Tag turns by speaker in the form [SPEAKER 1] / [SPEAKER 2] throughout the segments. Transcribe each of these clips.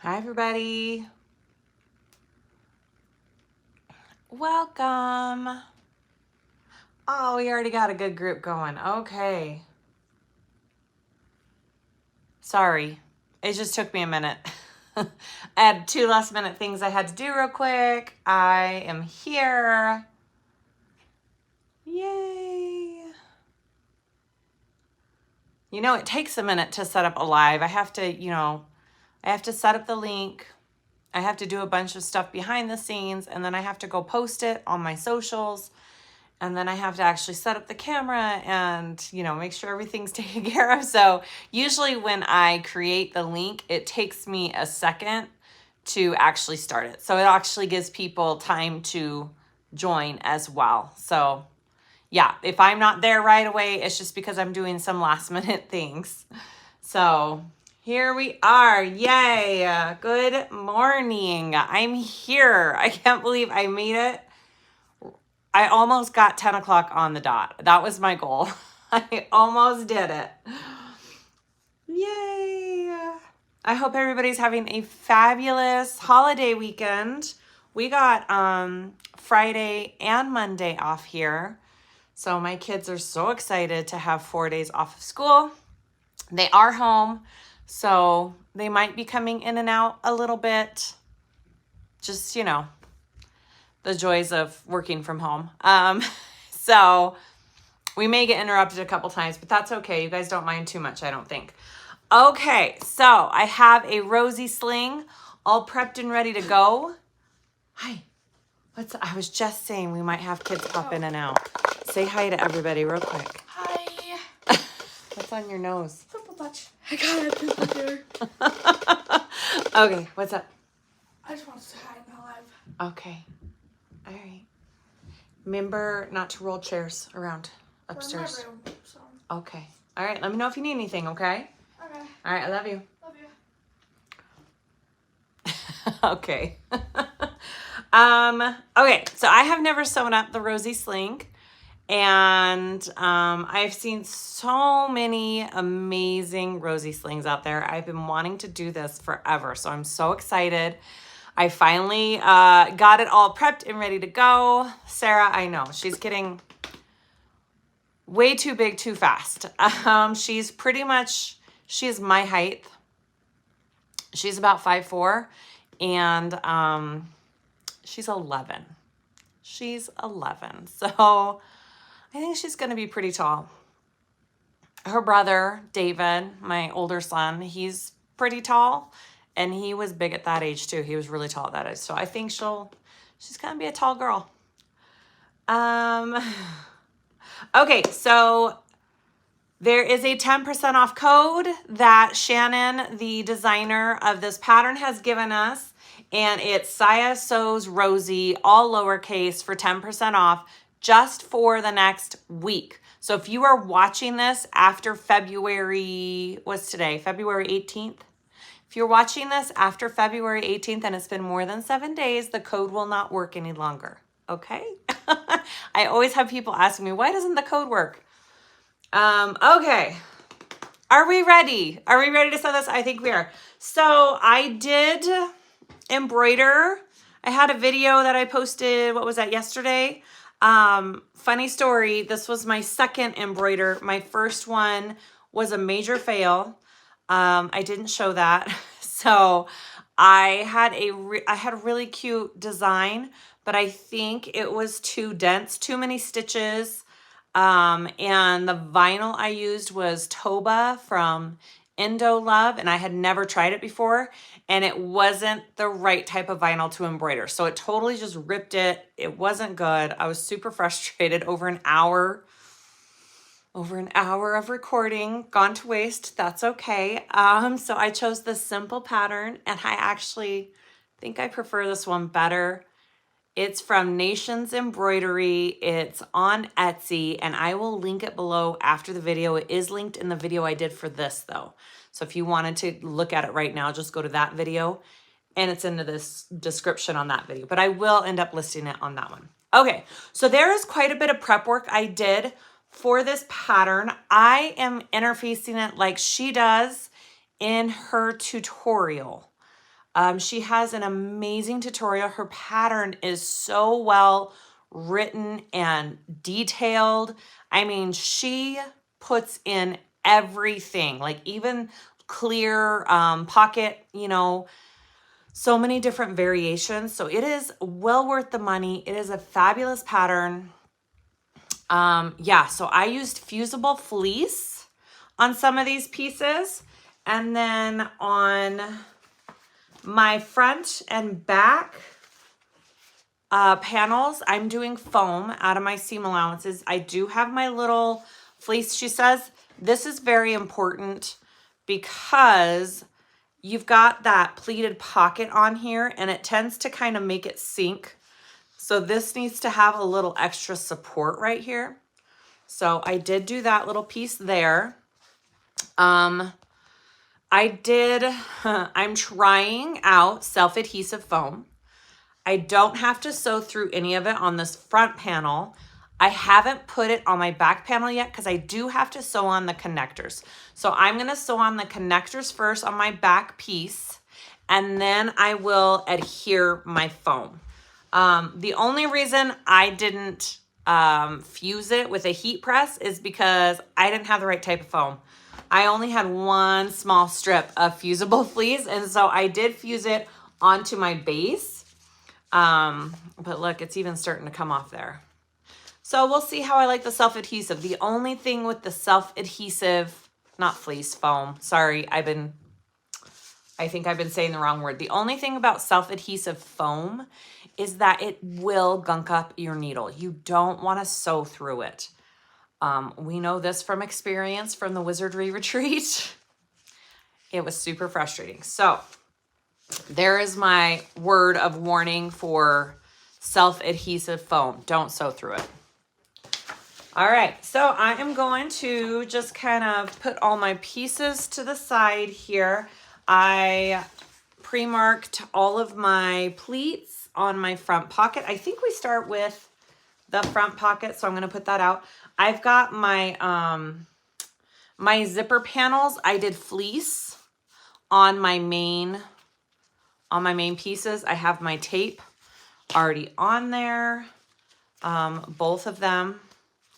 [SPEAKER 1] Hi, everybody. Welcome. Oh, we already got a good group going. Okay. Sorry. It just took me a minute. I had 2 last minute things I had to do real quick. I am here. Yay. You know, it takes a minute to set up a live. I have to set up the link. I have to do a bunch of stuff behind the scenes, and then I have to go post it on my socials. And then I have to actually set up the camera and, make sure everything's taken care of. So usually when I create the link, it takes me a second to actually start it. So it actually gives people time to join as well. So yeah, if I'm not there right away, it's just because I'm doing some last minute things. So here we are. Yay. Good morning. I'm here. I can't believe I made it. I almost got 10 o'clock on the dot. That was my goal. I almost did it. Yay. I hope everybody's having a fabulous holiday weekend. We got Friday and Monday off here. So my kids are so excited to have 4 days off of school. They are home, so they might be coming in and out a little bit. Just, the joys of working from home. So we may get interrupted a couple times, but that's okay. You guys don't mind too much, I don't think. Okay, so I have a Rosie Sling all prepped and ready to go. Hi. I was just saying we might have kids pop in and out. Say hi to everybody real quick.
[SPEAKER 2] Hi.
[SPEAKER 1] What's on your nose?
[SPEAKER 2] Purple patch. I got it. Pimple here.
[SPEAKER 1] Okay, what's up?
[SPEAKER 2] I just want to say hi in my live.
[SPEAKER 1] Okay. All right. Remember not to roll chairs around upstairs.
[SPEAKER 2] We're in my room, so.
[SPEAKER 1] Okay. All right. Let me know if you need anything, okay?
[SPEAKER 2] Okay.
[SPEAKER 1] All right. I love you.
[SPEAKER 2] Love you.
[SPEAKER 1] Okay. Okay. So I have never sewn up the Rosie Sling. And I've seen so many amazing Rosie Slings out there. I've been wanting to do this forever. So I'm so excited. I finally got it all prepped and ready to go. Sarah, I know, she's getting way too big too fast. She's my height. She's about 5'4", and she's 11. She's 11. So I think she's going to be pretty tall. Her brother, David, my older son, he's pretty tall. And he was big at that age too. He was really tall at that age. So I think she's going to be a tall girl. Okay, so there is a 10% off code that Shannon, the designer of this pattern, has given us. And it's Siah Sews Rosie, all lowercase, for 10% off just for the next week. So if you are watching this after February 18th? If you're watching this after February 18th and it's been more than 7 days, the code will not work any longer. Okay? I always have people asking me, why doesn't the code work? Okay. Are we ready? Are we ready to sew this? I think we are. So I did embroider. I had a video that I posted, what was that, yesterday? Funny story, this was my second embroider. My first one was a major fail. I didn't show that. So I had a really cute design, but I think it was too dense, too many stitches. And the vinyl I used was Toba from Indo Love, and I had never tried it before, and it wasn't the right type of vinyl to embroider. So it totally just ripped it. It wasn't good. I was super frustrated. Over an hour of recording gone to waste. That's okay. So I chose this simple pattern, and I actually think I prefer this one better. It's from Nations Embroidery. It's on Etsy, and I will link it below after the video. It is linked in the video I did for this, though. So if you wanted to look at it right now, just go to that video, and it's into this description on that video. But I will end up listing it on that one. Okay, so there is quite a bit of prep work I did for this pattern. I am interfacing it like she does in her tutorial. She has an amazing tutorial. Her pattern is so well written and detailed. I mean, she puts in everything, like even clear pocket, you know, so many different variations. So it is well worth the money. It is a fabulous pattern. Yeah, so I used fusible fleece on some of these pieces. And then on my front and back panels, I'm doing foam out of my seam allowances. I do have my little fleece. She says this is very important because you've got that pleated pocket on here and it tends to kind of make it sink. So this needs to have a little extra support right here. So I did do that little piece there. I'm trying out self-adhesive foam. I don't have to sew through any of it on this front panel. I haven't put it on my back panel yet because I do have to sew on the connectors. So I'm going to sew on the connectors first on my back piece, and then I will adhere my foam. The only reason I didn't fuse it with a heat press is because I didn't have the right type of foam. I only had one small strip of fusible fleece, and so I did fuse it onto my base. But look, it's even starting to come off there. So we'll see how I like the self-adhesive. The only thing with the self-adhesive, not fleece, foam, sorry, I think I've been saying the wrong word. The only thing about self-adhesive foam is that it will gunk up your needle. You don't want to sew through it. We know this from experience from the Wizardry Retreat. It was super frustrating. So there is my word of warning for self-adhesive foam. Don't sew through it. All right, so I am going to just kind of put all my pieces to the side here. I pre-marked all of my pleats on my front pocket. I think we start with the front pocket, so I'm going to put that out. I've got my my zipper panels. I did fleece on my main pieces. I have my tape already on there. Both of them.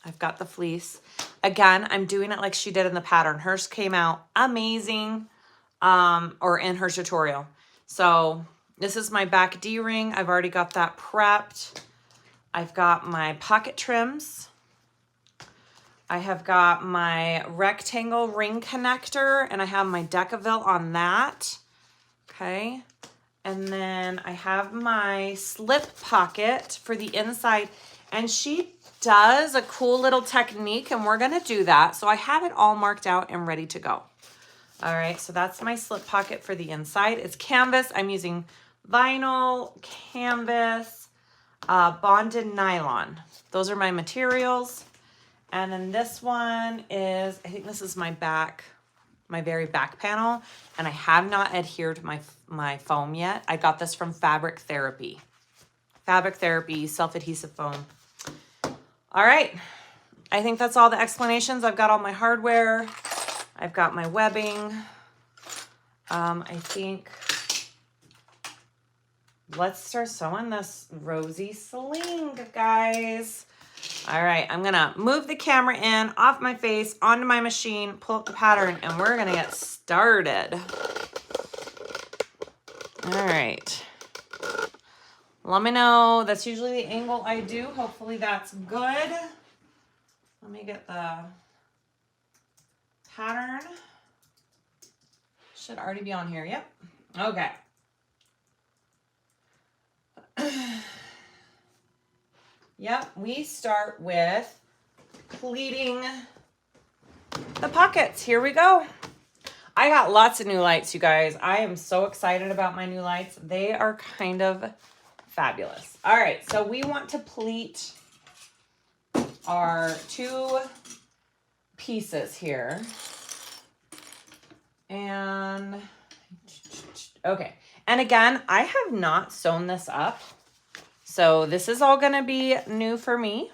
[SPEAKER 1] I've got the fleece. Again, I'm doing it like she did in the pattern. Hers came out amazing, or in her tutorial. So this is my back D-ring. I've already got that prepped. I've got my pocket trims. I have got my rectangle ring connector, and I have my Decaville on that. Okay. And then I have my slip pocket for the inside, and she does a cool little technique, and we're going to do that. So I have it all marked out and ready to go. All right, so that's my slip pocket for the inside. It's canvas. I'm using vinyl, canvas, bonded nylon. Those are my materials. And then this one is, I think this is my back, my very back panel, and I have not adhered my foam yet. I got this from Fabric Therapy. Fabric Therapy self-adhesive foam. All right, I think that's all the explanations. I've got all my hardware. I've got my webbing. I think let's start sewing this Rosie Sling, guys. All right, I'm gonna move the camera in off my face onto my machine, pull up the pattern, and we're gonna get started. All right. Let me know. That's usually the angle I do. Hopefully that's good. Let me get the pattern. Should already be on here. Yep. Okay. Yep, we start with pleating the pockets. Here we go. I got lots of new lights, you guys. I am so excited about my new lights. They are kind of fabulous. All right, so we want to pleat our two pieces here. And, okay. And again, I have not sewn this up. So this is all going to be new for me.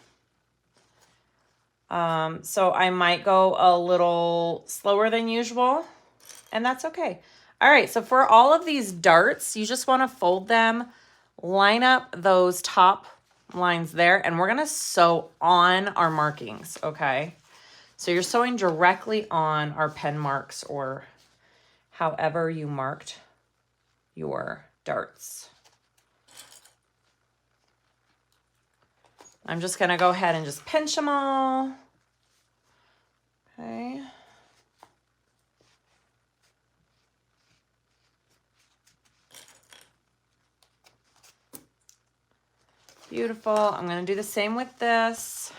[SPEAKER 1] So I might go a little slower than usual, and that's okay. All right, so for all of these darts, you just want to fold them, line up those top lines there, and we're going to sew on our markings, okay? So you're sewing directly on our pen marks or however you marked your darts. I'm just going to go ahead and just pinch them all. Okay. Beautiful. I'm going to do the same with this.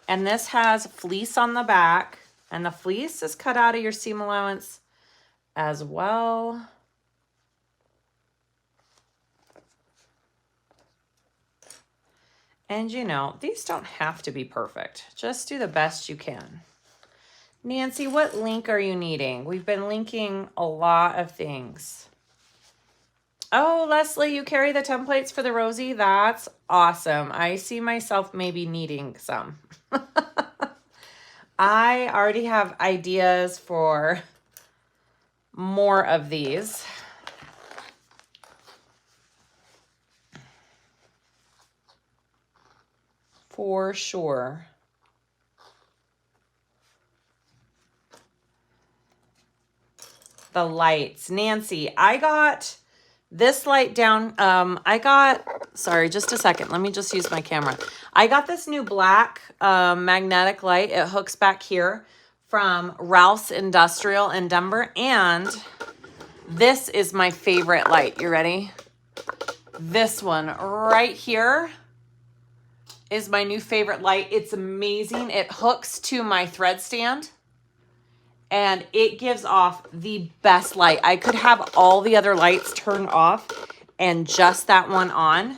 [SPEAKER 1] And this has fleece on the back. And the fleece is cut out of your seam allowance as well. And you know, these don't have to be perfect. Just do the best you can. Nancy, what link are you needing? We've been linking a lot of things. Oh, Leslie, you carry the templates for the Rosie? That's awesome. I see myself maybe needing some. I already have ideas for more of these. For sure. The lights. Nancy, I got this light down. Sorry, just a second. Let me just use my camera. I got this new black magnetic light. It hooks back here from Ralph's Industrial in Denver. And this is my favorite light. You ready? This one right here is my new favorite light. It's amazing. It hooks to my thread stand. And it gives off the best light. I could have all the other lights turned off and just that one on.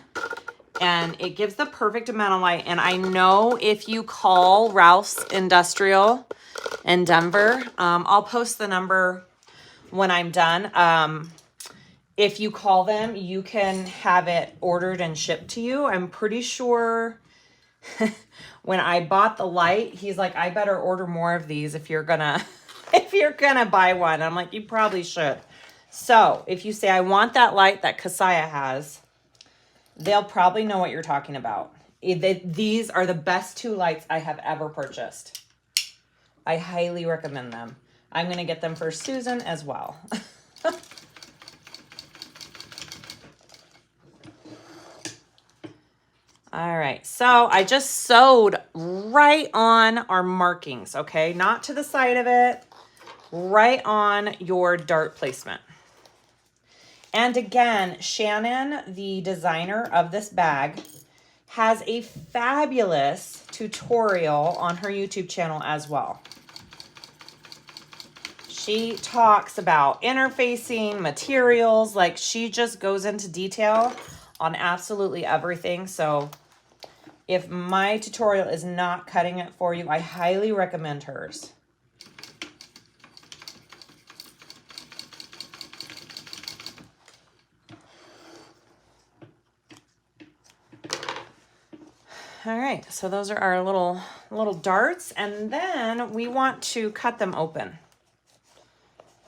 [SPEAKER 1] And it gives the perfect amount of light. And I know if you call Ralph's Industrial in Denver, I'll post the number when I'm done. If you call them, you can have it ordered and shipped to you. I'm pretty sure when I bought the light, he's like, I better order more of these if you're gonna buy one. I'm like, you probably should. So if you say, I want that light that Siah has, they'll probably know what you're talking about. These are the best two lights I have ever purchased. I highly recommend them. I'm going to get them for Susan as well. All right, so I just sewed right on our markings, okay? Not to the side of it, right on your dart placement. And again, Shannon, the designer of this bag, has a fabulous tutorial on her YouTube channel as well. She talks about interfacing, materials, like she just goes into detail on absolutely everything. So if my tutorial is not cutting it for you, I highly recommend hers. All right, so those are our little darts, and then we want to cut them open.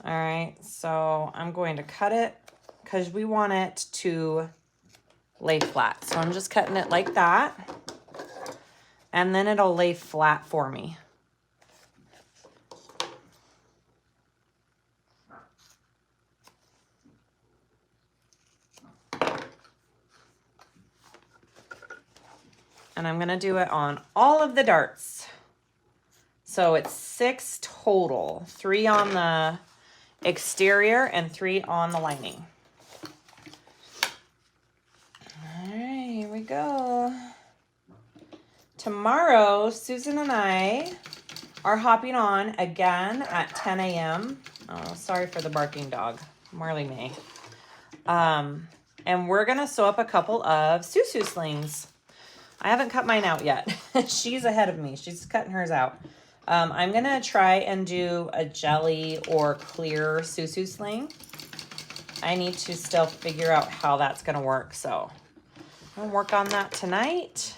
[SPEAKER 1] All right, so I'm going to cut it because we want it to lay flat. So I'm just cutting it like that, and then it'll lay flat for me. And I'm gonna do it on all of the darts. So it's 6 total, 3 on the exterior and 3 on the lining. All right, here we go. Tomorrow, Susan and I are hopping on again at 10 a.m. Oh, sorry for the barking dog, Marley May. And we're gonna sew up a couple of Susu slings. I haven't cut mine out yet. She's ahead of me. She's cutting hers out. I'm going to try and do a jelly or clear Susu sling. I need to still figure out how that's going to work. So I'm going to work on that tonight.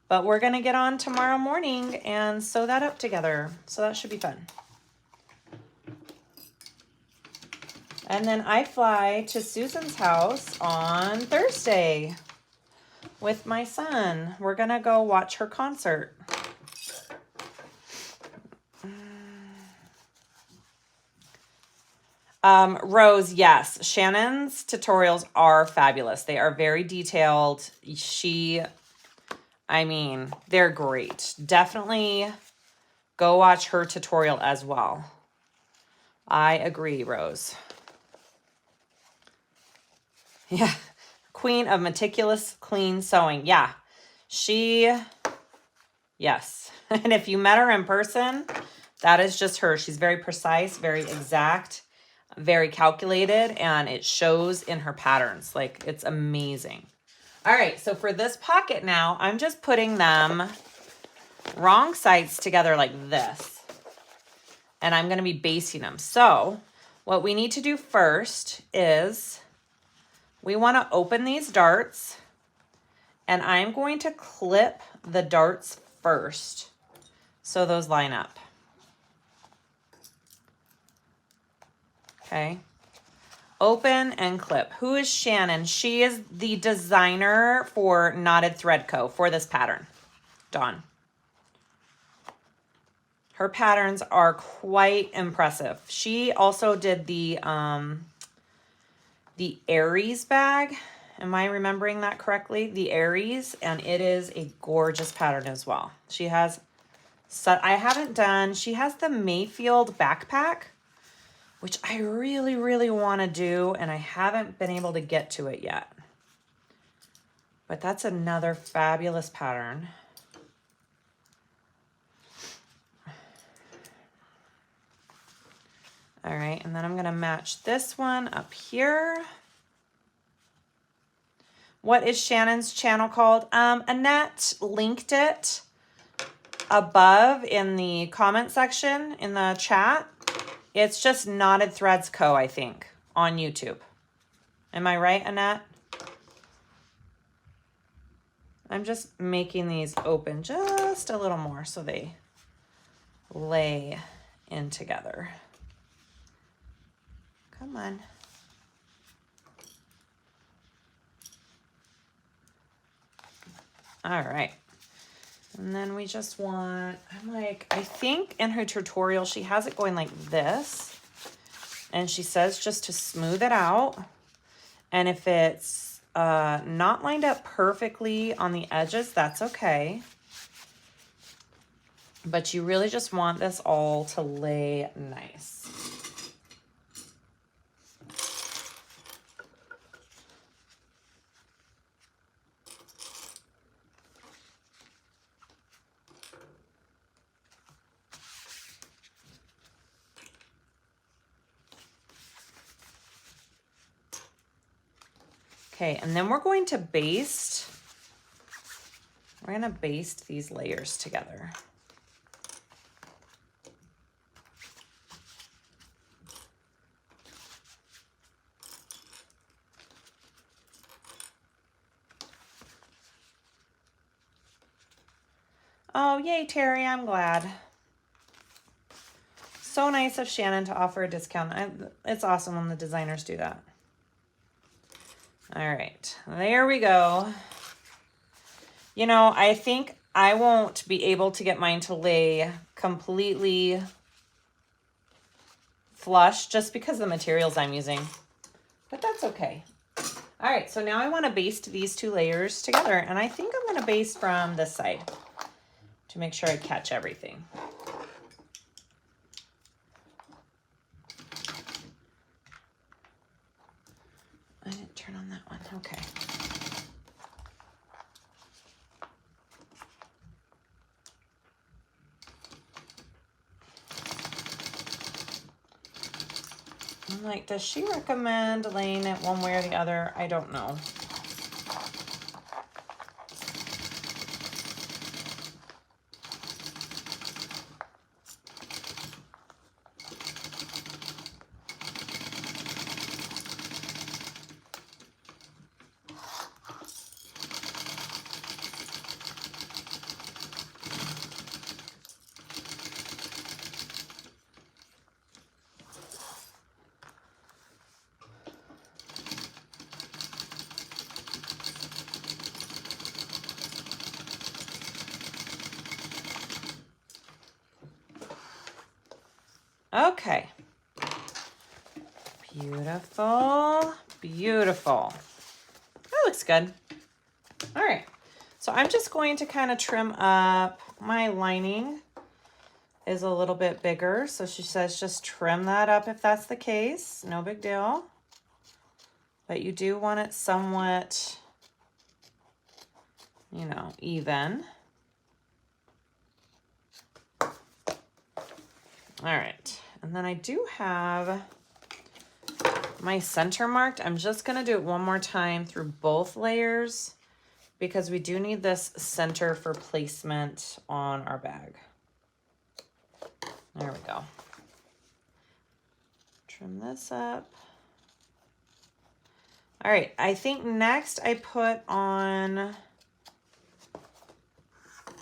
[SPEAKER 1] But we're going to get on tomorrow morning and sew that up together. So that should be fun. And then I fly to Susan's house on Thursday with my son. We're going to go watch her concert. Rose, yes. Shannon's tutorials are fabulous. They are very detailed. They're great. Definitely go watch her tutorial as well. I agree, Rose. Yeah. Queen of meticulous, clean sewing. Yeah. Yes. And if you met her in person, that is just her. She's very precise, very exact, very calculated, and it shows in her patterns. Like, it's amazing. All right, so for this pocket now, I'm just putting them wrong sides together like this. And I'm going to be basting them. So what we need to do first is we want to open these darts. And I'm going to clip the darts first so those line up. Okay. Open and clip. Who is Shannon? She is the designer for Knotted Thread Co. for this pattern. Dawn. Her patterns are quite impressive. She also did the Aries bag. Am I remembering that correctly? The Aries, and it is a gorgeous pattern as well. She has, she has the Mayfield backpack, which I really, really want to do, and I haven't been able to get to it yet. But that's another fabulous pattern. All right, and then I'm going to match this one up here. What is Shannon's channel called? Annette linked it above in the comment section in the chat. It's just Knotted Threads Co., I think, on YouTube. Am I right, Annette? I'm just making these open just a little more so they lay in together. Come on. All right. And then we just want, I think in her tutorial, she has it going like this. And she says just to smooth it out. And if it's not lined up perfectly on the edges, that's okay. But you really just want this all to lay nice. Okay, and then we're going to baste. We're going to baste these layers together. Oh, yay, Terry, I'm glad. So nice of Shannon to offer a discount. It's awesome when the designers do that. All right, there we go. You know, I think I won't be able to get mine to lay completely flush just because of the materials I'm using, but that's okay. All right, so now I want to baste these two layers together, and I think I'm going to baste from this side to make sure I catch everything. I didn't turn on that one. Okay. I'm like, does she recommend laying it one way or the other? I don't know. Okay. Beautiful, beautiful. That looks good. All right, so I'm just going to kind of trim up. My lining is a little bit bigger, so she says just trim that up if that's the case. No big deal. But you do want it somewhat, you know, even. All right, and then I do have my center marked. I'm just gonna do it one more time through both layers because we do need this center for placement on our bag. There we go. Trim this up. All right, I think next I put on,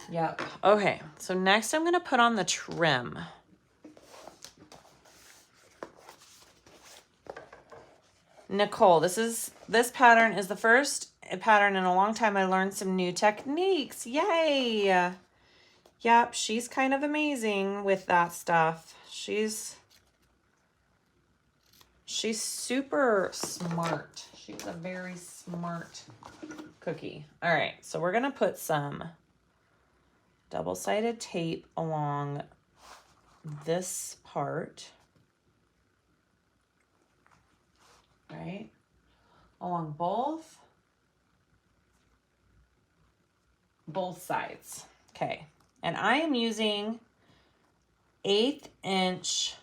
[SPEAKER 1] yep, okay. So next I'm gonna put on the trim. Nicole, this pattern is the first pattern in a long time I learned some new techniques. Yay! Yep, she's kind of amazing with that stuff. She's super smart. She's a very smart cookie. All right, so we're gonna put some double-sided tape along this part. Right? Along both sides. Okay. And I am using 1/8 inch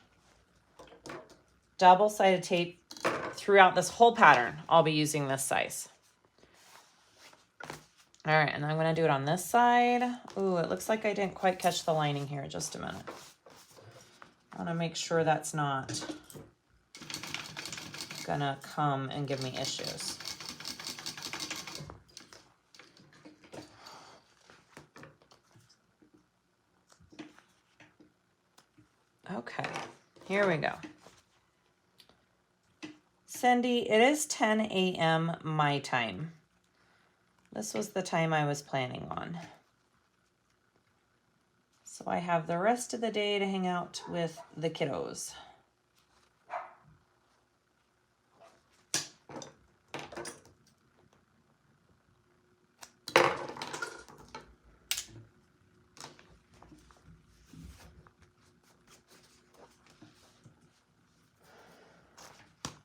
[SPEAKER 1] double-sided tape throughout this whole pattern. I'll be using this size. All right, and I'm gonna do it on this side. Ooh, it looks like I didn't quite catch the lining here. Just a minute. I wanna make sure that's not gonna come and give me issues. Okay, here we go. Cindy, it is 10 a.m. my time. This was the time I was planning on. So I have the rest of the day to hang out with the kiddos.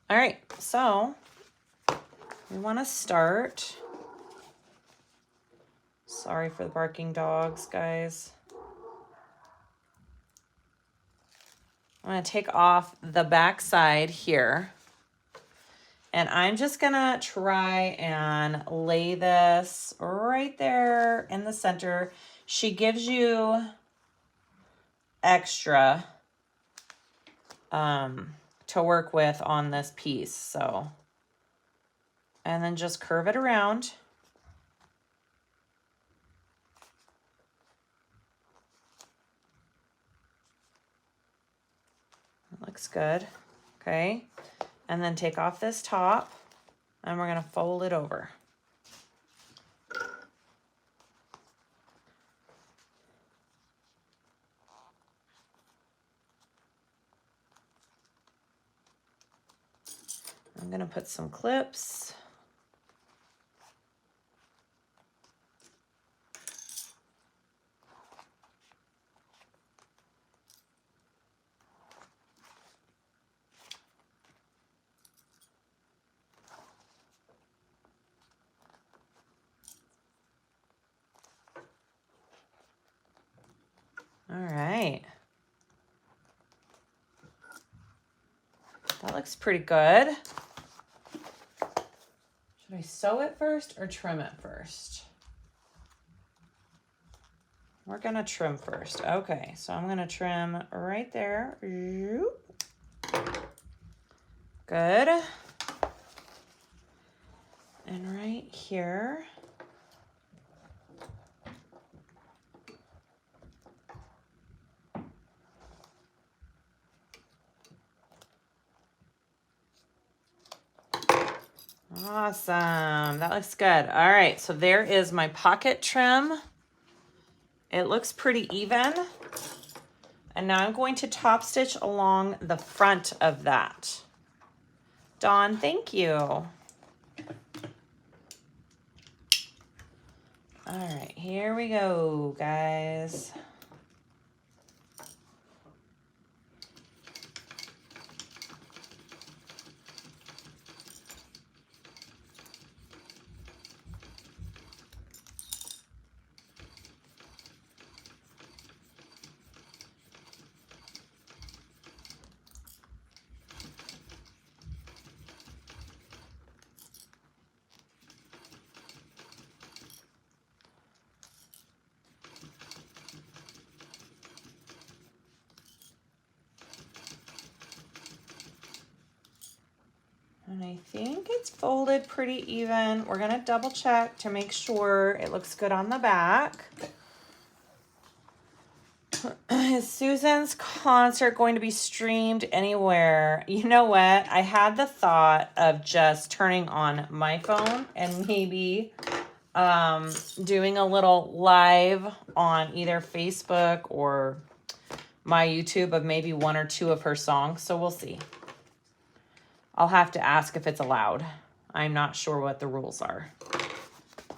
[SPEAKER 1] All right, so we want to start. Sorry for the barking dogs, guys. I'm going to take off the back side here. And I'm just going to try and lay this right there in the center. She gives you extra to work with on this piece. So, and then just curve it around. That looks good. Okay. And then take off this top and we're going to fold it over. I'm going to put some clips. All right. That looks pretty good. Should I sew it first or trim it first? We're gonna trim first. Okay, so I'm gonna trim right there. Good. And right here. Awesome. That looks good. All right, so there is my pocket trim. It looks pretty even. And now I'm going to top stitch along the front of that. Dawn, thank you. All right, here we go, guys. And I think it's folded pretty even. We're gonna double check to make sure it looks good on the back. Is Susan's concert going to be streamed anywhere? You know what? I had the thought of just turning on my phone and maybe doing a little live on either Facebook or my YouTube of maybe one or two of her songs. So we'll see. I'll have to ask if it's allowed. I'm not sure what the rules are.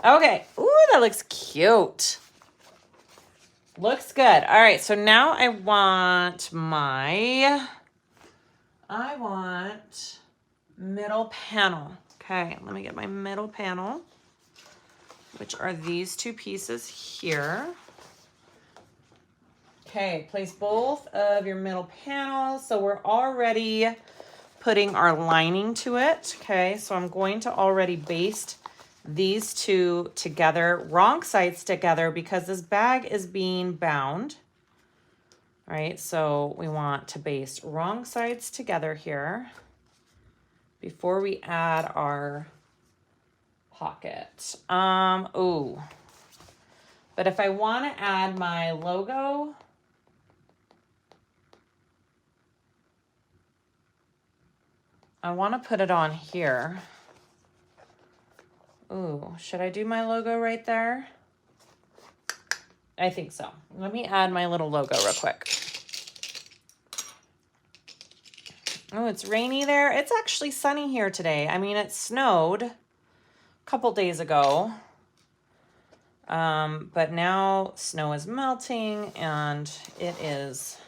[SPEAKER 1] Okay. Ooh, that looks cute. Looks good. All right. So now I want middle panel. Okay. Let me get my middle panel, which are these two pieces here. Okay. Place both of your middle panels. So we're already putting our lining to it. Okay, so I'm going to already baste these two together, wrong sides together, because this bag is being bound. All right, so we want to baste wrong sides together here before we add our pocket. Ooh. But if I want to add my logo, I want to put it on here. Ooh, should I do my logo right there? I think so. Let me add my little logo real quick. Oh, it's rainy there. It's actually sunny here today. I mean, it snowed a couple days ago. But now snow is melting and it is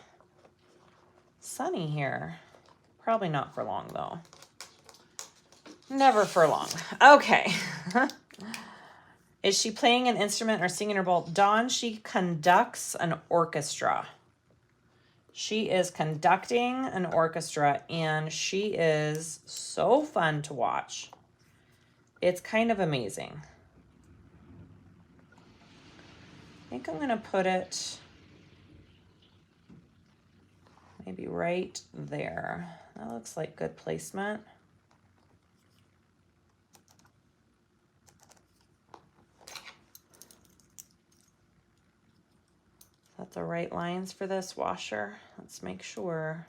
[SPEAKER 1] sunny here. Probably not for long though. Never for long. Okay. Is she playing an instrument or singing or both? Dawn, she conducts an orchestra. She is conducting an orchestra and she is so fun to watch. It's kind of amazing. I think I'm going to put it maybe right there. That looks like good placement. Is that the right lines for this washer? Let's make sure.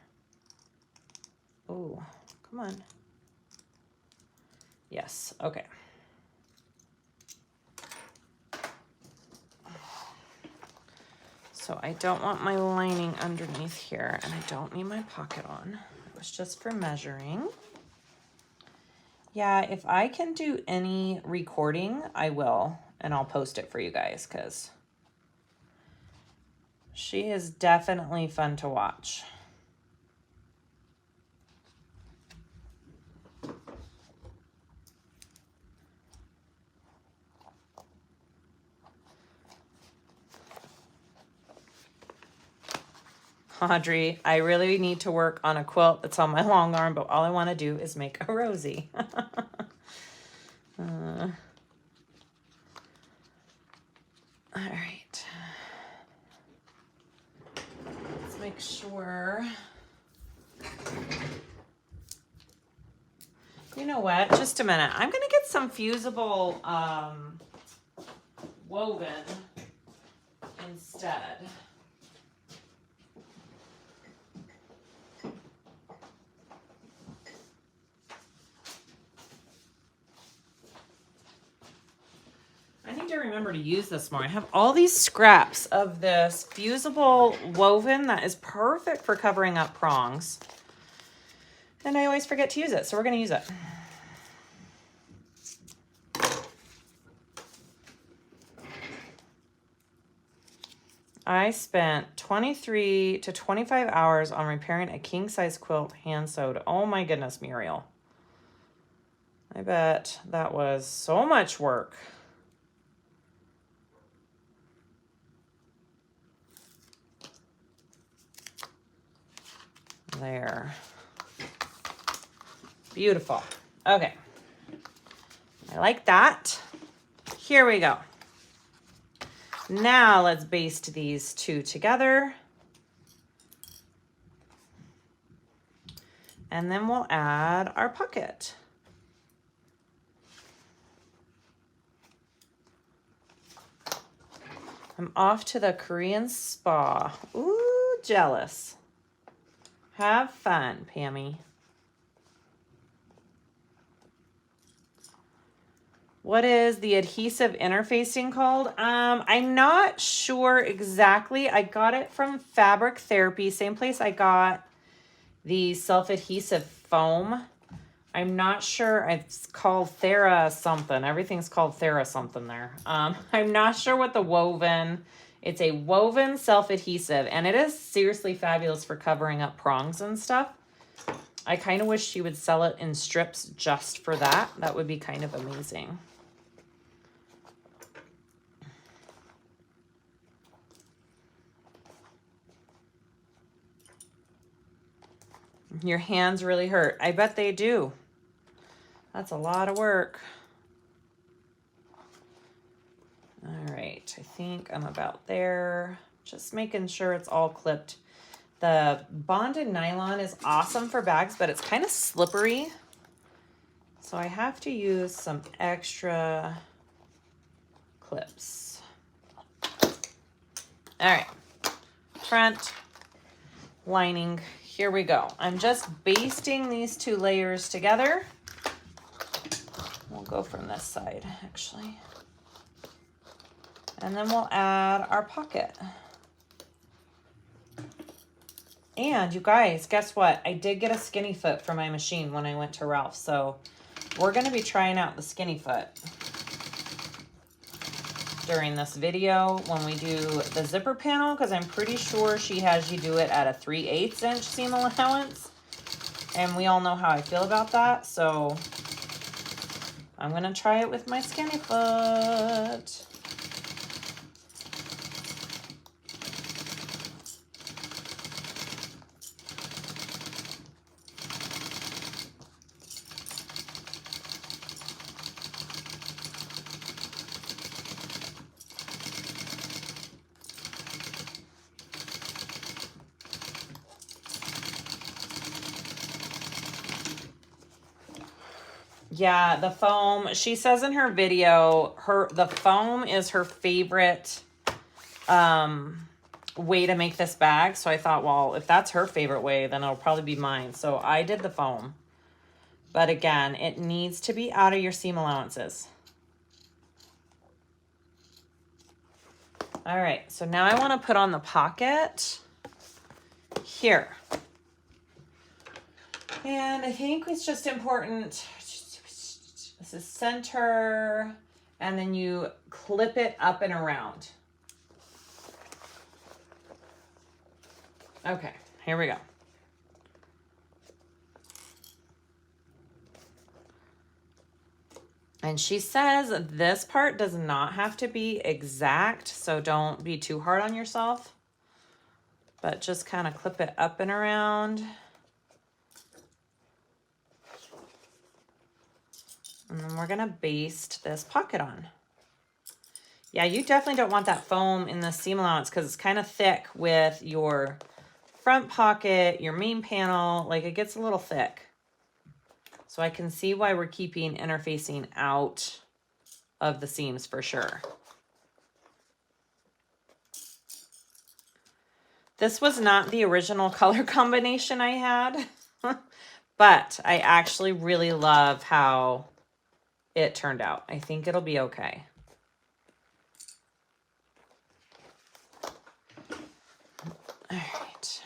[SPEAKER 1] Oh, come on. Yes, okay. So I don't want my lining underneath here and I don't need my pocket on. It was just for measuring. Yeah, if I can do any recording, I will, and I'll post it for you guys because she is definitely fun to watch. Audrey, I really need to work on a quilt that's on my long arm, but all I want to do is make a Rosie. All right. Let's make sure. You know what? Just a minute. I'm going to get some fusible woven instead. I need to remember to use this more. I have all these scraps of this fusible woven that is perfect for covering up prongs. And I always forget to use it, so we're going to use it. I spent 23 to 25 hours on repairing a king-size quilt hand sewed. Oh my goodness, Muriel. I bet that was so much work. There. Beautiful. Okay. I like that. Here we go. Now let's baste these two together. And then we'll add our pocket. I'm off to the Korean spa. Ooh, jealous. Have fun, Pammy. What is the adhesive interfacing called? I'm not sure exactly. I got it from Fabric Therapy, same place I got the self-adhesive foam. I'm not sure. It's called Thera something. Everything's called Thera something there. I'm not sure what the woven. It's a woven self-adhesive, and it is seriously fabulous for covering up prongs and stuff. I kind of wish she would sell it in strips just for that. That would be kind of amazing. Your hands really hurt. I bet they do. That's a lot of work. All right, I think I'm about there. Just making sure it's all clipped. The bonded nylon is awesome for bags, but it's kind of slippery. So I have to use some extra clips. All right, front lining. Here we go. I'm just basting these two layers together. We'll go from this side, actually. And then we'll add our pocket. And you guys, guess what? I did get a skinny foot for my machine when I went to Ralph's. So we're going to be trying out the skinny foot during this video when we do the zipper panel, because I'm pretty sure she has you do it at a 3/8 inch seam allowance. And we all know how I feel about that. So I'm going to try it with my skinny foot. Yeah, the foam, she says in her video, the foam is her favorite way to make this bag. So I thought, well, if that's her favorite way, then it'll probably be mine. So I did the foam. But again, it needs to be out of your seam allowances. All right, so now I want to put on the pocket here. And I think it's just important. This is center, and then you clip it up and around. Okay, here we go. And she says this part does not have to be exact, so don't be too hard on yourself, but just kind of clip it up and around. And then we're gonna baste this pocket on. Yeah, you definitely don't want that foam in the seam allowance because it's kind of thick with your front pocket, your main panel, like it gets a little thick. So I can see why we're keeping interfacing out of the seams for sure. This was not the original color combination I had, but I actually really love how it turned out. I think it'll be okay. All right.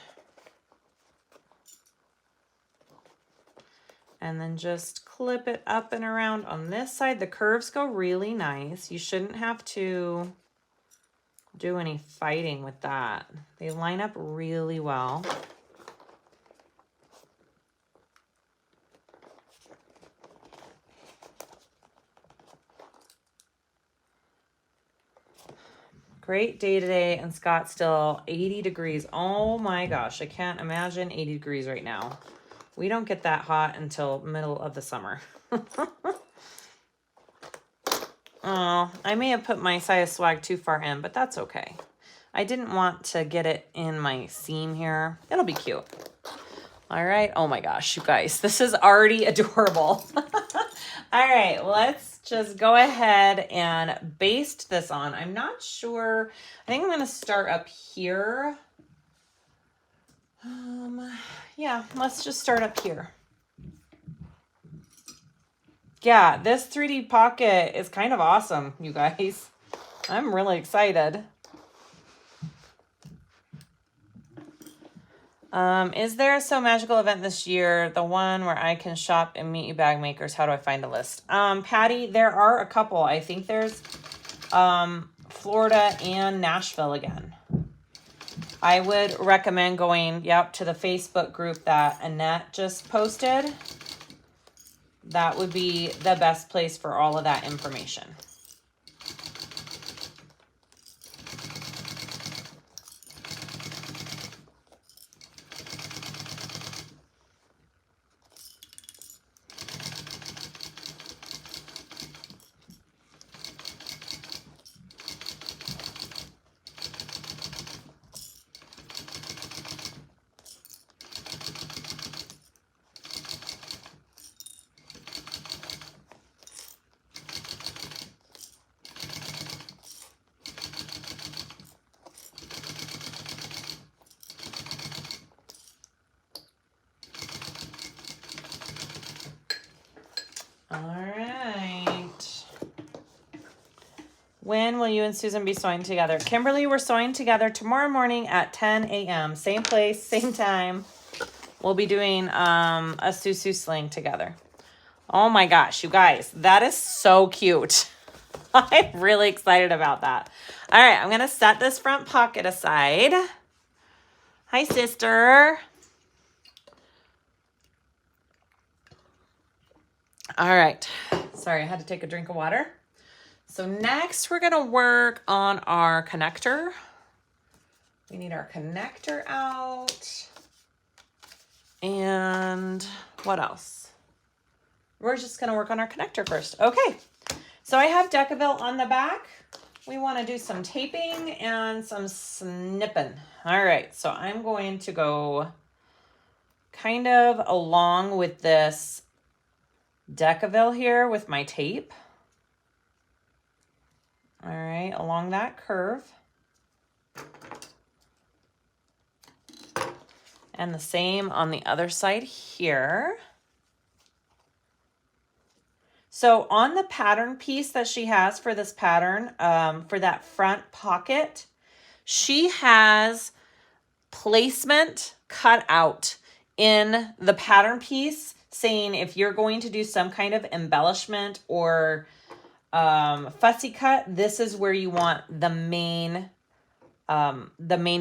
[SPEAKER 1] And then just clip it up and around on this side. The curves go really nice. You shouldn't have to do any fighting with that. They line up really well. Great day today in Scottsdale, 80 degrees. Oh my gosh, I can't imagine 80 degrees right now. We don't get that hot until middle of the summer. Oh, I may have put my Siah swag too far in, but that's okay. I didn't want to get it in my seam here. It'll be cute. All right. Oh my gosh, you guys, this is already adorable. All right, let's just go ahead and baste this on. I'm not sure. I think I'm going to start up here. Yeah, let's just start up here. Yeah, this 3D pocket is kind of awesome, you guys. I'm really excited. Is there a So Magical event this year? The one where I can shop and meet you bag makers. How do I find a list? Patty, there are a couple. I think there's Florida and Nashville again. I would recommend going, to the Facebook group that Annette just posted. That would be the best place for all of that information. All right. When will you and Susan be sewing together? Kimberly, we're sewing together tomorrow morning at 10 a.m. Same place, same time. We'll be doing a Rosie Sling together. Oh my gosh, you guys, that is so cute. I'm really excited about that. All right, I'm going to set this front pocket aside. Hi, sister. All right. Sorry, I had to take a drink of water. So next, we're going to work on our connector. We need our connector out. And what else? We're just going to work on our connector first. Okay. So I have Decaville on the back. We want to do some taping and some snipping. All right. So I'm going to go kind of along with this Decaville here with my tape. All right. Along that curve. And the same on the other side here. So on the pattern piece that she has for this pattern, for that front pocket, she has placement cut out in the pattern piece saying if you're going to do some kind of embellishment or fussy cut, this is where you want the main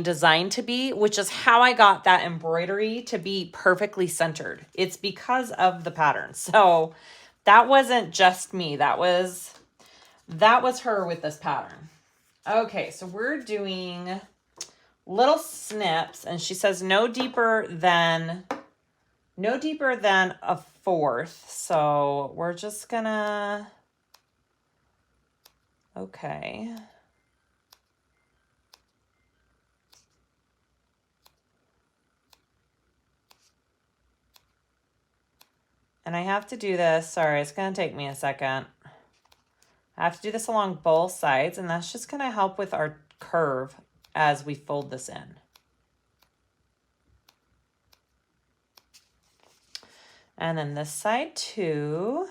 [SPEAKER 1] design to be, which is how I got that embroidery to be perfectly centered. It's because of the pattern. So that wasn't just me. That was her with this pattern. Okay, so we're doing little snips, and she says no deeper than a fourth. So we're just gonna, okay. And I have to do this, sorry, it's gonna take me a second. I have to do this along both sides, and that's just gonna help with our curve as we fold this in. And then this side too.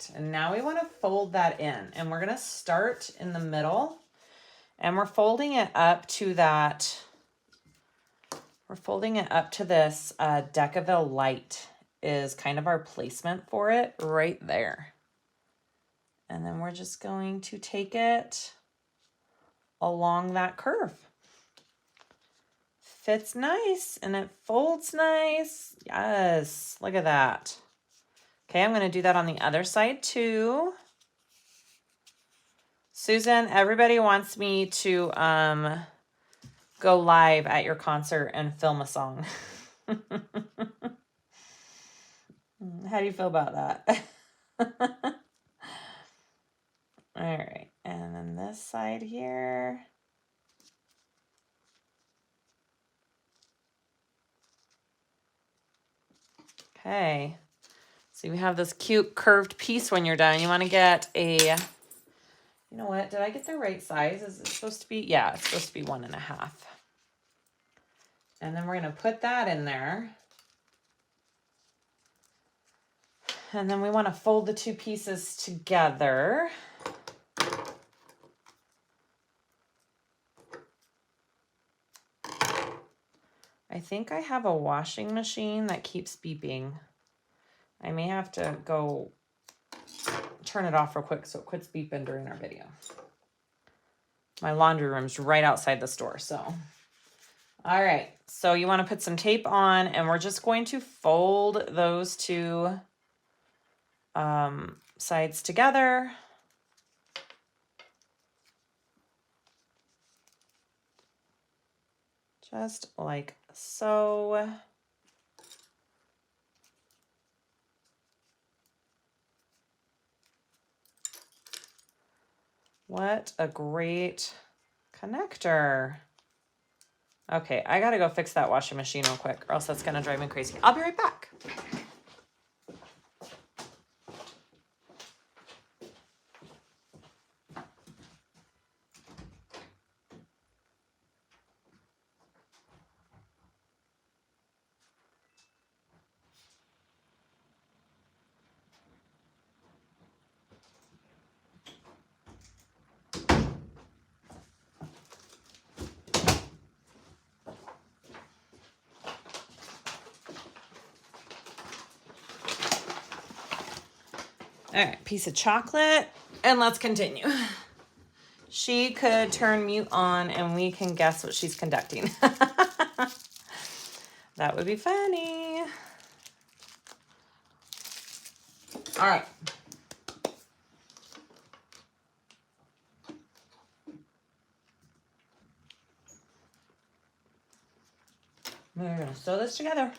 [SPEAKER 1] right, and now we want to fold that in, and we're going to start in the middle, and we're folding it up to that, we're folding it up to this Decaville Light is kind of our placement for it right there. And then we're just going to take it along that curve. Fits nice and it folds nice. Yes, look at that. Okay, I'm going to do that on the other side too. Susan, everybody wants me to go live at your concert and film a song. How do you feel about that? All right, and then this side here. Okay, so you have this cute curved piece when you're done. You want to get a, you know what, did I get the right size? Is it supposed to be, yeah, it's supposed to be 1.5. And then we're going to put that in there. And then we want to fold the two pieces together. I think I have a washing machine that keeps beeping. I may have to go turn it off real quick so it quits beeping during our video. My laundry room's right outside the store, so. All right, so you want to put some tape on, and we're just going to fold those two sides together. Just like so. What a great connector. Okay, I gotta go fix that washing machine real quick, or else that's gonna drive me crazy. I'll be right back. All right, piece of chocolate, and let's continue. She could turn mute on and we can guess what she's conducting. That would be funny. All right. We're gonna sew this together.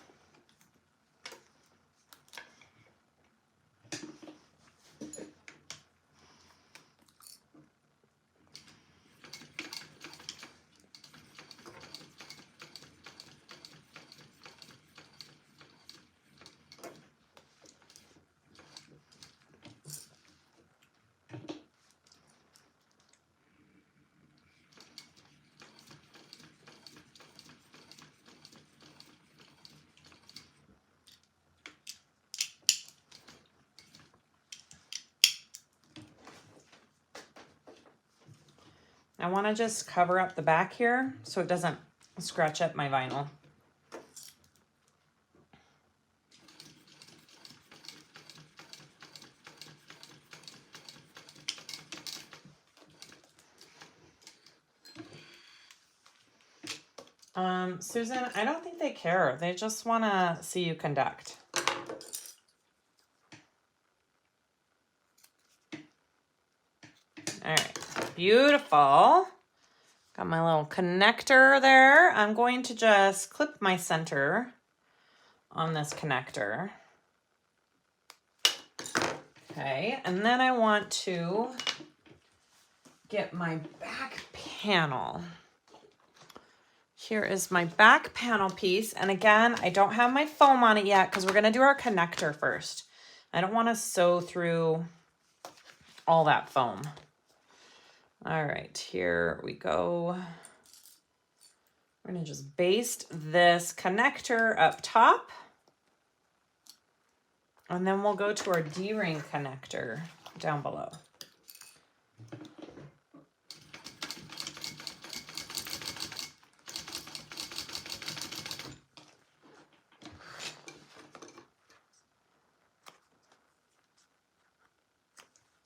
[SPEAKER 1] I want to just cover up the back here so it doesn't scratch up my vinyl. Susan, I don't think they care. They just want to see you conduct. All right, beautiful. Got my little connector there. I'm going to just clip my center on this connector. Okay, and then I want to get my back panel. Here is my back panel piece. And again, I don't have my foam on it yet because we're going to do our connector first. I don't want to sew through all that foam. All right, here we go. We're going to just baste this connector up top. And then we'll go to our D-ring connector down below.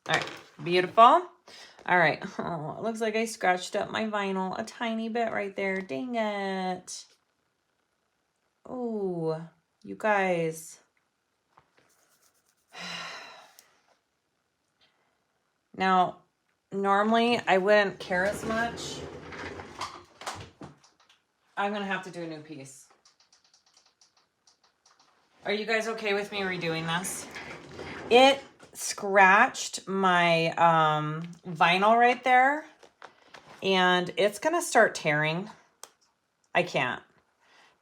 [SPEAKER 1] All right, beautiful. All right, oh, it looks like I scratched up my vinyl a tiny bit right there. Dang it. Oh, you guys. Now, normally I wouldn't care as much. I'm going to have to do a new piece. Are you guys okay with me redoing this? It scratched my vinyl right there, and it's going to start tearing. I can't.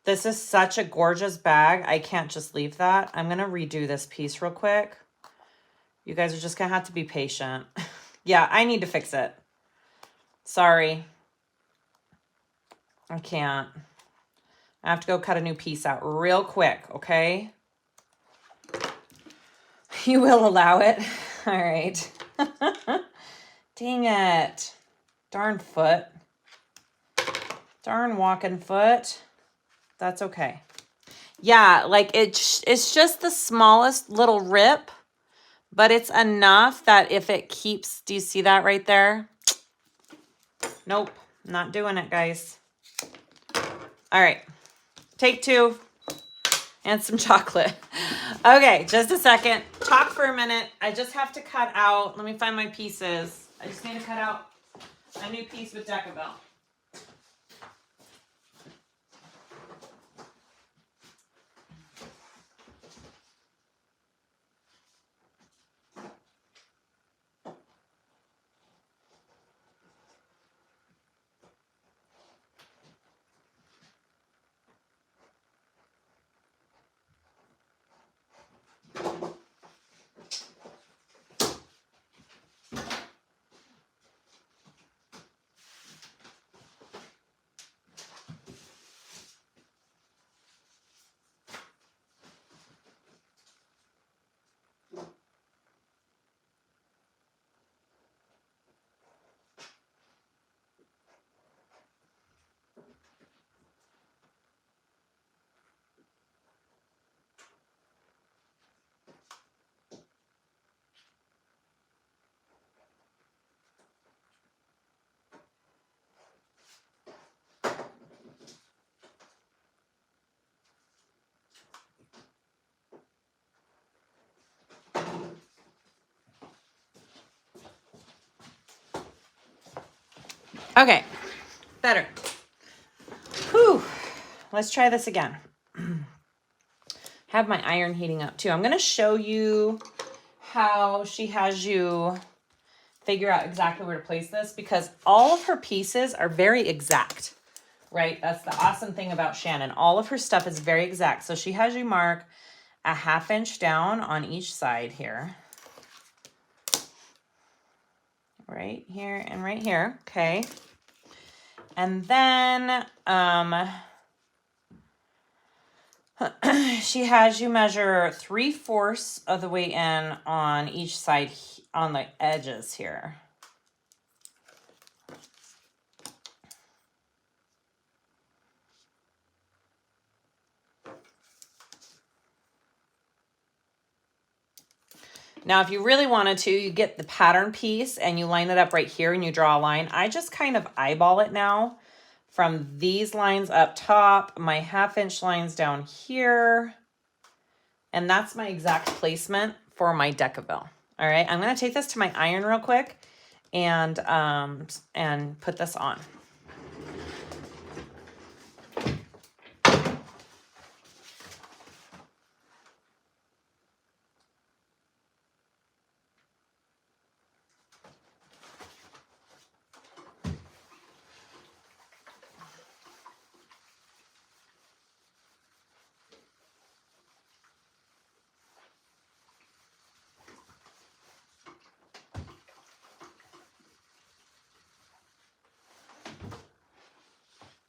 [SPEAKER 1] This is such a gorgeous bag. I can't just leave that. I'm going to redo this piece real quick. You guys are just going to have to be patient. Yeah, I need to fix it. Sorry. I can't. I have to go cut a new piece out real quick, okay? You will allow it? All right. Dang it. Darn foot. Darn walking foot. That's okay. Yeah, like it's just the smallest little rip, but it's enough that if it keeps, do you see that right there? Nope, not doing it, guys. All right, take two and some chocolate. Okay, just a second. Talk for a minute. I just have to cut out. Let me find my pieces. I just need to cut out a new piece with Decabelle. Okay, better. Whew. Let's try this again. Have my iron heating up too. I'm going to show you how she has you figure out exactly where to place this because all of her pieces are very exact, right? That's the awesome thing about Shannon. All of her stuff is very exact. So she has you mark a 1/2 inch down on each side here. Right here and right here. Okay. And then she has you measure 3/4 of the way in on each side on the edges here. Now, if you really wanted to, you get the pattern piece and you line it up right here and you draw a line. I just kind of eyeball it now from these lines up top, my 1/2 inch lines down here. And that's my exact placement for my Decabelle. All right, I'm gonna take this to my iron real quick and put this on.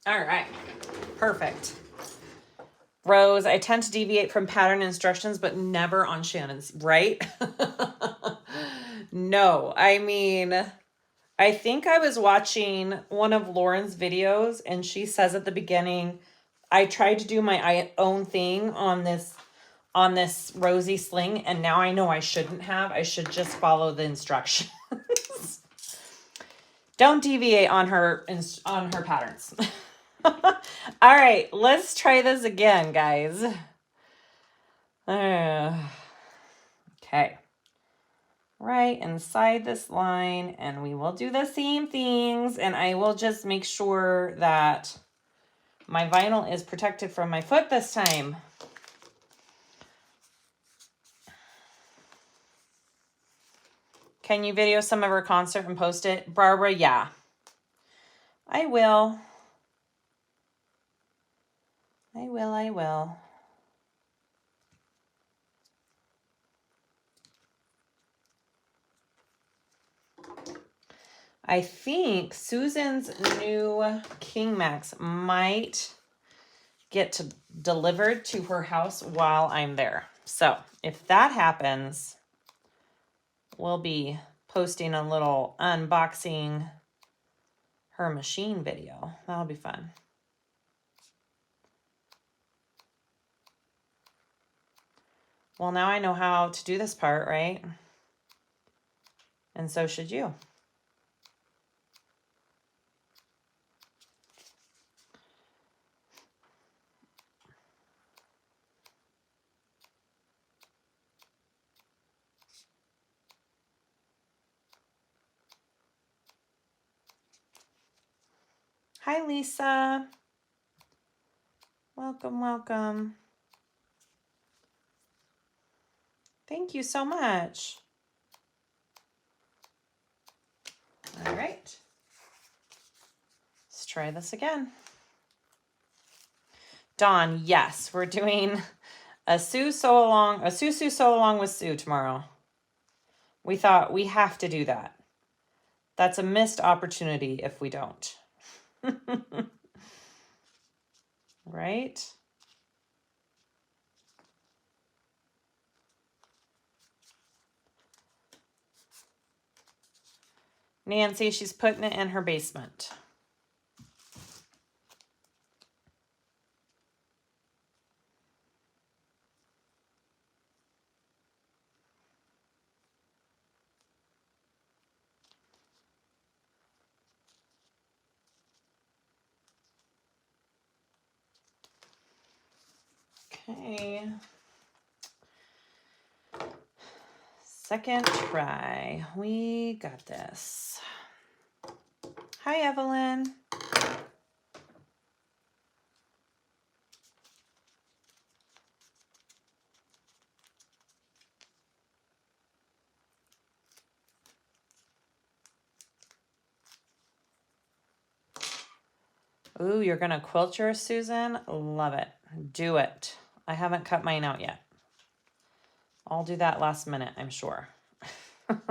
[SPEAKER 1] All right, perfect. Rose, I tend to deviate from pattern instructions, but never on Shannon's, right? No, I mean, I think I was watching one of Lauren's videos and she says at the beginning, I tried to do my own thing on this Rosie Sling, and now I know I shouldn't have. I should just follow the instructions. Don't deviate on her patterns. All right, let's try this again, guys. Okay. Right inside this line, and we will do the same things, and I will just make sure that my vinyl is protected from my foot this time. Can you video some of her concert and post it? Barbara, yeah. I will. I will. I think Susan's new King Max might get delivered to her house while I'm there. So if that happens, we'll be posting a little unboxing her machine video. That'll be fun. Well, now I know how to do this part, right? And so should you. Hi, Lisa. Welcome, welcome. Thank you so much. All right. Let's try this again. Dawn, yes, we're doing a Sue sew along with Sue tomorrow. We thought we have to do that. That's a missed opportunity if we don't. Right? Nancy, she's putting it in her basement. Okay. Second try. We got this. Hi, Evelyn. Ooh, you're going to quilt yours, Susan? Love it. Do it. I haven't cut mine out yet. I'll do that last minute, I'm sure. All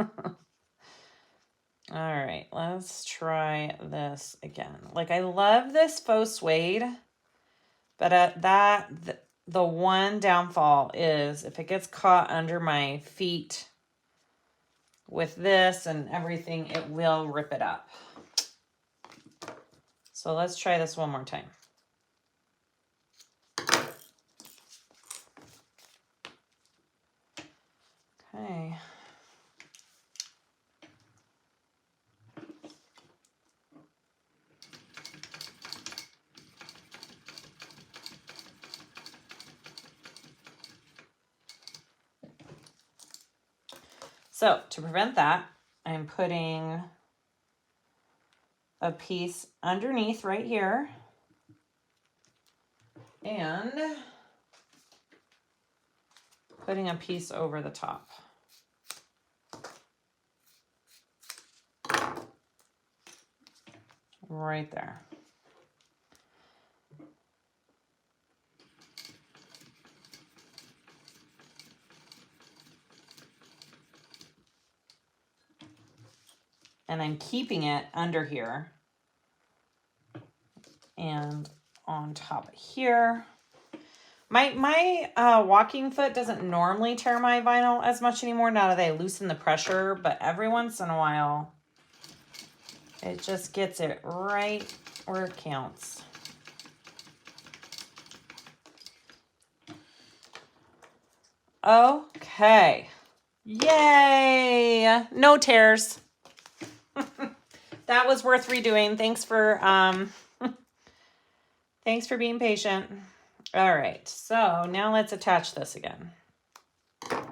[SPEAKER 1] right, let's try this again. Like, I love this faux suede, but the one downfall is if it gets caught under my feet with this and everything, it will rip it up. So let's try this one more time. Okay. So to prevent that, I'm putting a piece underneath right here and putting a piece over the top. Right there. And I'm keeping it under here and on top here. My walking foot doesn't normally tear my vinyl as much anymore now that I loosen the pressure, but every once in a while, it just gets it right where it counts. Okay. Yay! No tears. That was worth redoing. Thanks for thanks for being patient. All right. So now let's attach this again. Okay,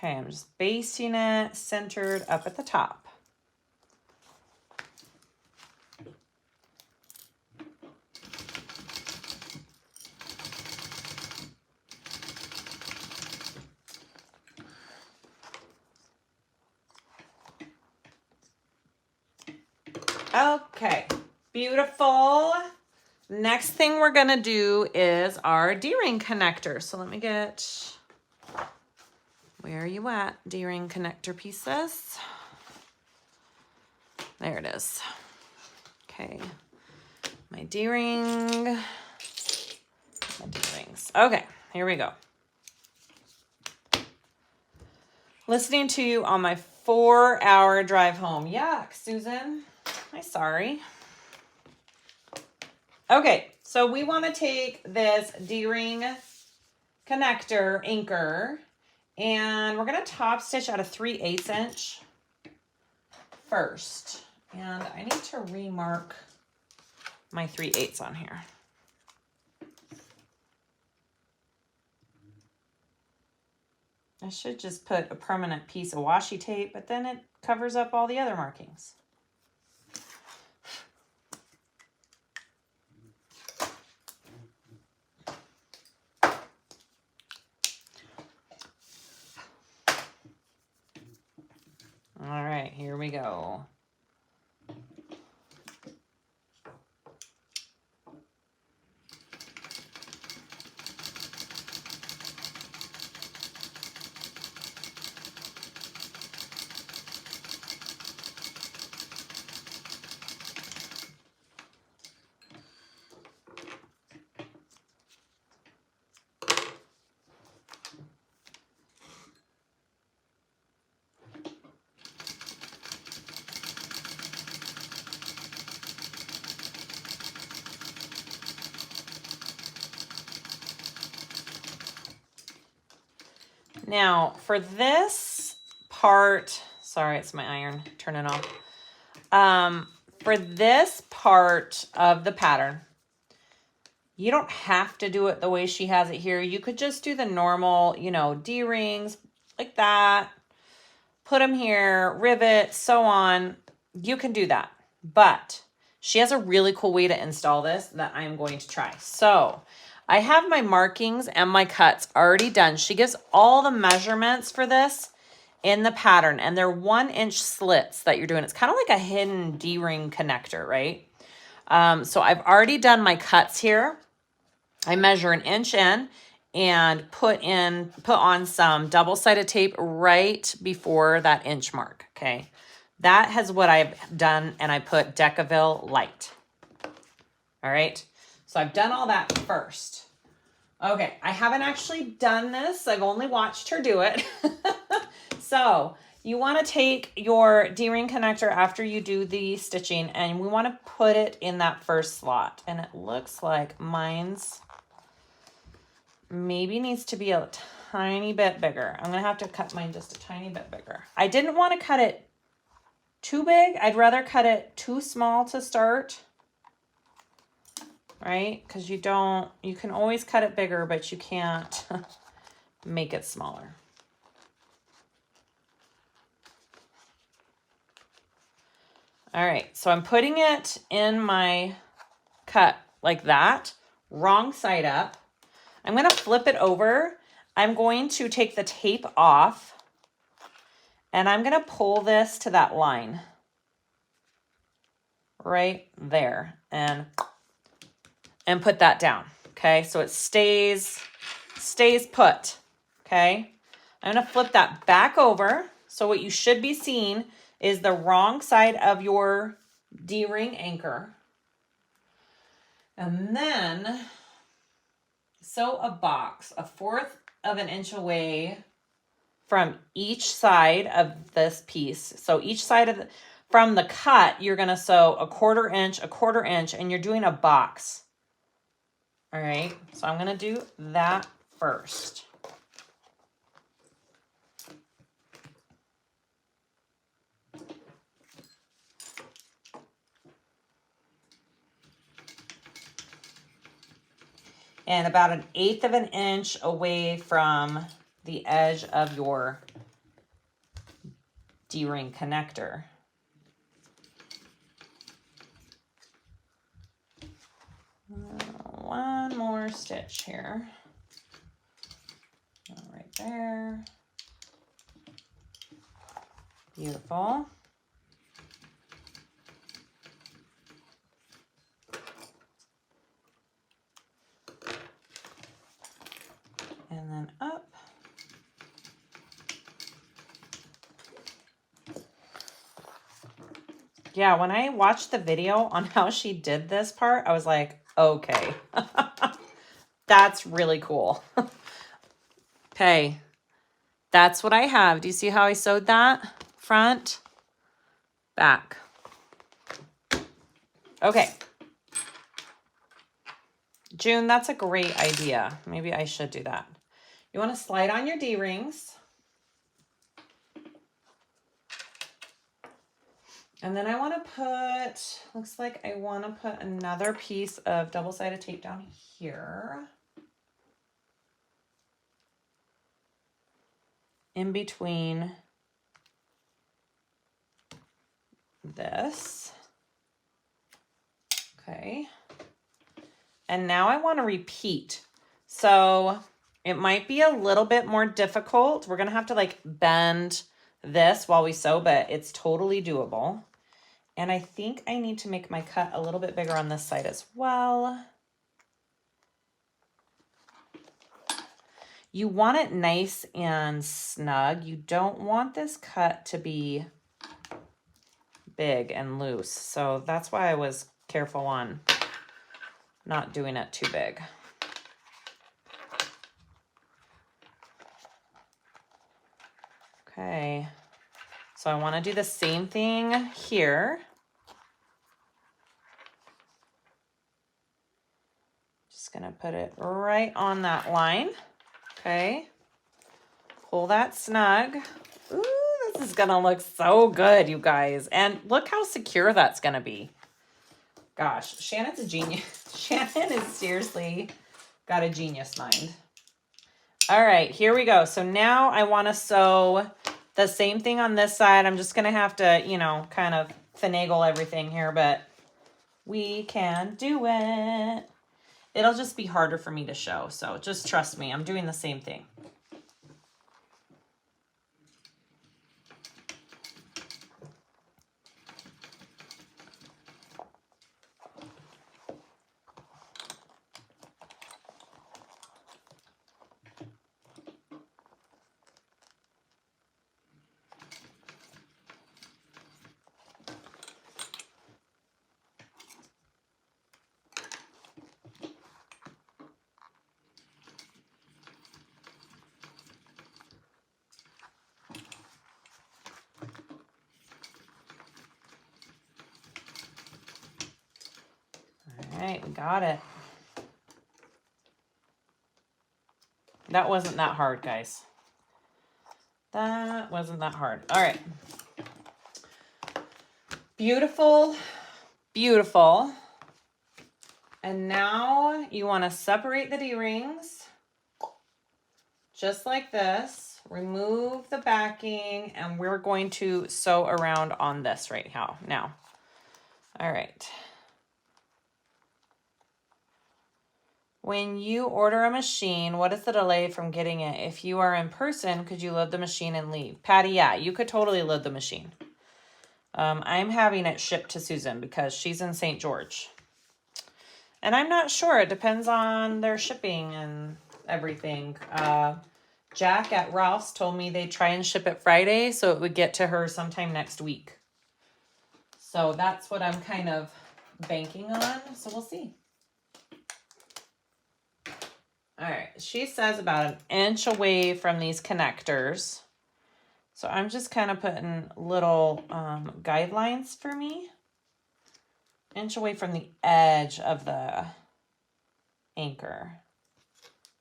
[SPEAKER 1] I'm just basting it centered up at the top. Okay, beautiful. Next thing we're gonna do is our D-ring connector. So let me get, where are you at, D-ring connector pieces? There it is. Okay, my D-ring, my D-rings. Okay, here we go. Listening to you on my 4-hour drive home. Yuck, Susan. I'm sorry. Okay, so we want to take this D-ring connector anchor and we're going to top stitch at a 3/8 inch first. And I need to remark my 3/8 on here. I should just put a permanent piece of washi tape, but then it covers up all the other markings. All right, here we go. Now, for this part, sorry, it's my iron, turn it off. For this part of the pattern, you don't have to do it the way she has it here. You could just do the normal, you know, D-rings like that, put them here, rivet, so on. You can do that, but she has a really cool way to install this that I'm going to try. So I have my markings and my cuts already done. She gives all the measurements for this in the pattern, and they're 1-inch slits that you're doing. It's kind of like a hidden D-ring connector, right? So I've already done my cuts here. I measure 1 inch in and put on some double-sided tape right before that inch mark, okay? That has what I've done, and I put Decaville Light. All right, so I've done all that first. Okay, I haven't actually done this. I've only watched her do it. So you want to take your D-ring connector after you do the stitching, and we want to put it in that first slot. And it looks like mine's maybe needs to be a tiny bit bigger. I'm going to have to cut mine just a tiny bit bigger. I didn't want to cut it too big. I'd rather cut it too small to start, right? Because you can always cut it bigger, but you can't make it smaller. All right, so I'm putting it in my cut like that, wrong side up. I'm going to flip it over. I'm going to take the tape off, and I'm going to pull this to that line right there and put that down. Okay, so it stays put. Okay, I'm going to flip that back over. So what you should be seeing is the wrong side of your D-ring anchor. And then sew a box 1/4 of an inch away from each side of this piece. So each side of from the cut, you're going to sew 1/4 inch, 1/4 inch, and you're doing a box. All right, so I'm going to do that first. And about 1/8 of an inch away from the edge of your D-ring connector. One more stitch here. Right there. Beautiful. And then up. Yeah, when I watched the video on how she did this part, I was like, okay, that's really cool. Okay, that's what I have. Do you see how I sewed that? Front, back. Okay. June, that's a great idea. Maybe I should do that. You want to slide on your D-rings. And then I want to put, looks like I want to put another piece of double-sided tape down here. In between this. Okay. And now I want to repeat. So it might be a little bit more difficult. We're going to have to like bend this while we sew, but it's totally doable. And I think I need to make my cut a little bit bigger on this side as well. You want it nice and snug. You don't want this cut to be big and loose. So that's why I was careful on not doing it too big. Okay, so I want to do the same thing here. Just gonna put it right on that line. Okay, pull that snug. Ooh, this is gonna look so good, you guys. And look how secure that's gonna be. Gosh, Shannon's a genius. Shannon is seriously got a genius mind. All right, here we go. So now I want to sew the same thing on this side. I'm just going to have to, you know, kind of finagle everything here, but we can do it. It'll just be harder for me to show. So just trust me. I'm doing the same thing. All right, we got it. That wasn't that hard, guys. That wasn't that hard. All right. Beautiful, beautiful. And now you want to separate the D-rings just like this. Remove the backing, and we're going to sew around on this right now. All right. When you order a machine, what is the delay from getting it? If you are in person, could you load the machine and leave? Patty, yeah, you could totally load the machine. I'm having it shipped to Susan because she's in St. George. And I'm not sure. It depends on their shipping and everything. Jack at Ralph's told me they'd try and ship it Friday so it would get to her sometime next week. So that's what I'm kind of banking on. So we'll see. All right. She says about an inch away from these connectors. So I'm just kind of putting little guidelines for me. Inch away from the edge of the anchor.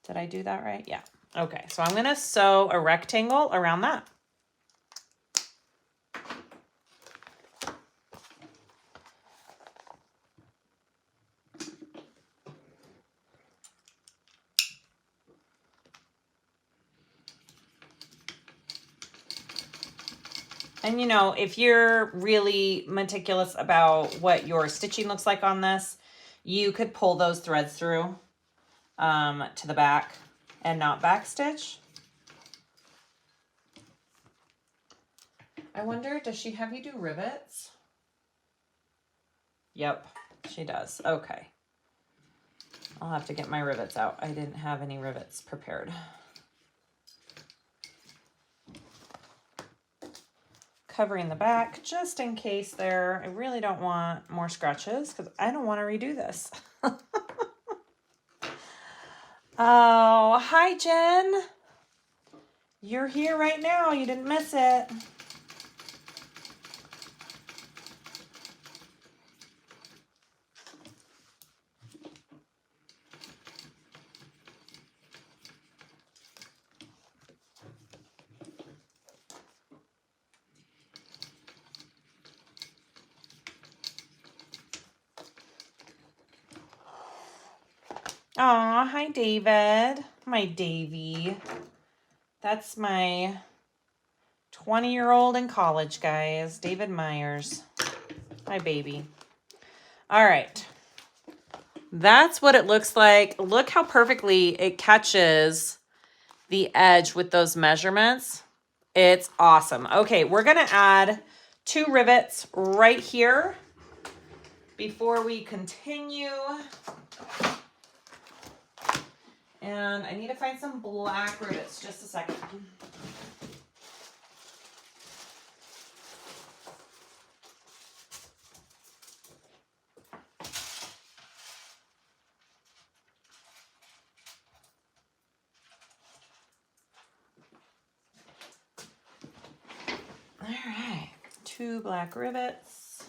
[SPEAKER 1] Did I do that right? Yeah. Okay, so I'm going to sew a rectangle around that. And you know, if you're really meticulous about what your stitching looks like on this, you could pull those threads through to the back and not backstitch. I wonder, does she have you do rivets? Yep, she does. Okay. I'll have to get my rivets out. I didn't have any rivets prepared. Covering the back just in case there. I really don't want more scratches because I don't want to redo this. Oh, hi, Jen. You're here right now. You didn't miss it. Aw, hi, David. My Davy. That's my 20-year-old in college, guys. David Myers. My baby. All right. That's what it looks like. Look how perfectly it catches the edge with those measurements. It's awesome. Okay, we're going to add 2 rivets right here before we continue. And I need to find some black rivets. Just a second. All right, 2 black rivets.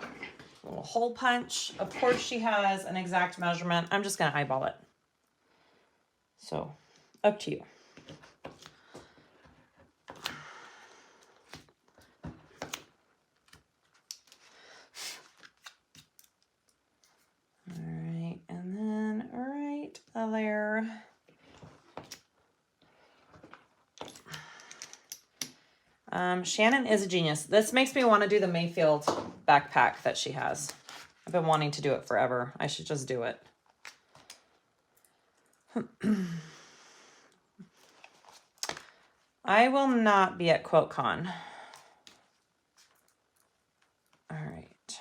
[SPEAKER 1] A little hole punch. Of course, she has an exact measurement. I'm just going to eyeball it. So, up to you. All right, and then right there. Shannon is a genius. This makes me want to do the Mayfield backpack that she has. I've been wanting to do it forever. I should just do it. I will not be at QuiltCon. All right.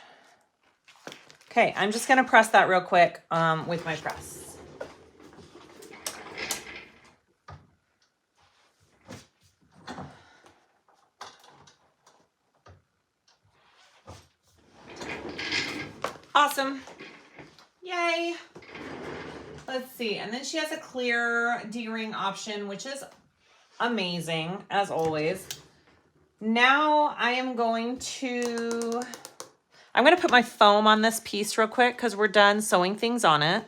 [SPEAKER 1] Okay, I'm just going to press that real quick with my press. Awesome. Yay. Let's see. And then she has a clear D-ring option, which is amazing, as always. Now I'm going to put my foam on this piece real quick because we're done sewing things on it.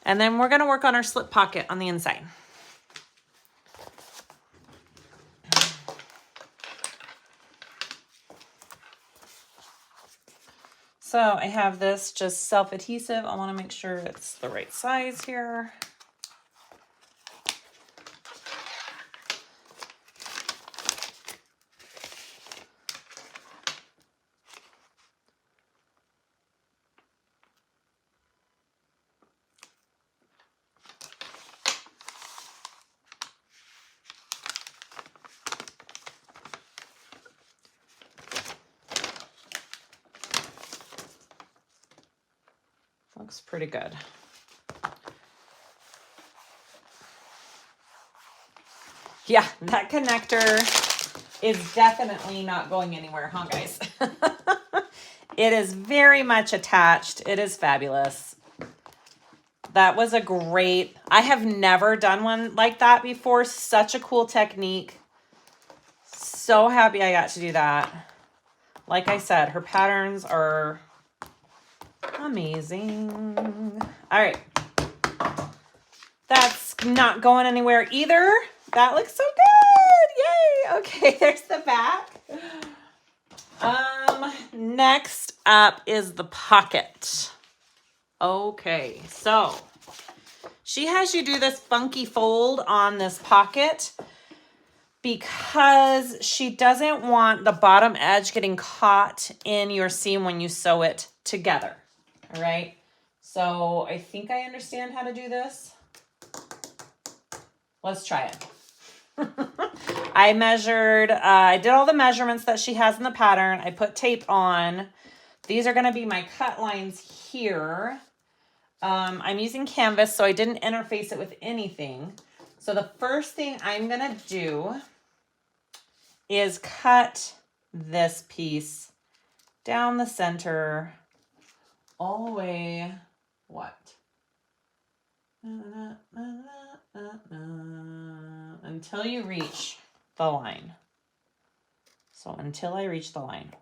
[SPEAKER 1] And then we're going to work on our slip pocket on the inside. So I have this just self-adhesive. I want to make sure it's the right size here. Looks pretty good. Yeah, that connector is definitely not going anywhere, huh, guys? It is very much attached. It is fabulous. That was a great, I have never done one like that before. Such a cool technique. So happy I got to do that. Like I said, her patterns are amazing. All right. That's not going anywhere either. That looks so good. Yay. Okay, there's the back. Next up is the pocket. Okay, so she has you do this funky fold on this pocket because she doesn't want the bottom edge getting caught in your seam when you sew it together. All right, so I think I understand how to do this. Let's try it. I measured, I did all the measurements that she has in the pattern. I put tape on. These are going to be my cut lines here. I'm using canvas, so I didn't interface it with anything. So the first thing I'm going to do is cut this piece down the center all the way, what? Until you reach the line. So until I reach the line,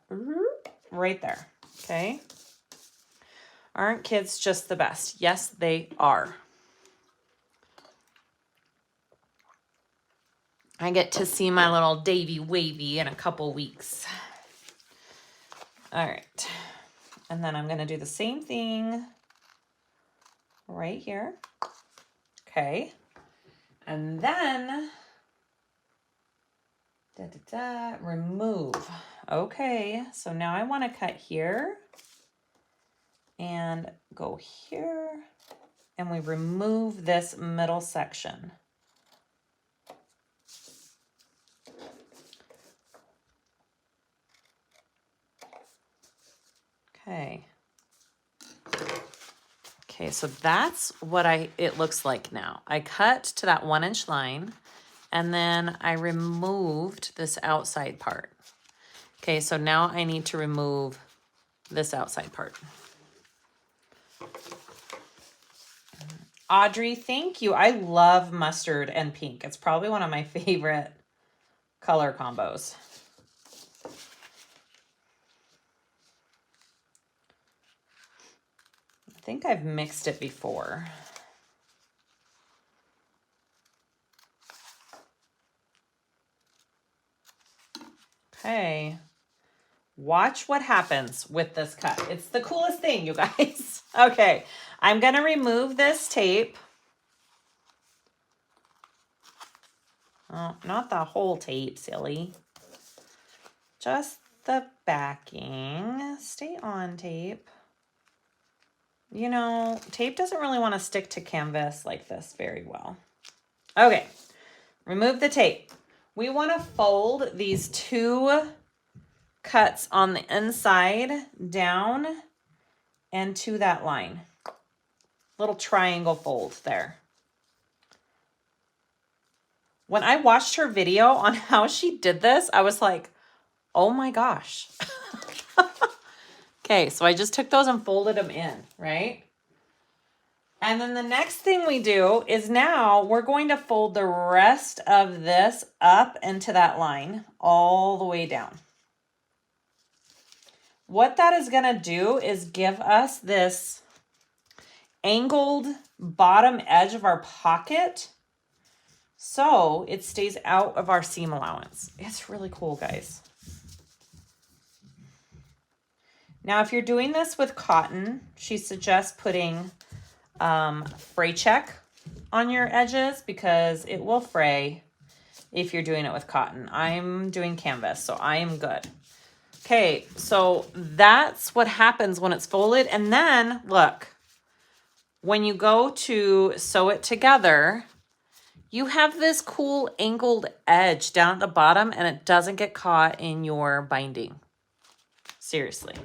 [SPEAKER 1] right there, okay? Aren't kids just the best? Yes, they are. I get to see my little Davy Wavy in a couple weeks. All right. And then I'm going to do the same thing right here. Okay. And then remove. Okay. So now I want to cut here and go here, and we remove this middle section. Okay. Okay, so that's what it looks like now. I cut to that 1-inch line, and then I removed this outside part. Okay, so now I need to remove this outside part. Audrey, thank you. I love mustard and pink. It's probably one of my favorite color combos. I think I've mixed it before. Okay. Watch what happens with this cut. It's the coolest thing, you guys. Okay, I'm going to remove this tape. Oh, not the whole tape, silly. Just the backing. Stay on, tape. You know, tape doesn't really want to stick to canvas like this very well. Okay, remove the tape. We want to fold these two cuts on the inside down and to that line. Little triangle fold there. When I watched her video on how she did this, I was like, oh my gosh. Okay, so I just took those and folded them in, right? And then the next thing we do is now we're going to fold the rest of this up into that line all the way down. What that is going to do is give us this angled bottom edge of our pocket so it stays out of our seam allowance. It's really cool, guys. Now, if you're doing this with cotton, she suggests putting fray check on your edges because it will fray if you're doing it with cotton. I'm doing canvas, so I am good. Okay, so that's what happens when it's folded. And then, look, when you go to sew it together, you have this cool angled edge down at the bottom and it doesn't get caught in your binding. Seriously.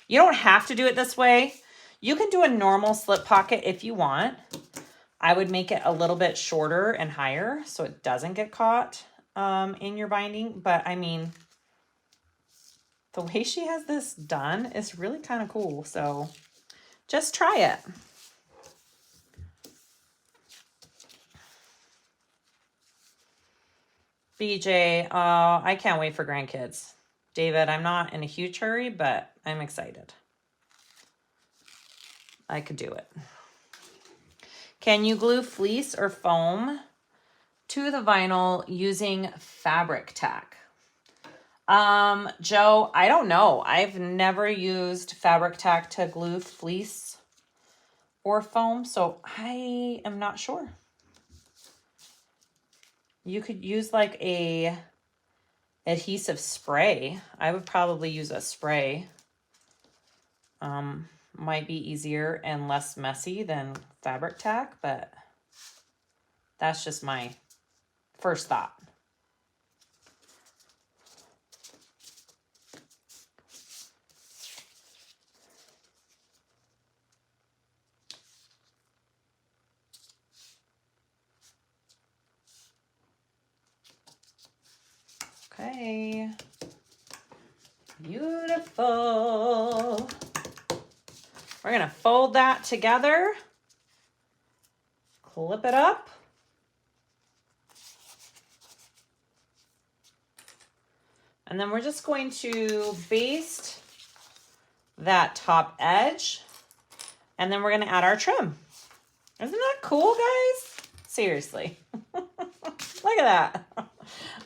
[SPEAKER 1] You don't have to do it this way. You can do a normal slip pocket if you want. I would make it a little bit shorter and higher so it doesn't get caught in your binding. But I mean, the way she has this done is really kind of cool. So just try it. BJ, I can't wait for grandkids. David, I'm not in a huge hurry, but I'm excited. I could do it. Can you glue fleece or foam to the vinyl using fabric tack? Joe, I don't know. I've never used fabric tack to glue fleece or foam, so I am not sure. You could use like a adhesive spray. I would probably use a spray. Might be easier and less messy than fabric tack, but that's just my first thought. Okay. Beautiful. We're going to fold that together, clip it up, and then we're just going to baste that top edge, and then we're going to add our trim. Isn't that cool, guys? Seriously. Look at that.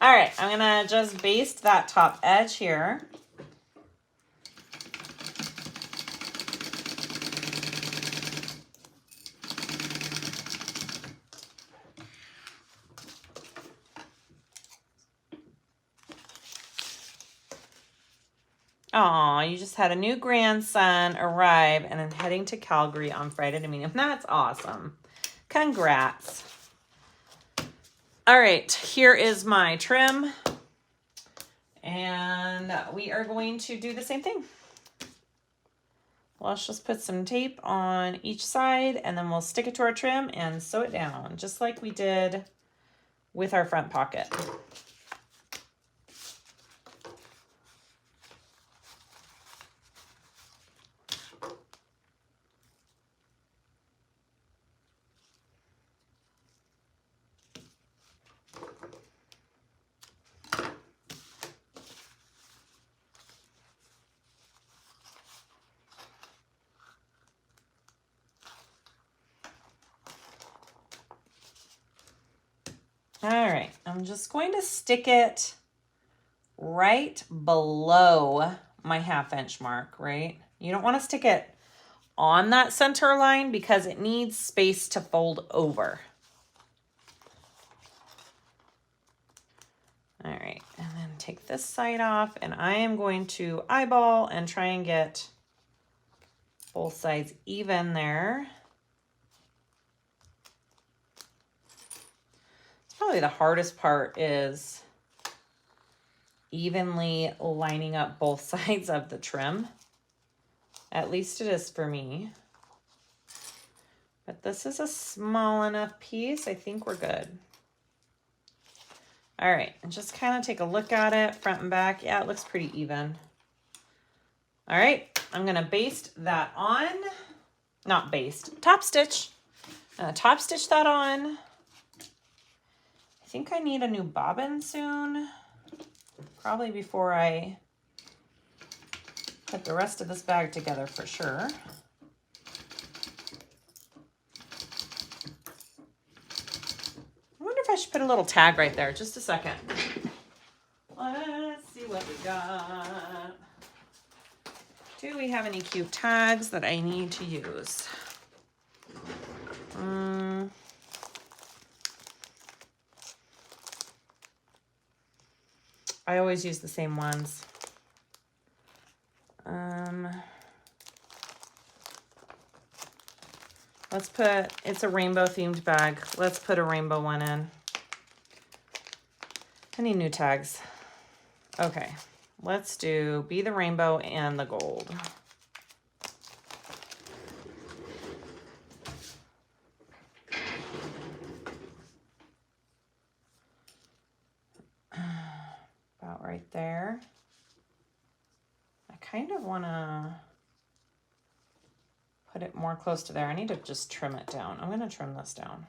[SPEAKER 1] All right, I'm going to just baste that top edge here. Aw, you just had a new grandson arrive and I'm heading to Calgary on Friday to meet him. That's awesome. Congrats. All right, here is my trim. And we are going to do the same thing. Let's just put some tape on each side and then we'll stick it to our trim and sew it down, just like we did with our front pocket. All right, I'm just going to stick it right below my 1/2 inch mark, right? You don't want to stick it on that center line because it needs space to fold over. All right, and then take this side off and I am going to eyeball and try and get both sides even there. Probably the hardest part is evenly lining up both sides of the trim. At least it is for me. But this is a small enough piece. I think we're good. All right, and just kind of take a look at it front and back. Yeah, it looks pretty even. All right, I'm gonna baste that on. Not baste, top stitch. Top stitch that on. I think I need a new bobbin soon, probably before I put the rest of this bag together for sure. I wonder if I should put a little tag right there, just a second. Let's see what we got. Do we have any cute tags that I need to use? I always use the same ones. Let's put, it's a rainbow themed bag. Let's put a rainbow one in. I need new tags. Okay, let's do Be the Rainbow and the Gold. right there. I kind of want to put it more close to there. I need to just trim it down. I'm going to trim this down.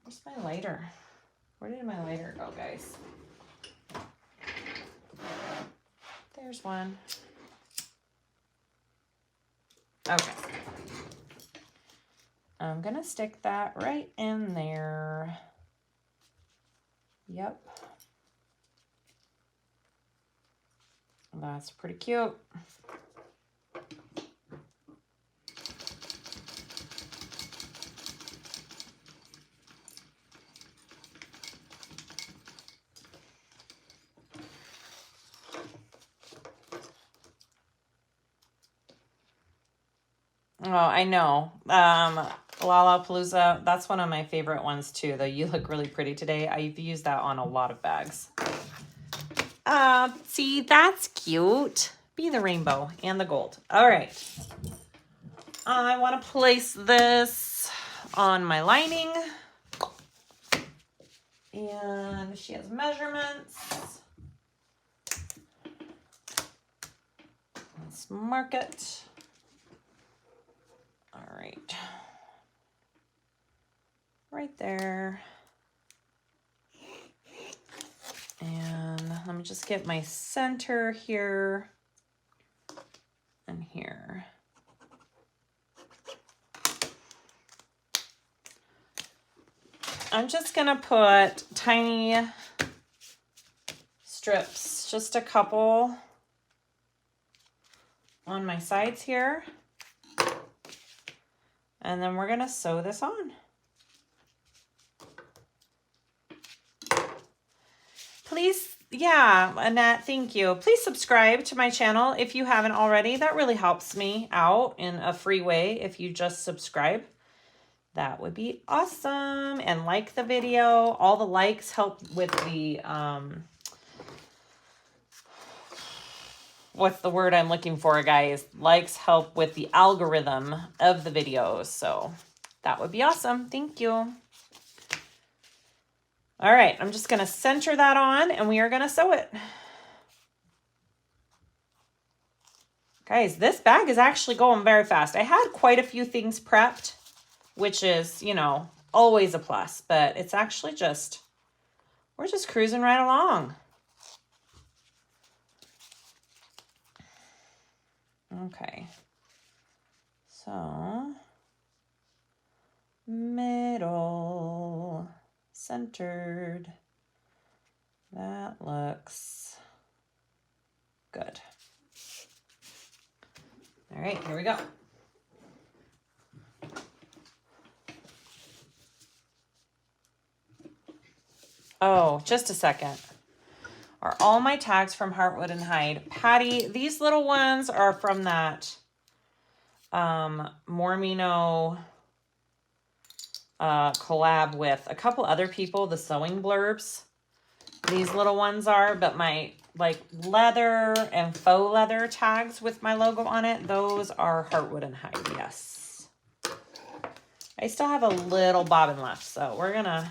[SPEAKER 1] Where's my lighter? Where did my lighter go, guys? There's one. Okay. I'm gonna stick that right in there. Yep. That's pretty cute. Oh, I know. Lollapalooza, that's one of my favorite ones too. The "You look really pretty today." I've used that on a lot of bags. See, that's cute. Be the rainbow and the gold. All right. I want to place this on my lining. And she has measurements. Let's mark it. All right. Right there. And let me just get my center here and here. I'm just gonna put tiny strips, just a couple on my sides here. And then we're gonna sew this on. Please, yeah, Annette, thank you. Please subscribe to my channel if you haven't already. That really helps me out in a free way if you just subscribe. That would be awesome. And like the video. All the likes help with the, what's the word I'm looking for, guys? Likes help with the algorithm of the videos. So that would be awesome. Thank you. All right, I'm just going to center that on and we are going to sew it. Guys, this bag is actually going very fast. I had quite a few things prepped, which is, you know, always a plus, but it's actually just, we're just cruising right along. Okay. So, middle, centered. That looks good. All right, here we go. Oh, just a second. Are all my tags from Heartwood and Hyde? Patty, these little ones are from that Mormino collab with a couple other people, the sewing blurbs. These little ones are, but my like leather and faux leather tags with my logo on it, those are Heartwood and Hyde, yes. I still have a little bobbin left, so we're gonna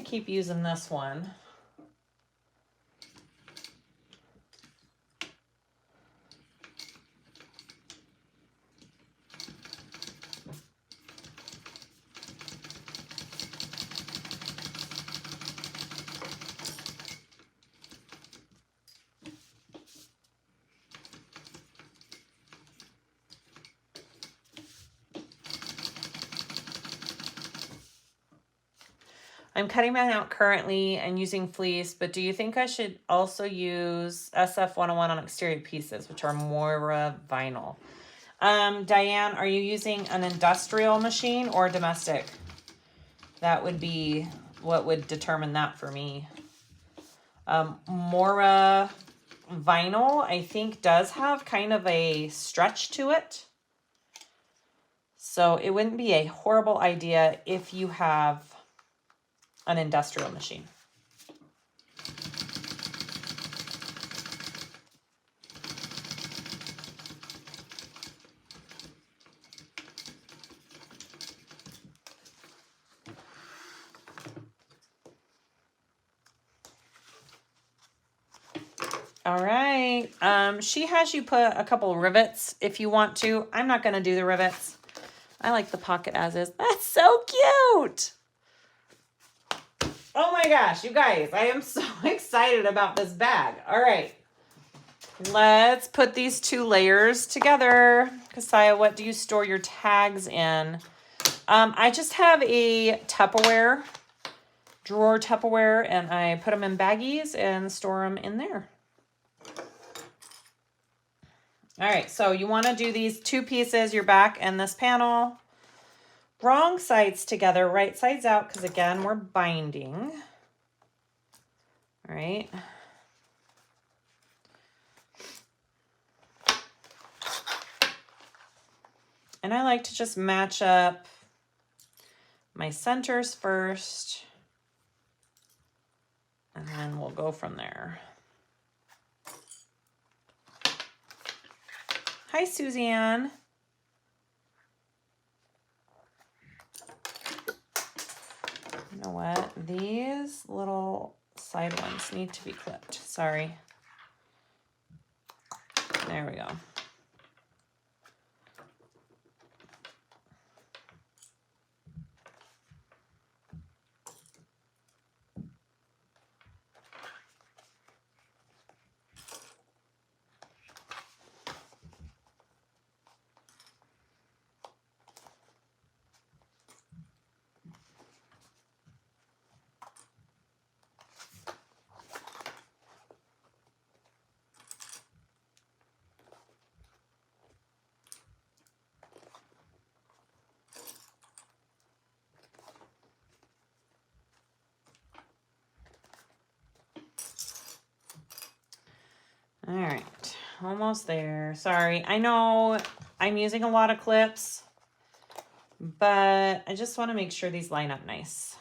[SPEAKER 1] keep using this one. I'm cutting mine out currently and using fleece, but do you think I should also use SF101 on exterior pieces, which are more vinyl? Diane, are you using an industrial machine or domestic? That would be what would determine that for me. Mora vinyl, I think, does have kind of a stretch to it. So it wouldn't be a horrible idea if you have an industrial machine. All right. She has you put a couple rivets if you want to. I'm not going to do the rivets. I like the pocket as is. That's so cute. Oh my gosh, you guys, I am so excited about this bag. All right. Let's put these 2 layers together. Siah, what do you store your tags in? I just have a Tupperware, drawer Tupperware, and I put them in baggies and store them in there. All right, so you want to do these 2 pieces, your back and this panel. Wrong sides together, right sides out, because again, we're binding. All right. And I like to just match up my centers first, and then we'll go from there. Hi, Suzanne. You know what? These little side ones need to be clipped. Sorry. There we go. All right, almost there. Sorry, I know I'm using a lot of clips, but I just want to make sure these line up nice.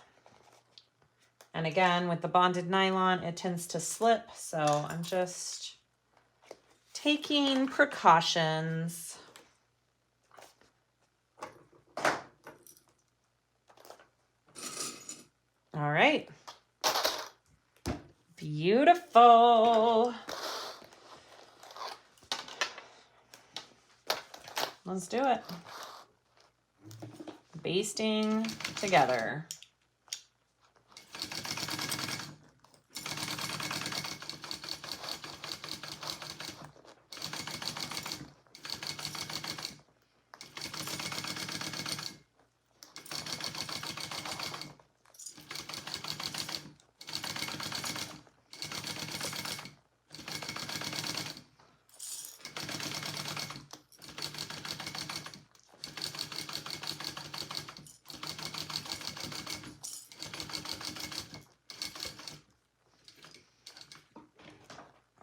[SPEAKER 1] And again, with the bonded nylon, it tends to slip, so I'm just taking precautions. All right. Beautiful. Let's do it. Basting together.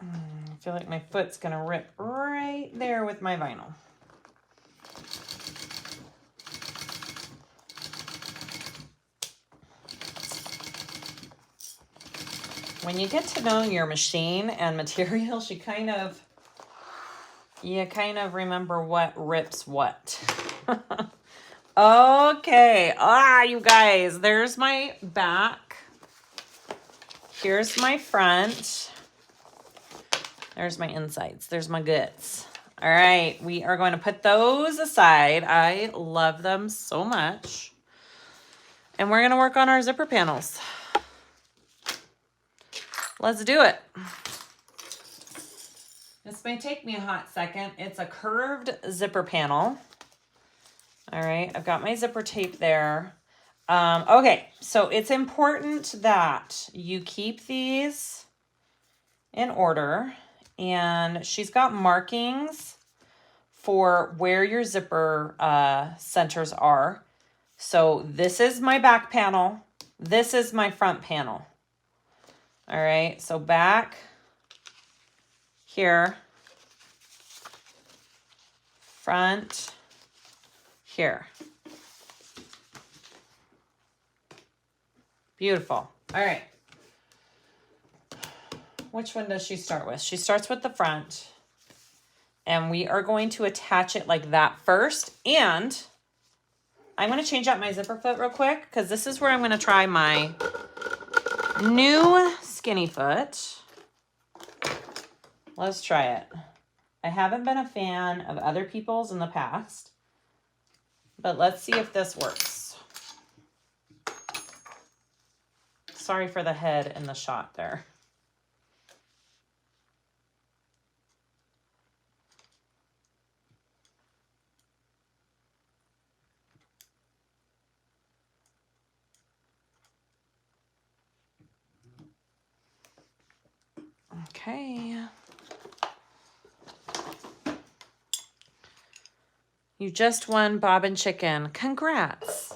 [SPEAKER 1] I feel like my foot's gonna rip right there with my vinyl. When you get to know your machine and materials, you kind of remember what rips what. Okay, you guys, there's my back. Here's my front. There's my insides. There's my guts. All right, we are going to put those aside. I love them so much. And we're going to work on our zipper panels. Let's do it. This may take me a hot second. It's a curved zipper panel. All right, I've got my zipper tape there. Okay, so it's important that you keep these in order. And she's got markings for where your zipper centers are. So this is my back panel. This is my front panel. All right, so back here, front here. Beautiful. All right. Which one does she start with? She starts with the front. And we are going to attach it like that first. And I'm going to change out my zipper foot real quick because this is where I'm going to try my new skinny foot. Let's try it. I haven't been a fan of other people's in the past, but let's see if this works. Sorry for the head in the shot there. Okay. You just won Bobbin Chicken. Congrats.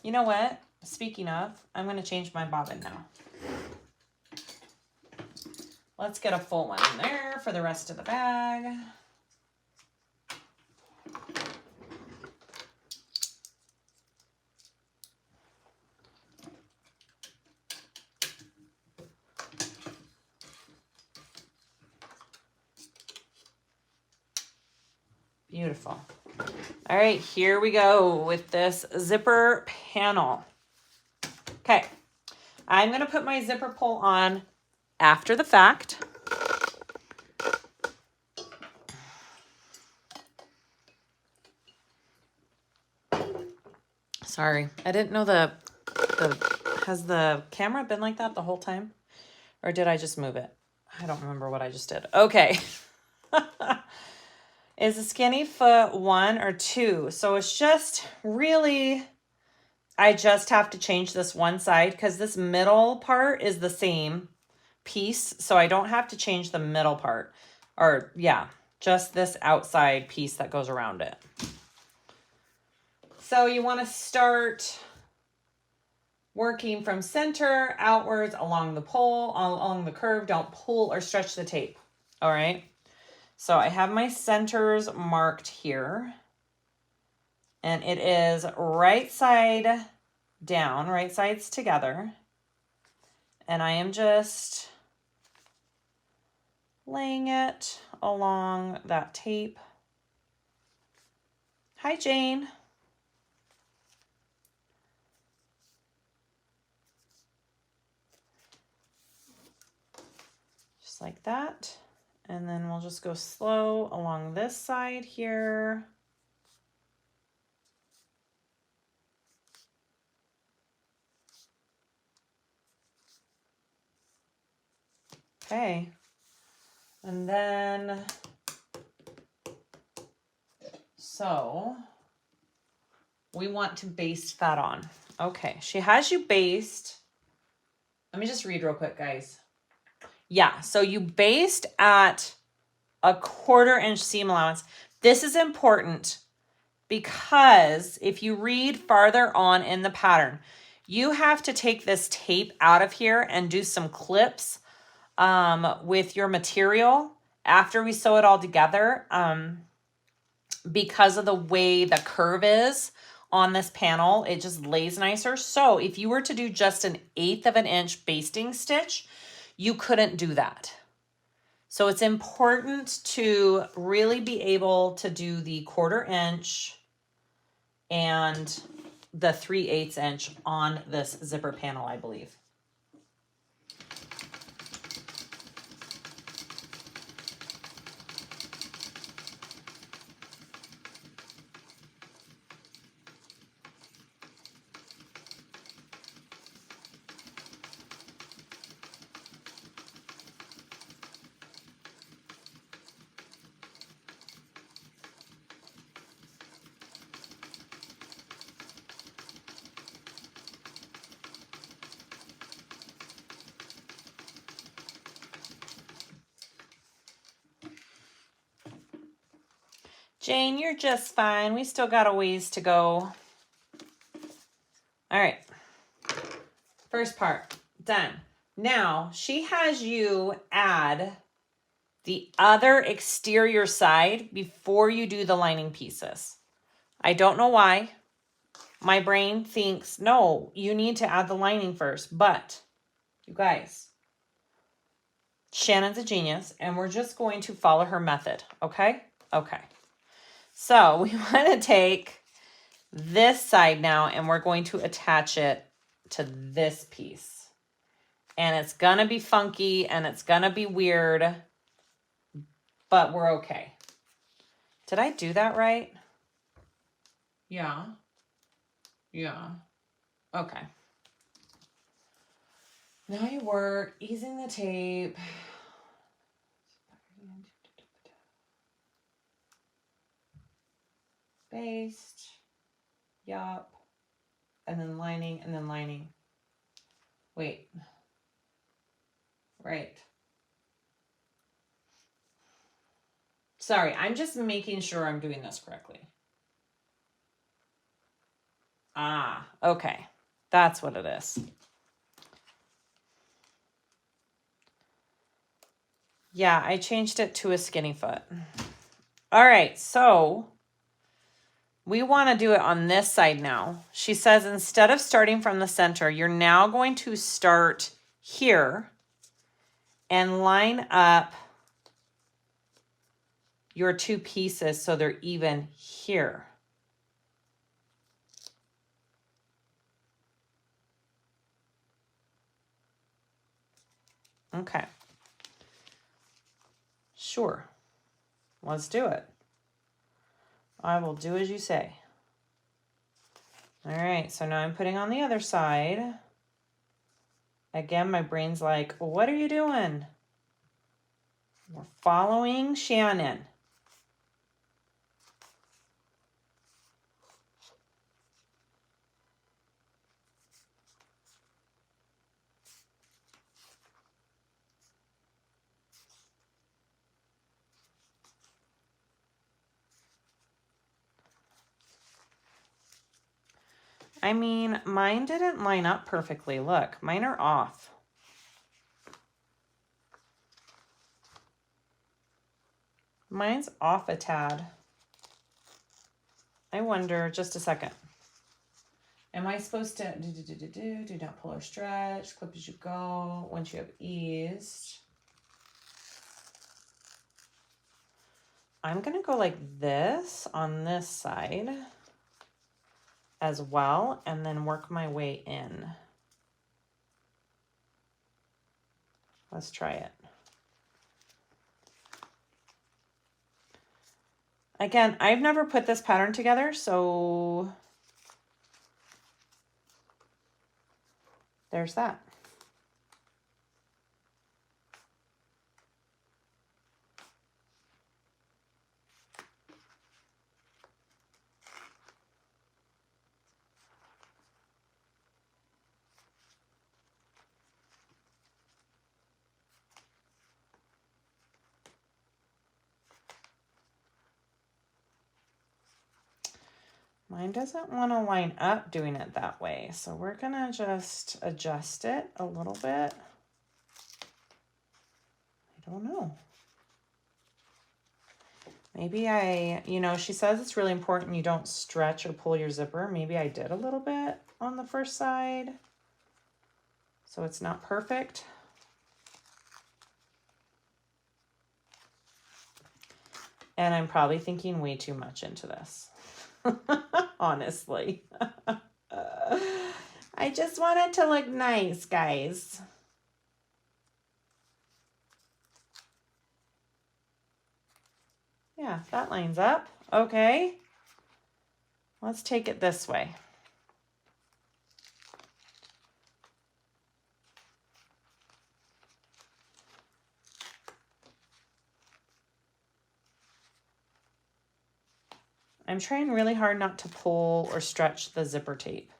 [SPEAKER 1] You know what? Speaking of, I'm going to change my bobbin now. Let's get a full one in there for the rest of the bag. Beautiful. All right, here we go with this zipper panel. Okay, I'm going to put my zipper pull on after the fact. Sorry, I didn't know has the camera been like that the whole time? Or did I just move it? I don't remember what I just did. Okay. Is a skinny foot 1 or 2? So it's just really, I just have to change this one side because this middle part is the same piece. So I don't have to change the middle part. Or yeah, just this outside piece that goes around it. So you want to start working from center outwards along the pole, along the curve. Don't pull or stretch the tape. All right. So I have my centers marked here. And it is right side down, right sides together. And I am just laying it along that tape. Hi, Jane. Just like that. And then we'll just go slow along this side here. Okay. And then, so we want to baste that on. Okay, she has you baste. Let me just read real quick, guys. Yeah, so you baste at a 1/4 inch seam allowance. This is important because if you read farther on in the pattern, you have to take this tape out of here and do some clips with your material after we sew it all together because of the way the curve is on this panel. It just lays nicer. So if you were to do just an 1/8 of an inch basting stitch, you couldn't do that. So it's important to really be able to do the 1/4 inch and the 3/8 inch on this zipper panel, I believe. Jane, you're just fine. We still got a ways to go. All right. First part, done. Now, she has you add the other exterior side before you do the lining pieces. I don't know why. My brain thinks, no, you need to add the lining first. But, you guys, Shannon's a genius, and we're just going to follow her method, okay? Okay. So we want to take this side now, and we're going to attach it to this piece. and it's gonna be funky and it's gonna be weird, but we're okay. Did I do that right? Yeah. Yeah. Okay. Now you work, easing the tape. Baste. Yup. And then lining, and then lining. Wait. Right. Sorry, I'm just making sure I'm doing this correctly. Ah, okay. That's what it is. Yeah, I changed it to a skinny foot. All right, so we want to do it on this side now. She says instead of starting from the center, you're now going to start here and line up your two pieces so they're even here. Okay. Sure. Let's do it. I will do as you say. All right, so now I'm putting on the other side. Again, my brain's like, what are you doing? We're following Shannon. I mean, mine didn't line up perfectly. Look, mine are off. Mine's off a tad. I wonder, just a second. Am I supposed to do not pull or stretch, clip as you go, once you have eased. I'm gonna go like this on this side as well, and then work my way in. Let's try it. Again, I've never put this pattern together, so there's that. Mine doesn't want to line up doing it that way, so we're gonna just adjust it a little bit. I don't know. Maybe she says it's really important you don't stretch or pull your zipper. Maybe I did a little bit on the first side, so it's not perfect. And I'm probably thinking way too much into this. Honestly. I just want it to look nice, guys. Yeah, that lines up. Okay. Let's take it this way. I'm trying really hard not to pull or stretch the zipper tape.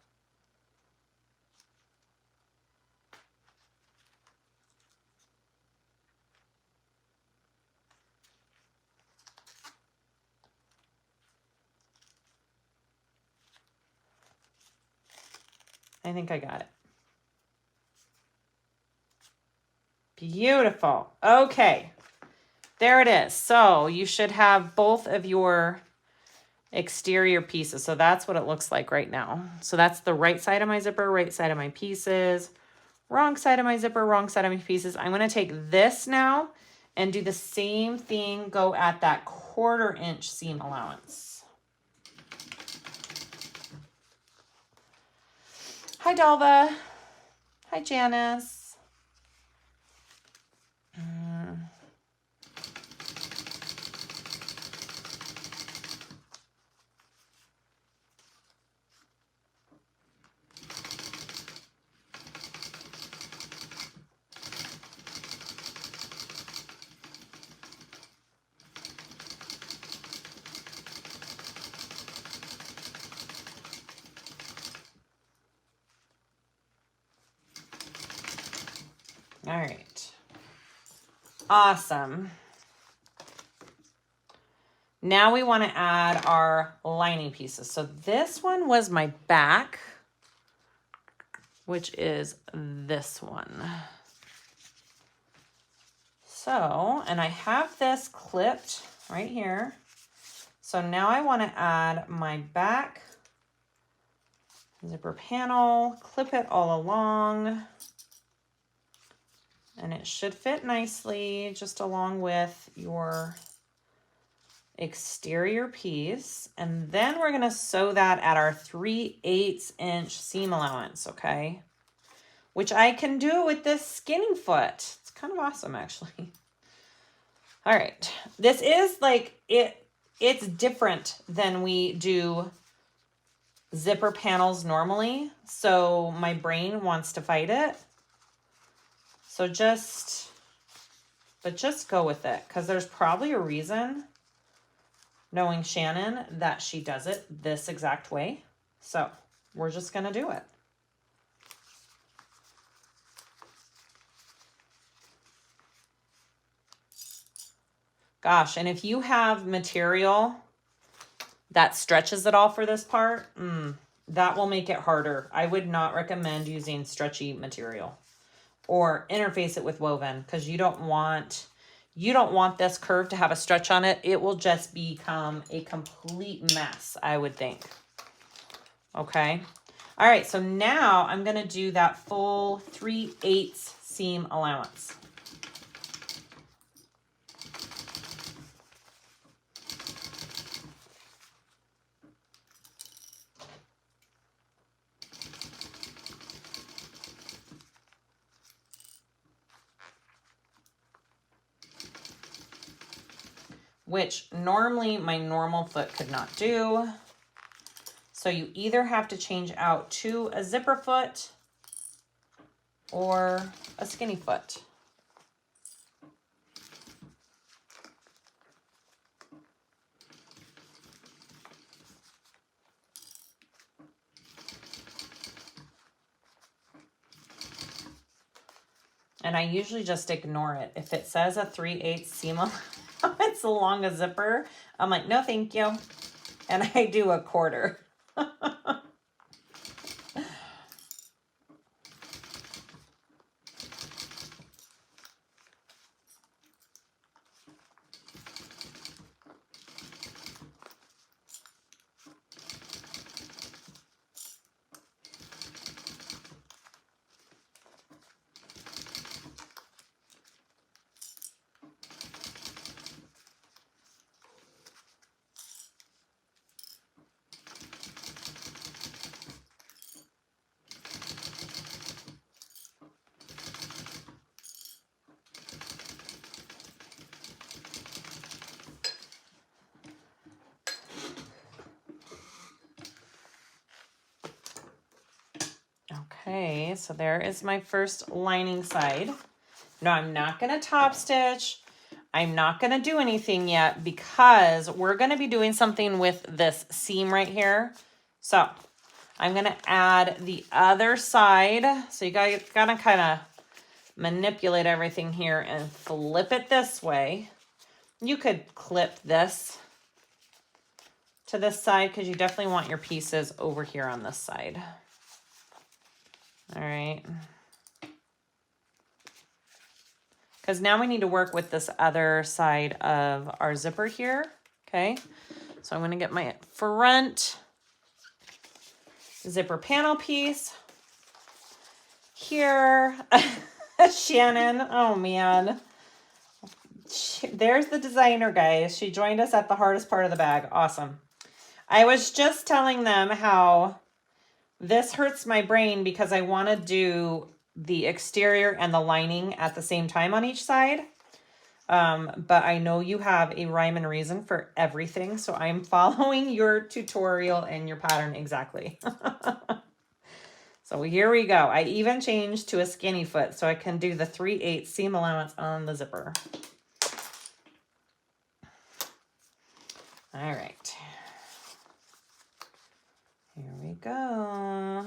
[SPEAKER 1] I think I got it. Beautiful. Okay. There it is. So you should have both of your exterior pieces. So that's what it looks like right now. So that's the right side of my zipper, right side of my pieces, wrong side of my zipper, wrong side of my pieces. I'm going to take this now and do the same thing, go at that 1/4 inch seam allowance. Hi, Dalva. Hi, Janice. All right. Awesome. Now we want to add our lining pieces. So this one was my back, which is this one. So, and I have this clipped right here. So now I want to add my back zipper panel, clip it all along, and it should fit nicely just along with your exterior piece. And then we're going to sew that at our 3/8 inch seam allowance, okay? Which I can do with this skinny foot. It's kind of awesome, actually. All right, this is like, it's different than we do zipper panels normally. So my brain wants to fight it. So just go with it, because there's probably a reason, knowing Shannon, that she does it this exact way. So we're just gonna do it. Gosh, and if you have material that stretches it all for this part, that will make it harder. I would not recommend using stretchy material or interface it with woven, because you don't want this curve to have a stretch on it. It will just become a complete mess, I would think. Okay. All right, so now I'm gonna do that full 3/8 seam allowance. Which normally my normal foot could not do. So you either have to change out to a zipper foot or a skinny foot. And I usually just ignore it. If it says a 3/8 seam allowance along a zipper, I'm like, no, thank you. And I do a quarter. Okay, so there is my first lining side. No, I'm not going to top stitch. I'm not going to do anything yet, because we're going to be doing something with this seam right here. So I'm going to add the other side. So you guys got to kind of manipulate everything here and flip it this way. You could clip this to this side, because you definitely want your pieces over here on this side. All right. Because now we need to work with this other side of our zipper here. Okay. So I'm going to get my front zipper panel piece here. Shannon. Oh, man. There's the designer, guys. She joined us at the hardest part of the bag. Awesome. I was just telling them how this hurts my brain, because I want to do the exterior and the lining at the same time on each side. But I know you have a rhyme and reason for everything, so I'm following your tutorial and your pattern exactly. So here we go. I even changed to a skinny foot so I can do the 3/8 seam allowance on the zipper. All right. Here we go.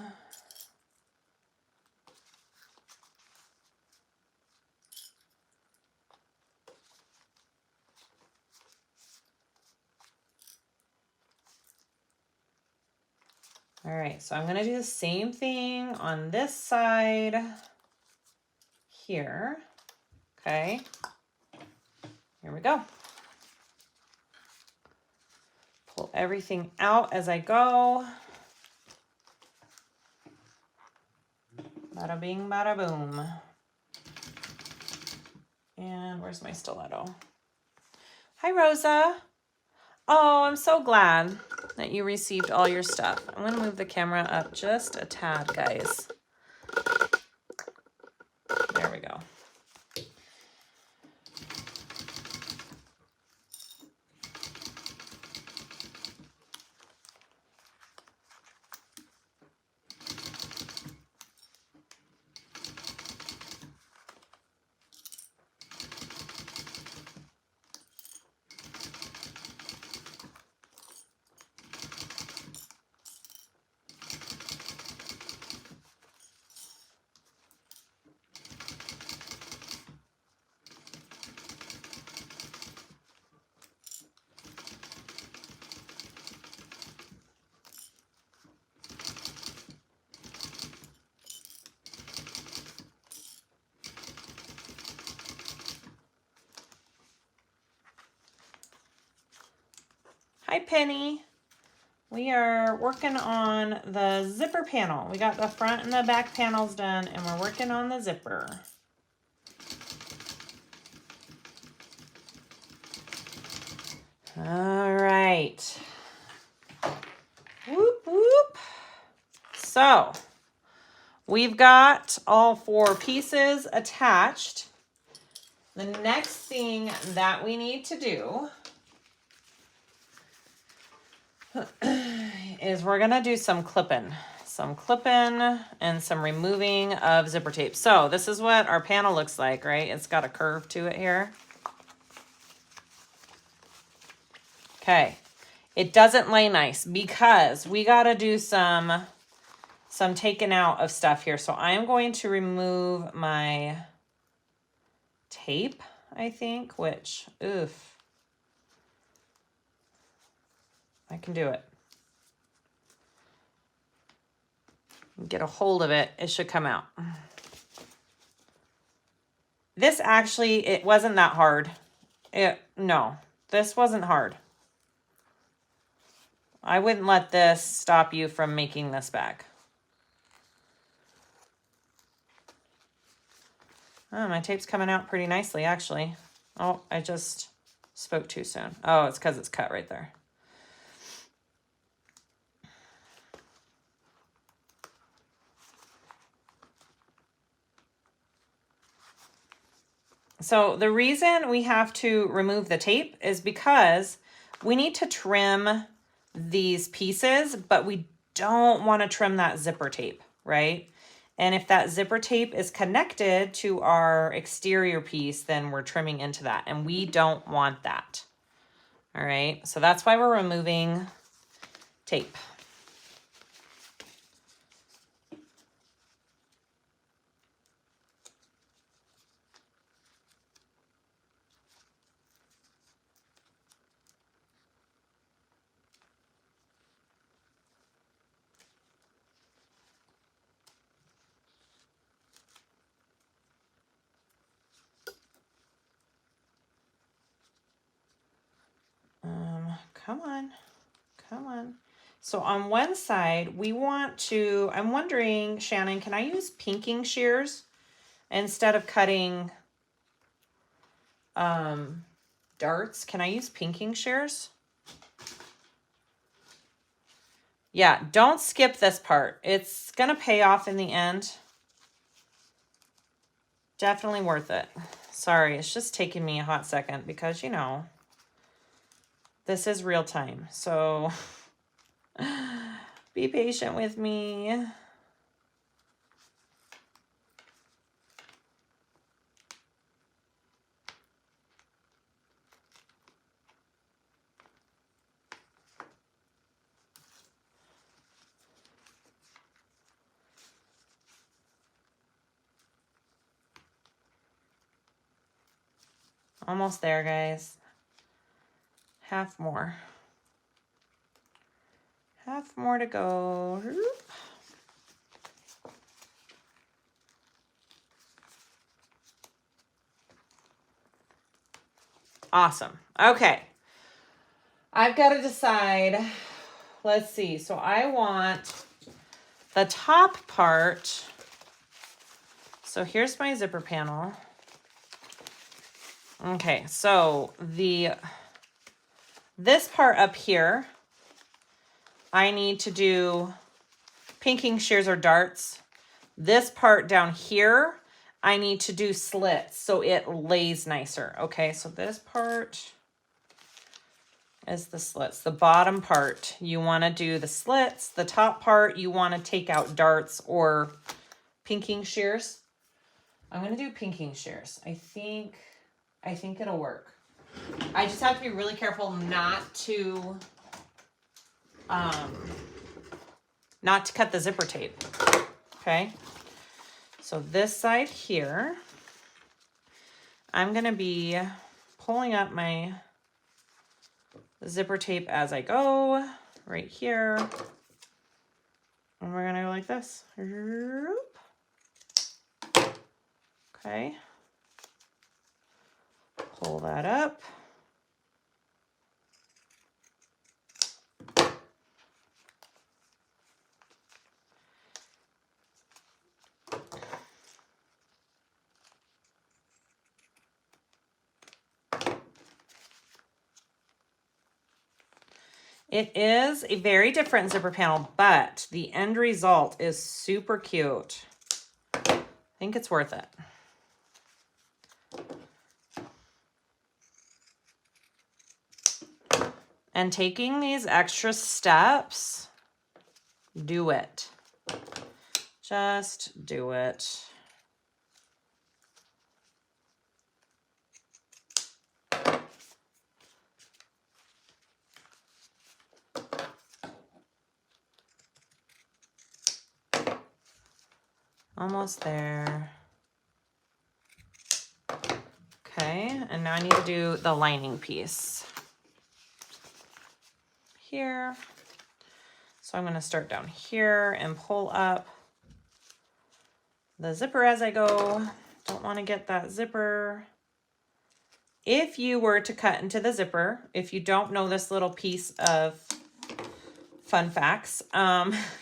[SPEAKER 1] All right, so I'm gonna do the same thing on this side here. Okay, here we go. Pull everything out as I go. Bada bing, bada boom. And where's my stiletto? Hi, Rosa. Oh, I'm so glad that you received all your stuff. I'm gonna move the camera up just a tad, guys. There we go. Hi, Penny. We are working on the zipper panel. We got the front and the back panels done, and we're working on the zipper. All right. Whoop, whoop. So, we've got all 4 pieces attached. The next thing that we need to do is we're gonna do some clipping and some removing of zipper tape. So this is what our panel looks like, right? It's got a curve to it here. Okay, it doesn't lay nice because we gotta do some taking out of stuff here. So I am going to remove my tape, I think, which, oof, I can do it. Get a hold of it, it should come out. This actually, it wasn't that hard. No, this wasn't hard. I wouldn't let this stop you from making this bag. Oh, my tape's coming out pretty nicely, actually. Oh, I just spoke too soon. Oh, it's because it's cut right there. So the reason we have to remove the tape is because we need to trim these pieces, but we don't want to trim that zipper tape, right? And if that zipper tape is connected to our exterior piece, then we're trimming into that, and we don't want that. All right, so that's why we're removing tape. Come on, come on. So on one side, we want to, I'm wondering, Shannon, can I use pinking shears instead of cutting darts? Can I use pinking shears? Yeah, don't skip this part. It's gonna pay off in the end. Definitely worth it. Sorry, it's just taking me a hot second because, you know, this is real time. So be patient with me. Almost there, guys. Half more. Half more to go. Awesome. Okay. I've got to decide. Let's see. So I want the top part. So here's my zipper panel. Okay. So this part up here, I need to do pinking shears or darts. This part down here, I need to do slits so it lays nicer. Okay, so this part is the slits. The bottom part, you want to do the slits. The top part, you want to take out darts or pinking shears. I'm going to do pinking shears. I think it'll work. I just have to be really careful not to cut the zipper tape. Okay. So this side here, I'm going to be pulling up my zipper tape as I go right here. And we're going to go like this. Okay. Pull that up. It is a very different zipper panel, but the end result is super cute. I think it's worth it. And taking these extra steps, do it. Just do it. Almost there. Okay, and now I need to do the lining piece here. So I'm going to start down here and pull up the zipper as I go. Don't want to get that zipper. If you were to cut into the zipper, if you don't know this little piece of fun facts,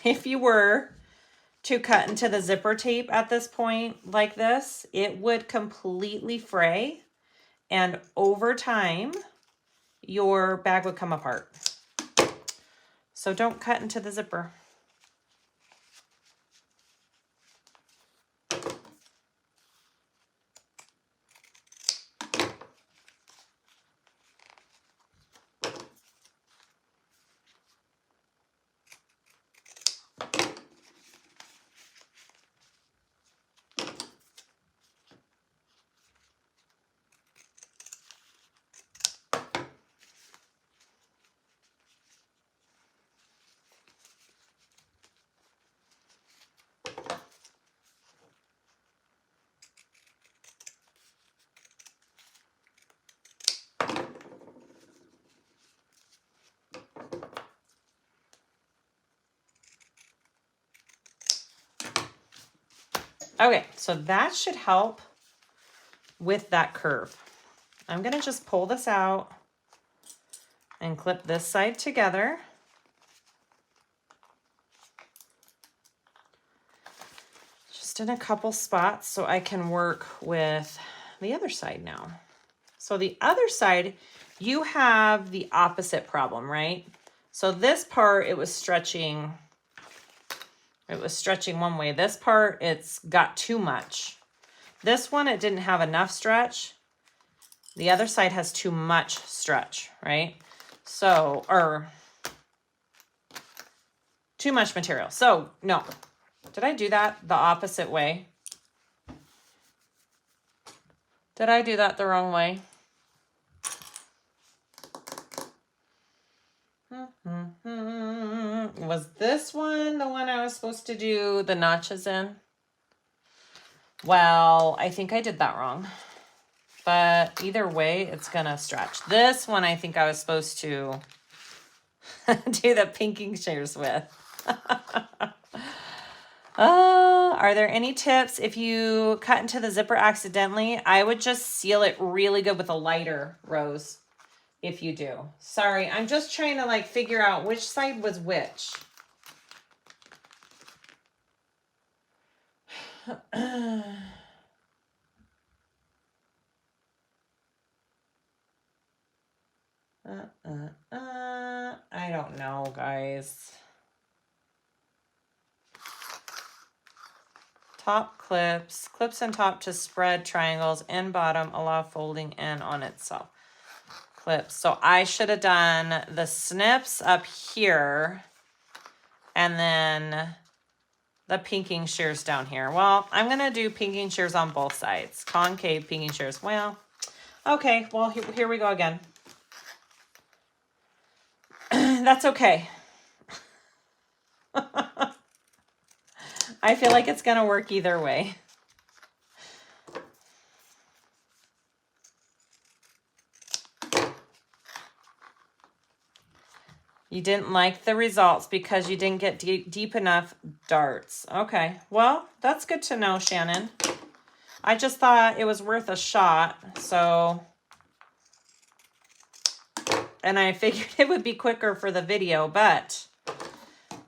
[SPEAKER 1] if you were to cut into the zipper tape at this point like this, it would completely fray, and over time your bag would come apart. So don't cut into the zipper. Okay, so that should help with that curve. I'm going to just pull this out and clip this side together. Just in a couple spots so I can work with the other side now. So the other side, you have the opposite problem, right? So this part, it was stretching one way. This part, it's got too much. This one, it didn't have enough stretch. The other side has too much stretch, right? So, or too much material. So, no. Did I do that the opposite way? Did I do that the wrong way? Was this one the one I was supposed to do the notches in? Well, I think I did that wrong. But either way, it's going to stretch. This one, I think I was supposed to do the pinking shears with. Are there any tips if you cut into the zipper accidentally? I would just seal it really good with a lighter, Rose, if you do. Sorry, I'm just trying to like figure out which side was which. I don't know, guys. Top clips, clips and top to spread triangles and bottom, allow folding in on itself. Clips. So I should have done the snips up here and then the pinking shears down here. Well, I'm going to do pinking shears on both sides. Concave pinking shears. Well, okay. Well, here we go again. That's okay. I feel like it's going to work either way. You didn't like the results because you didn't get deep enough darts. Okay, well, that's good to know, Shannon. I just thought it was worth a shot, so... And I figured it would be quicker for the video, but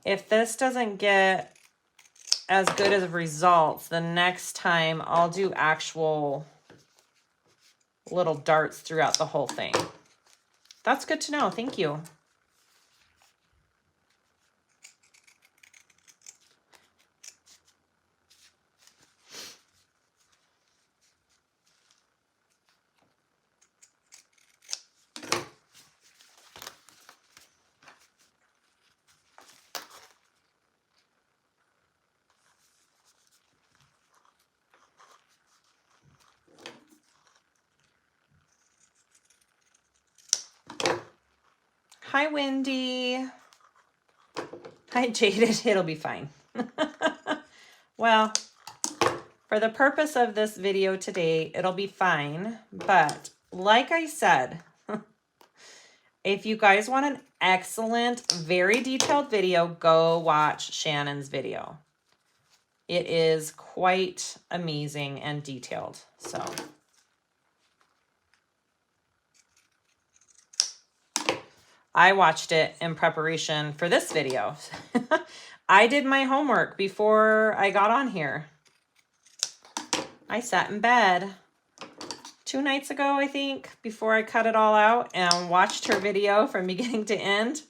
[SPEAKER 1] if this doesn't get as good as results, the next time I'll do actual little darts throughout the whole thing. That's good to know. Thank you. Hi, Wendy. Hi, Jaded. It'll be fine. Well, for the purpose of this video today, it'll be fine. But like I said, if you guys want an excellent, very detailed video, go watch Shannon's video. It is quite amazing and detailed. So... I watched it in preparation for this video. I did my homework before I got on here. I sat in bed 2 nights ago, I think, before I cut it all out and watched her video from beginning to end.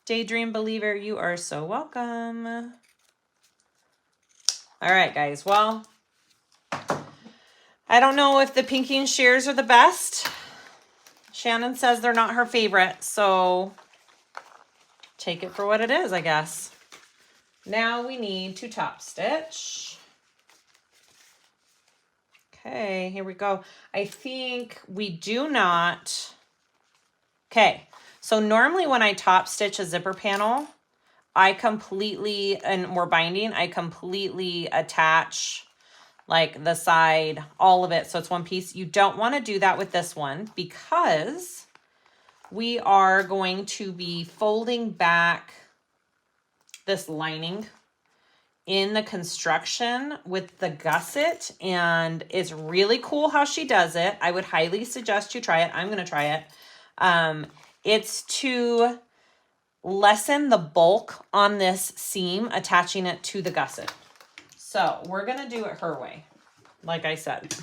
[SPEAKER 1] Daydream Believer, you are so welcome. All right, guys. Well, I don't know if the pinking shears are the best. Shannon says they're not her favorite, so take it for what it is, I guess. Now we need to top stitch. Okay, here we go. I think we do not. Okay, so normally when I top stitch a zipper panel, I completely, and we're binding, I completely attach like the side, all of it, so it's one piece. You don't want to do that with this one because we are going to be folding back this lining in the construction with the gusset, and it's really cool how she does it. I would highly suggest you try it. I'm going to try it. It's to lessen the bulk on this seam, attaching it to the gusset. So we're going to do it her way, like I said.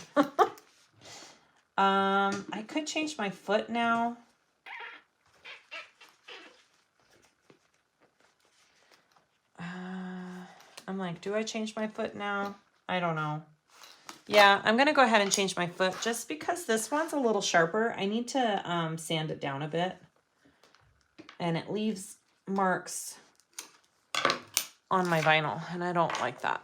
[SPEAKER 1] I could change my foot now. I'm like, do I change my foot now? I don't know. Yeah, I'm going to go ahead and change my foot just because this one's a little sharper. I need to sand it down a bit. And it leaves marks on my vinyl, and I don't like that.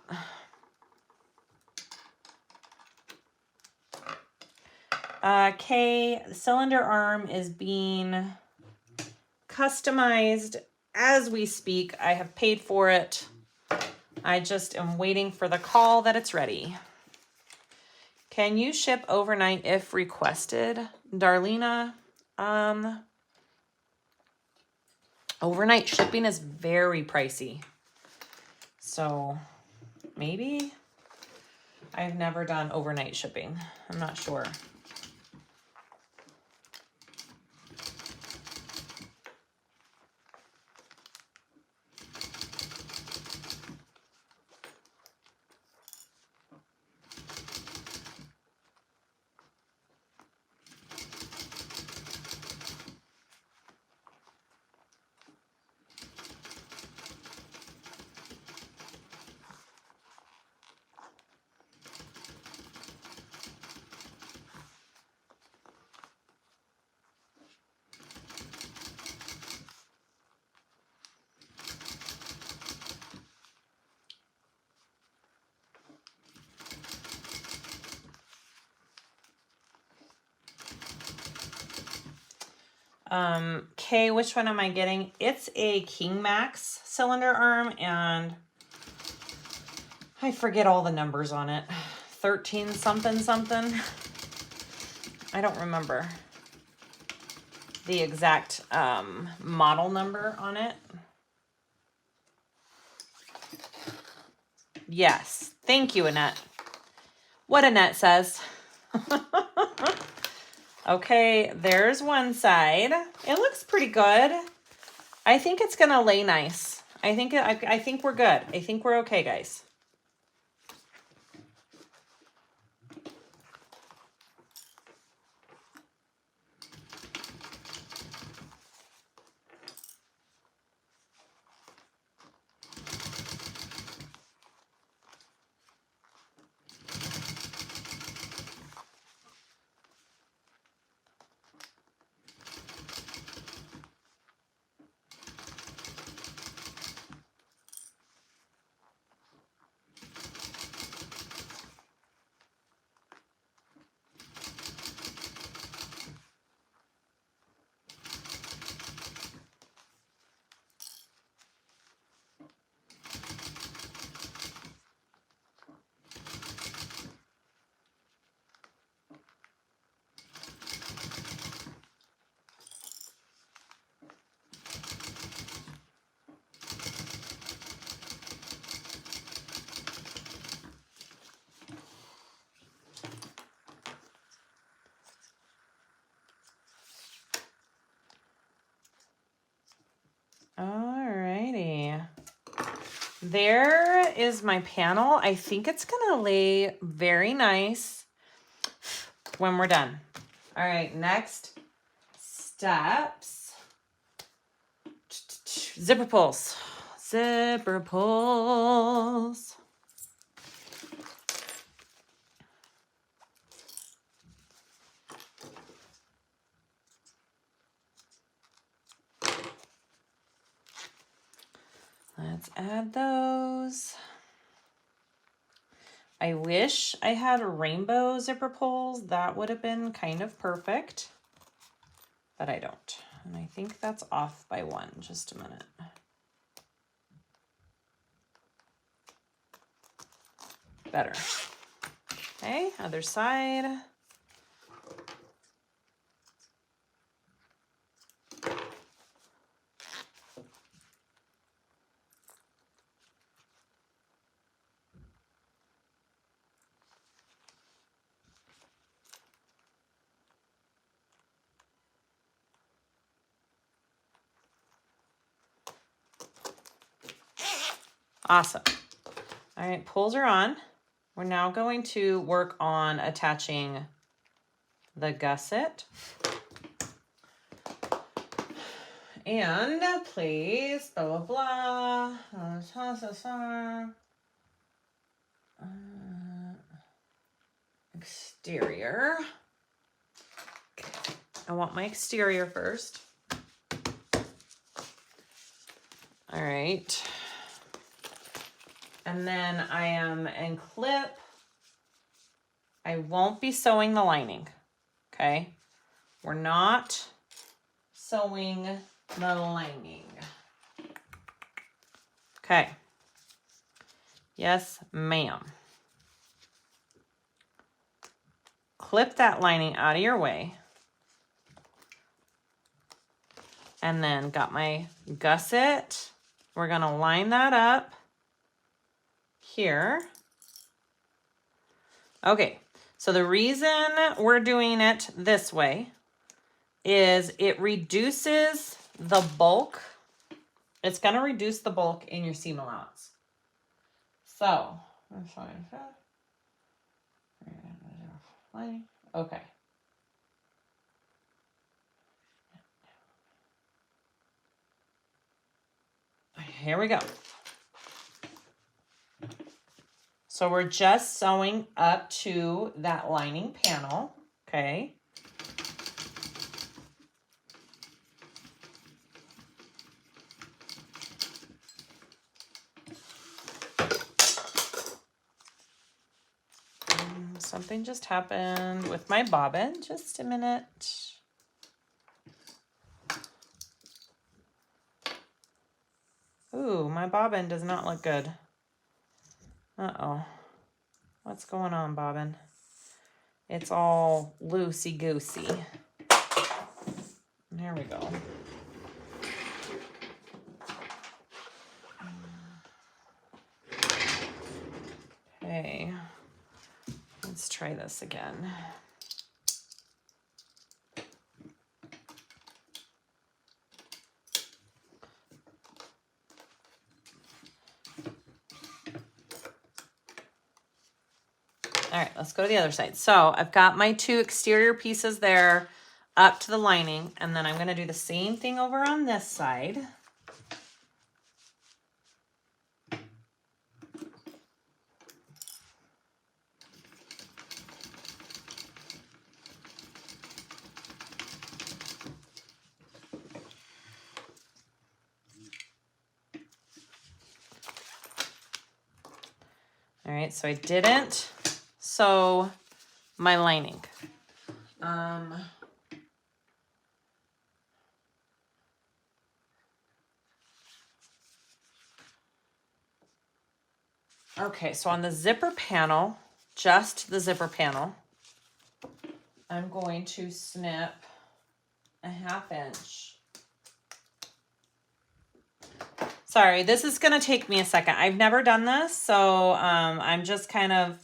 [SPEAKER 1] Okay, the cylinder arm is being customized as we speak. I have paid for it. I just am waiting for the call that it's ready. Can you ship overnight if requested? Darlena, overnight shipping is very pricey. So maybe. I've never done overnight shipping. I'm not sure. Kay, which one am I getting? It's a King Max cylinder arm, and I forget all the numbers on it. 13 something something. I don't remember the exact model number on it. Yes. Thank you, Annette. What Annette says. Okay, there's one side. It looks pretty good. I think it's gonna lay nice. I think we're good. I think we're okay, guys. Alrighty. There is my panel. I think it's gonna lay very nice when we're done. All right, next steps. Zipper pulls. Zipper pulls. Let's add those. I wish I had rainbow zipper pulls. That would have been kind of perfect, but I don't. And I think that's off by one. Just a minute. Better. Okay, other side. Awesome. All right, pulls are on. We're now going to work on attaching the gusset. And please, blah, blah, blah. Exterior. I want my exterior first. All right. And then I am in clip. I won't be sewing the lining. Okay. We're not sewing the lining. Okay. Yes, ma'am. Clip that lining out of your way. And then got my gusset. We're going to line that up here. Okay, so the reason we're doing it this way is it reduces the bulk. It's going to reduce the bulk in your seam allowance. So, okay. Here we go. So we're just sewing up to that lining panel, okay? Something just happened with my bobbin. Just a minute. Ooh, my bobbin does not look good. Uh-oh. What's going on, bobbin? It's all loosey-goosey. There we go. Okay. Let's try this again. All right, let's go to the other side. So I've got my 2 exterior pieces there up to the lining, and then I'm going to do the same thing over on this side. All right, so I didn't sew my lining. Okay, so on the zipper panel, just the zipper panel, I'm going to snip a 1/2 inch. Sorry, this is going to take me a second. I've never done this, so I'm just kind of,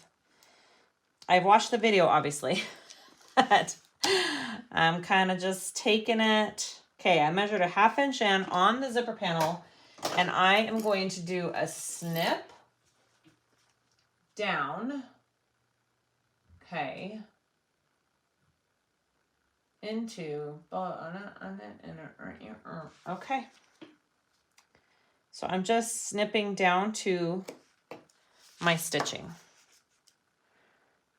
[SPEAKER 1] I've watched the video, obviously, but I'm kind of just taking it. Okay, I measured a 1/2 inch in on the zipper panel, and I am going to do a snip down, okay, into, okay. So I'm just snipping down to my stitching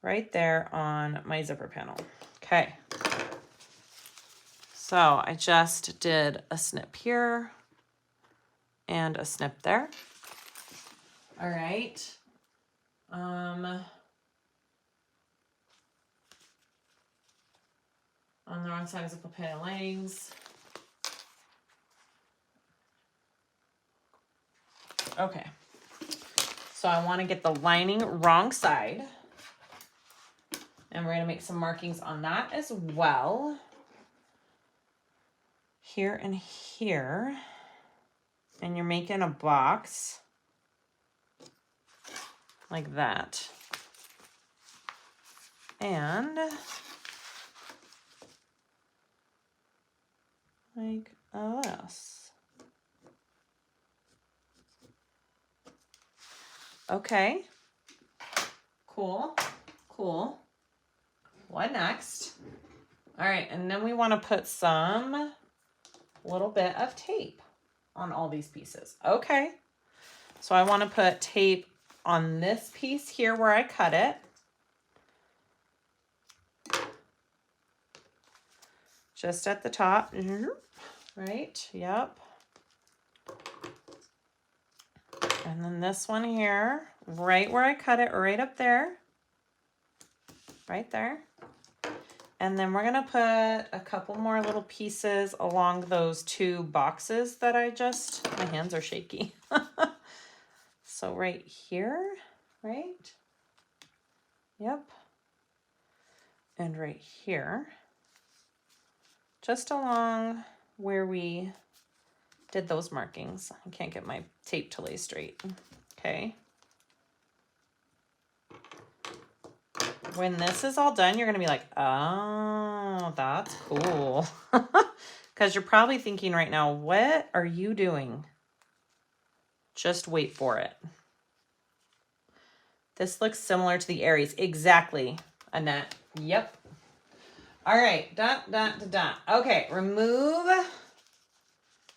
[SPEAKER 1] right there on my zipper panel. Okay. So I just did a snip here and a snip there. All right. On the wrong side of the panel linings. Okay. So I want to get the lining wrong side. And we're going to make some markings on that as well. Here and here. And you're making a box like that. And like this. Okay. Cool. Cool. What next? All right, and then we want to put some little bit of tape on all these pieces. Okay. So I want to put tape on this piece here where I cut it. Just at the top. Right? Yep. And then this one here, right where I cut it, right up there. Right there. And then we're going to put a couple more little pieces along those 2 boxes that I just, my hands are shaky. So right here, right? Yep. And right here, just along where we did those markings. I can't get my tape to lay straight. Okay. When this is all done, you're going to be like, oh, that's cool. Because you're probably thinking right now, what are you doing? Just wait for it. This looks similar to the Aries. Exactly, Annette. Yep. All right. Dun, dun, dun, dun. Okay, remove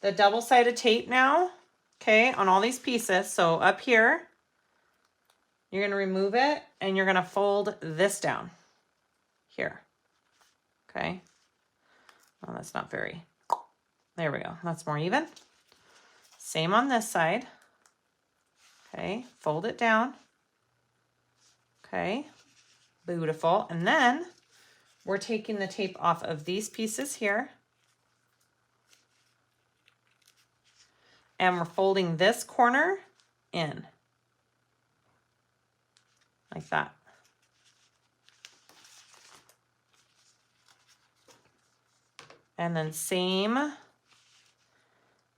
[SPEAKER 1] the double-sided tape now. Okay, on all these pieces. So up here, you're going to remove it and you're going to fold this down here. Okay. Oh, that's not very. There we go. That's more even. Same on this side. Okay, fold it down. Okay, beautiful. And then we're taking the tape off of these pieces here. And we're folding this corner in. Like that. And then same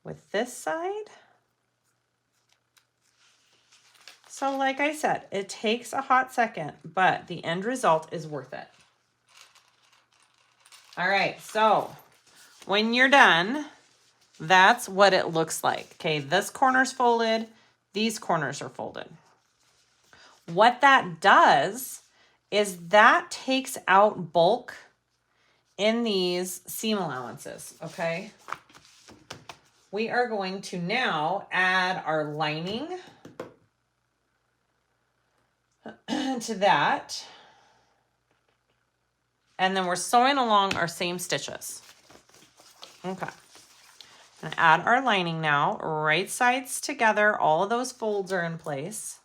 [SPEAKER 1] with this side. So like I said, it takes a hot second, but the end result is worth it. All right, so when you're done, that's what it looks like. Okay, this corner's folded, these corners are folded. What that does is that takes out bulk in these seam allowances, okay? We are going to now add our lining to that. And then we're sewing along our same stitches. Okay. And add our lining now, right sides together. All of those folds are in place.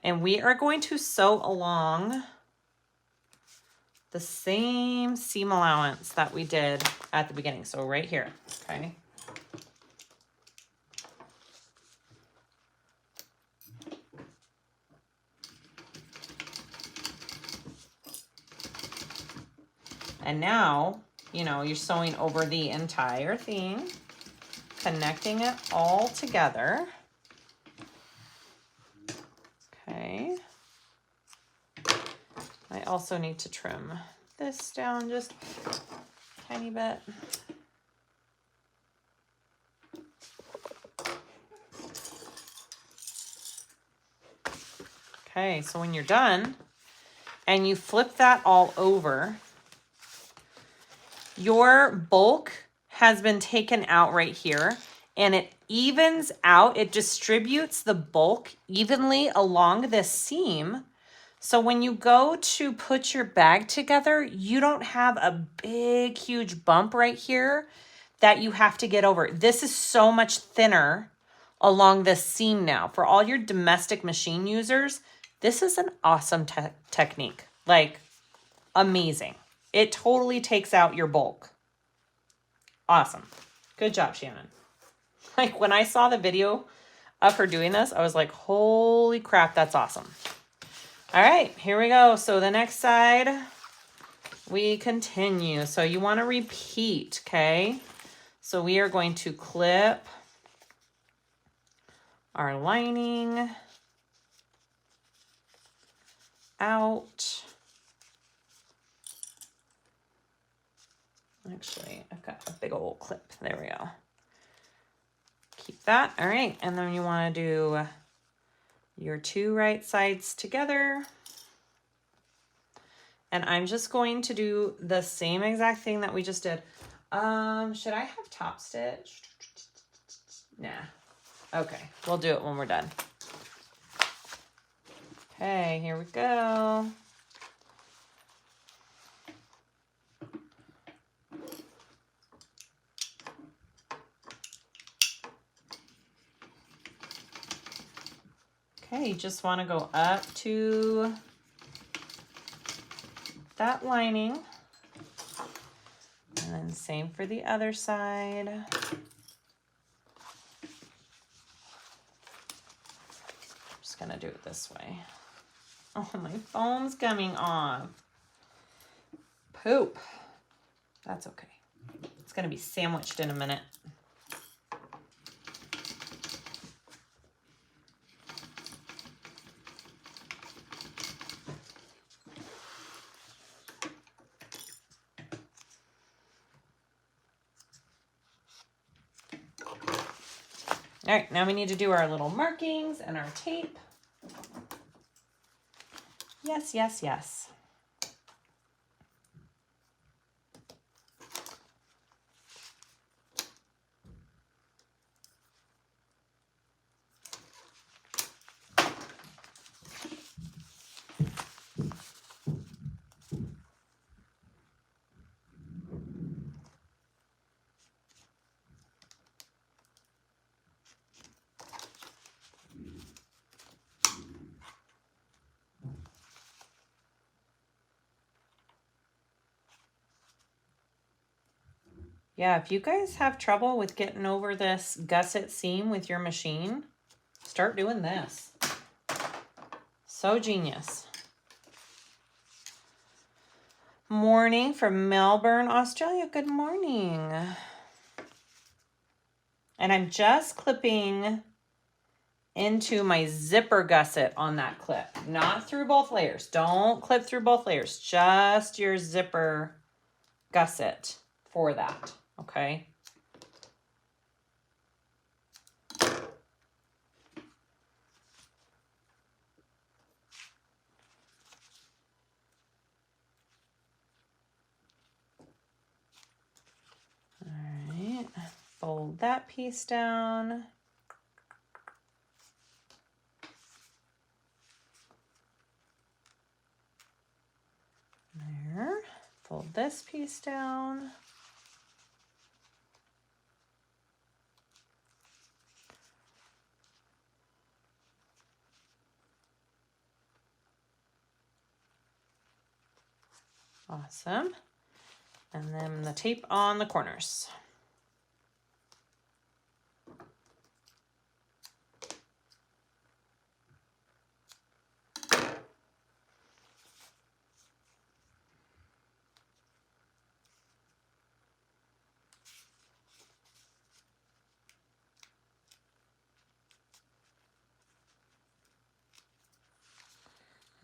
[SPEAKER 1] And we are going to sew along the same seam allowance that we did at the beginning. So right here, okay? And now, you know, you're sewing over the entire thing, connecting it all together. Okay. I also need to trim this down just a tiny bit. Okay, so when you're done and you flip that all over, your bulk has been taken out right here and it evens out, it distributes the bulk evenly along this seam. So when you go to put your bag together, you don't have a big, huge bump right here that you have to get over. This is so much thinner along this seam now. For all your domestic machine users, this is an awesome technique. Like, amazing. It totally takes out your bulk. Awesome. Good job, Shannon. Like, when I saw the video of her doing this, I was like, holy crap, that's awesome. All right, here we go. So the next side, we continue. So you want to repeat, okay? So we are going to clip our lining out. Actually, I've got a big old clip. There we go. Keep that. All right, and then you want to do your two right sides together. And I'm just going to do the same exact thing that we just did. Should I have top stitch? Nah. Okay, we'll do it when we're done. Okay, here we go. Okay, you just want to go up to that lining. And then same for the other side. just gonna do it this way. Oh, my phone's coming off. Poop. That's okay. It's gonna be sandwiched in a minute. All right, now we need to do our little markings and our tape. Yes, yes, yes. Yeah, if you guys have trouble with getting over this gusset seam with your machine, start doing this. So genius. Morning from Melbourne, Australia. Good morning. And I'm just clipping into my zipper gusset on that clip, not through both layers. Don't clip through both layers, just your zipper gusset for that, okay? All right, fold that piece down. There, fold this piece down. Awesome. And then the tape on the corners.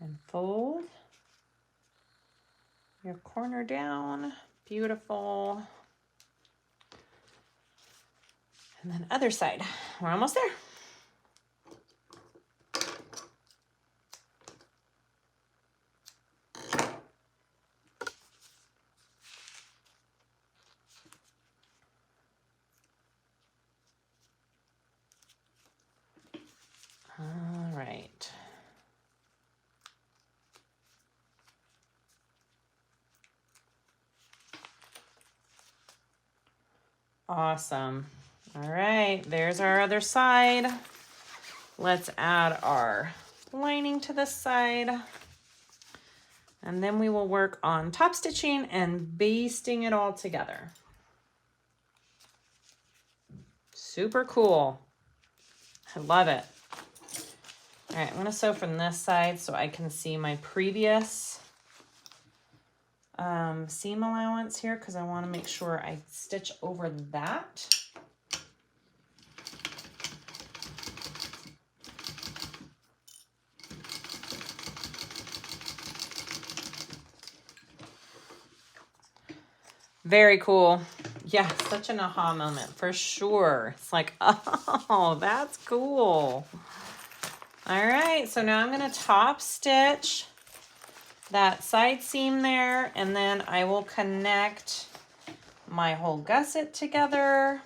[SPEAKER 1] And fold your corner down. Beautiful. And then other side. We're almost there. All right. Awesome. All right, there's our other side. Let's add our lining to this side. And then we will work on top stitching and basting it all together. Super cool. I love it. All right, I'm gonna sew from this side so I can see my previous seam allowance here because I want to make sure I stitch over that. Very cool. Yeah, such an aha moment for sure. It's like, oh, that's cool. All right, so now I'm going to top stitch that side seam there, and then I will connect my whole gusset together.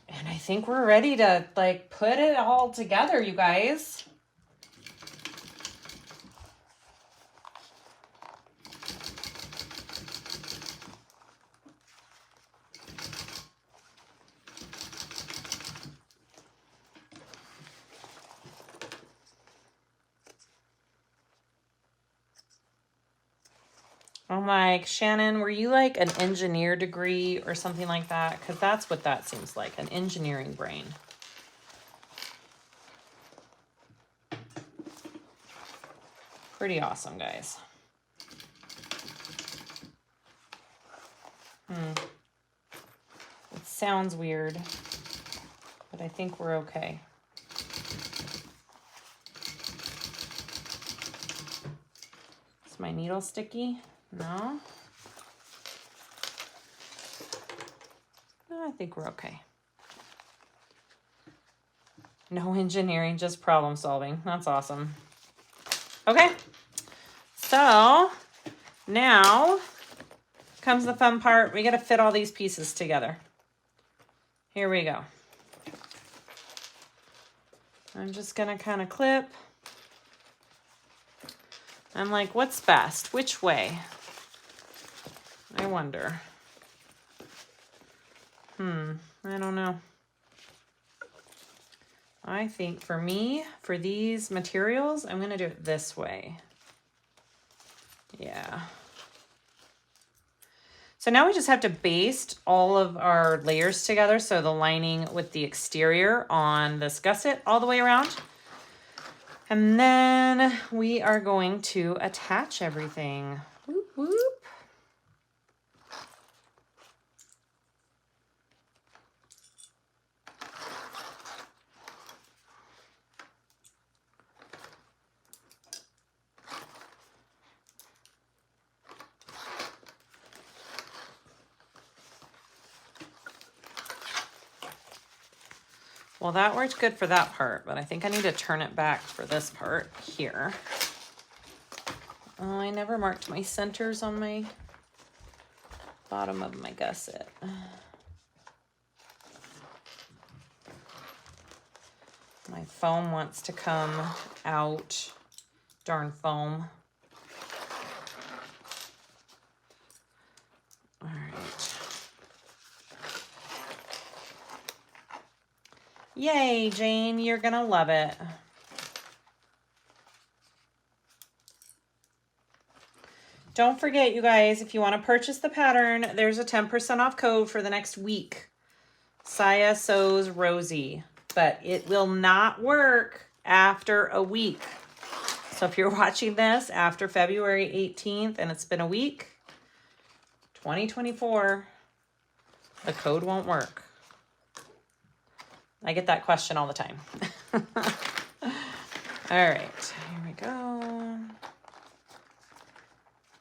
[SPEAKER 1] And I think we're ready to like put it all together, you guys. I'm like, Shannon, were you like an engineer degree or something like that? Because that's what that seems like, an engineering brain. Pretty awesome, guys. It sounds weird, but I think we're okay. Is my needle sticky? No? I think we're okay. No engineering, just problem solving. That's awesome. Okay, so now comes the fun part. We got to fit all these pieces together. Here we go. I'm just going to kind of clip. I'm like, what's best? Which way? I wonder. I don't know. I think for me, for these materials, I'm going to do it this way. Yeah. So now we just have to baste all of our layers together. So the lining with the exterior on this gusset all the way around. And then we are going to attach everything. Whoop, whoop. Well, that worked good for that part, but I think I need to turn it back for this part here. Oh, I never marked my centers on my bottom of my gusset. My foam wants to come out. Darn foam. All right. Yay, Jane, you're gonna love it. Don't forget, you guys, if you want to purchase the pattern, there's a 10% off code for the next week. Siah Sews Rosie, but it will not work after a week. So if you're watching this after February 18th and it's been a week, 2024, the code won't work. I get that question all the time. All right, here we go.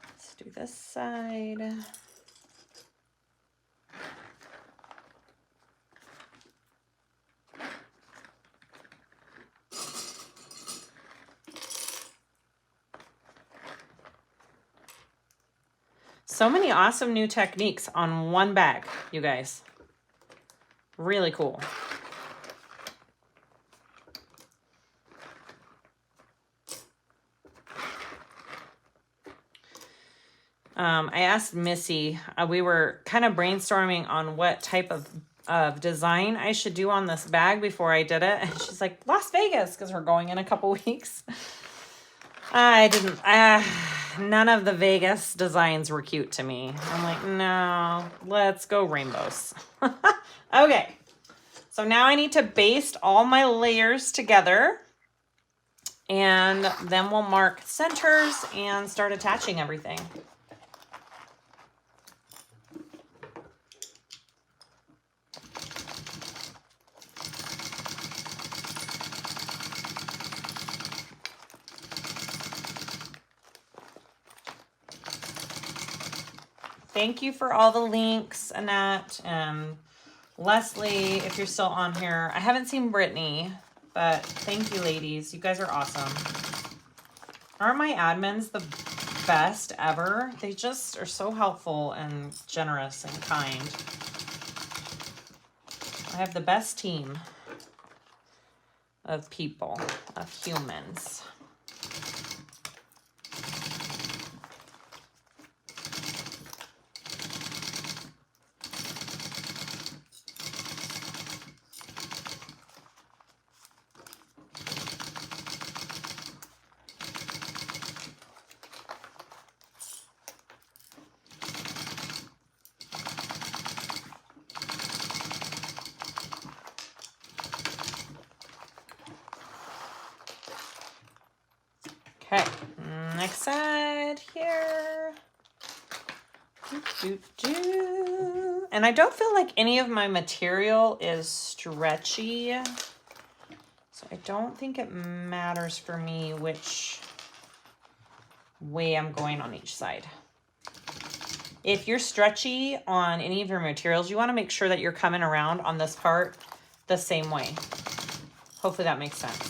[SPEAKER 1] Let's do this side. So many awesome new techniques on one bag, you guys. Really cool. I asked Missy, we were kind of brainstorming on what type of design I should do on this bag before I did it. And she's like, Las Vegas, because we're going in a couple weeks. None of the Vegas designs were cute to me. I'm like, no, let's go rainbows. Okay, so now I need to baste all my layers together. And then we'll mark centers and start attaching everything. Thank you for all the links, Annette and Leslie, if you're still on here. I haven't seen Brittany, but thank you, ladies. You guys are awesome. Aren't my admins the best ever? They just are so helpful and generous and kind. I have the best team of people, of humans. And I don't feel like any of my material is stretchy. So I don't think it matters for me which way I'm going on each side. If you're stretchy on any of your materials, you want to make sure that you're coming around on this part the same way. Hopefully that makes sense.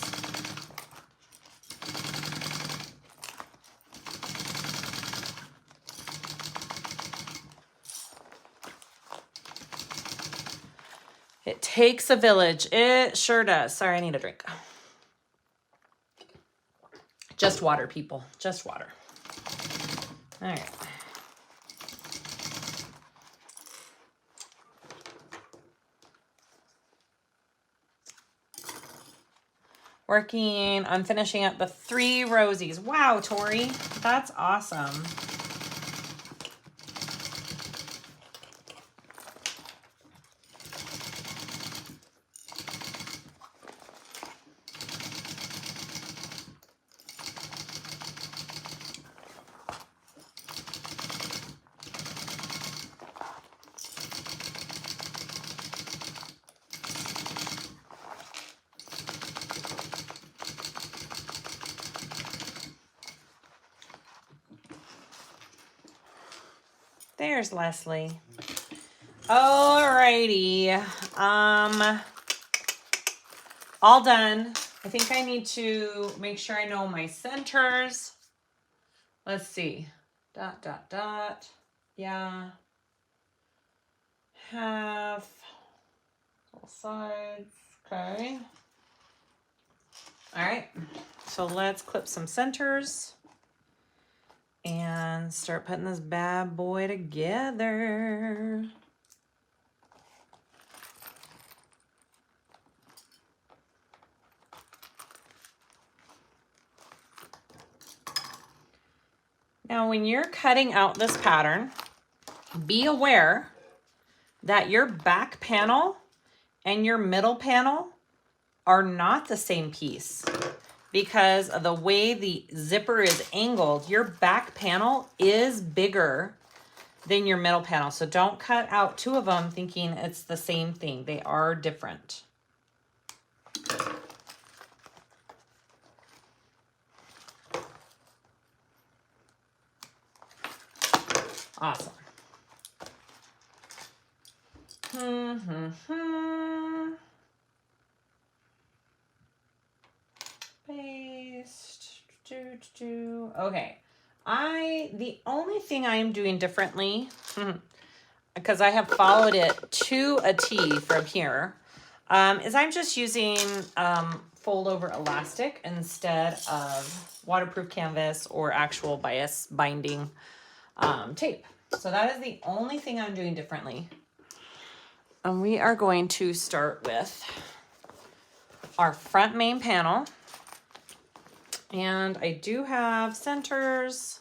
[SPEAKER 1] It takes a village. It sure does. Sorry, I need a drink. Just water, people. Just water. All right. Working on finishing up the 3 rosies. Wow, Tori, that's awesome. There's Leslie. Alrighty. All done. I think I need to make sure I know my centers. Let's see. ... Yeah. Half. All sides. Okay. All right. So let's clip some centers and start putting this bad boy together. Now, when you're cutting out this pattern, be aware that your back panel and your middle panel are not the same piece because of the way the zipper is angled. Your back panel is bigger than your middle panel. So don't cut out 2 of them thinking it's the same thing. They are different. Awesome. Paste. Okay. The only thing I am doing differently, because I have followed it to a T from here, is I'm just using fold over elastic instead of waterproof canvas or actual bias binding tape. So that is the only thing I'm doing differently. And we are going to start with our front main panel. And I do have centers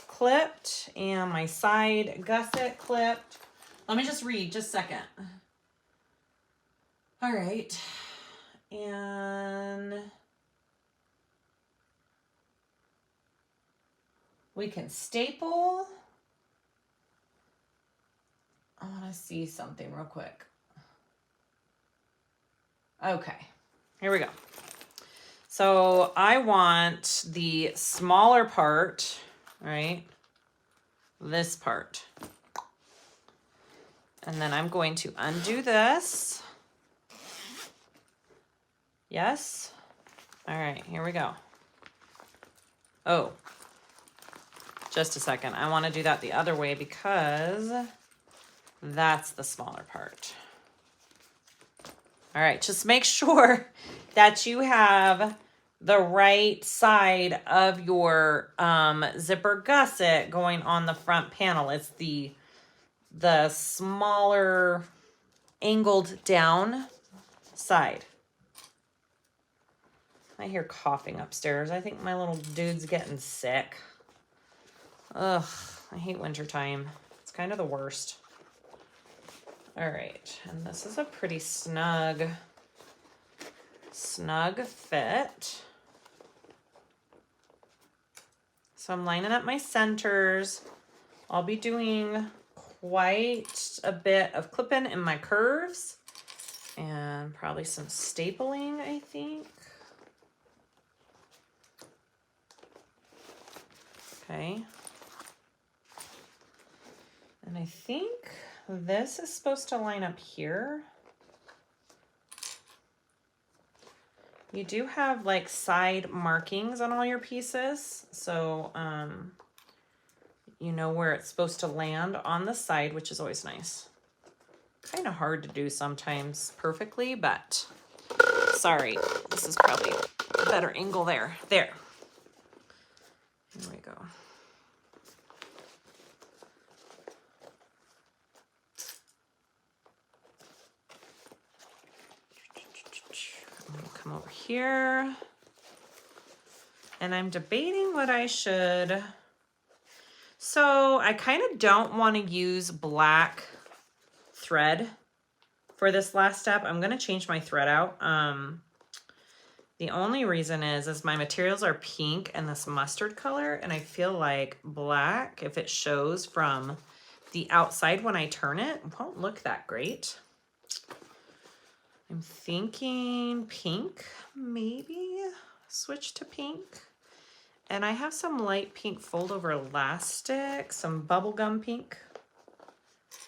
[SPEAKER 1] clipped and my side gusset clipped. Let me just read just a second. All right. And we can staple. I want to see something real quick. Okay, here we go. So I want the smaller part, right? This part. And then I'm going to undo this. Yes. All right, here we go. Oh, just a second. I want to do that the other way because that's the smaller part. All right, just make sure that you have the right side of your zipper gusset going on the front panel. It's the smaller angled down side. I hear coughing upstairs. I think my little dude's getting sick. Ugh, I hate wintertime. It's kind of the worst. All right, and this is a pretty snug fit. So I'm lining up my centers I'll be doing quite a bit of clipping in my curves and probably some stapling, I think. Okay. And I think this is supposed to line up here. You do have like side markings on all your pieces, so you know where it's supposed to land on the side, which is always nice. Kind of hard to do sometimes perfectly, but sorry, this is probably a better angle there. There. Here we go. I'm gonna come over here. And I'm debating what I should. So I kind of don't want to use black thread for this last step. I'm going to change my thread out. The only reason is my materials are pink and this mustard color, and I feel like black, if it shows from the outside when I turn it, won't look that great. I'm thinking pink, maybe switch to pink. And I have some light pink fold over elastic, some bubblegum pink.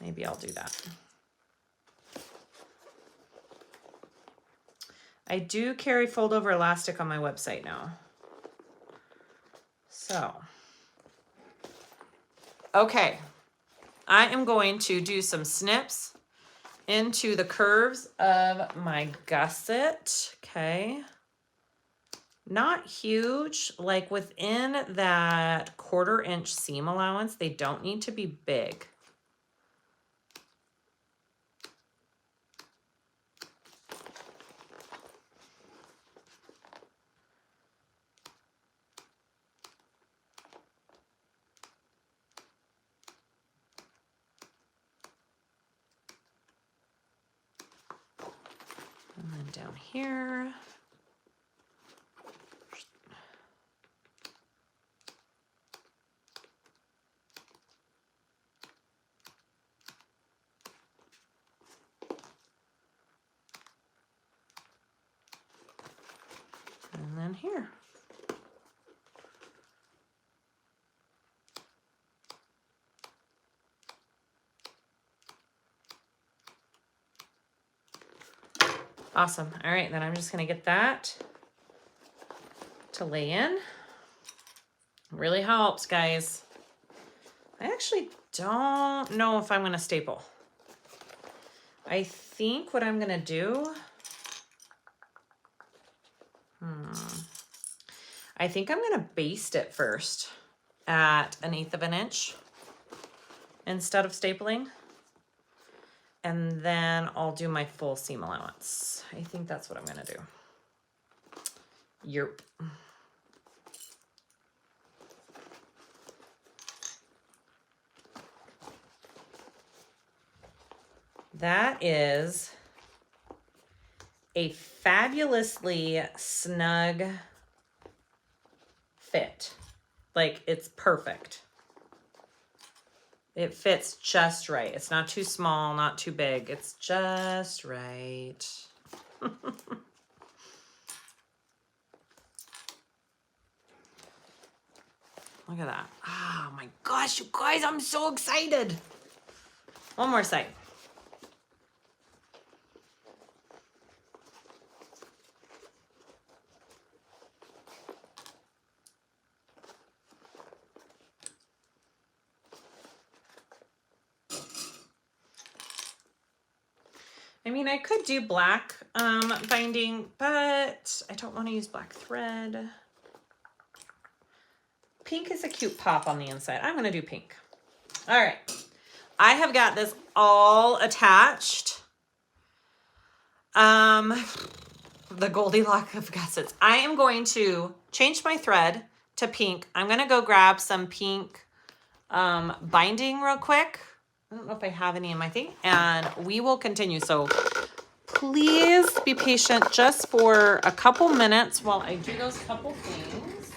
[SPEAKER 1] Maybe I'll do that. I do carry fold over elastic on my website now. So, okay. I am going to do some snips into the curves of my gusset. Okay. Not huge, like within that 1/4 inch seam allowance, they don't need to be big. And then down here. And then here. Awesome. All right, then I'm just gonna get that to lay in. It really helps, guys. I actually don't know if I'm gonna staple. I think what I'm gonna do, I think I'm gonna baste it first at 1/8 of an inch instead of stapling. And then I'll do my full seam allowance. I think that's what I'm gonna do. Yep. That is a fabulously snug fit. Like, it's perfect. It fits just right. It's not too small, not too big. It's just right. Look at that. Oh my gosh, you guys, I'm so excited. One more side. I mean, I could do black binding, but I don't want to use black thread. Pink is a cute pop on the inside. I'm going to do pink. All right. I have got this all attached. The Goldilocks of gussets. I am going to change my thread to pink. I'm going to go grab some pink binding real quick. I don't know if I have any in my thing, and we will continue. So please be patient just for a couple minutes while I do those couple things.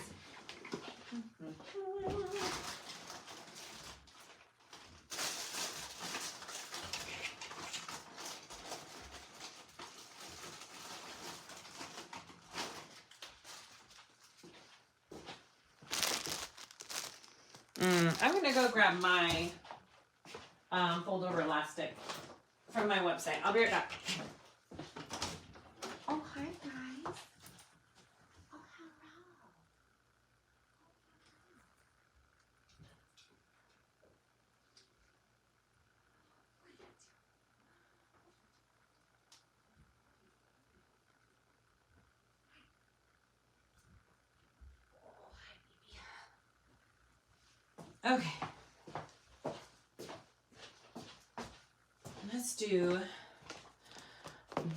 [SPEAKER 1] I'm gonna go grab my fold over elastic from my website. I'll be right back. Oh, hi guys. Oh, hello. Okay. Let's do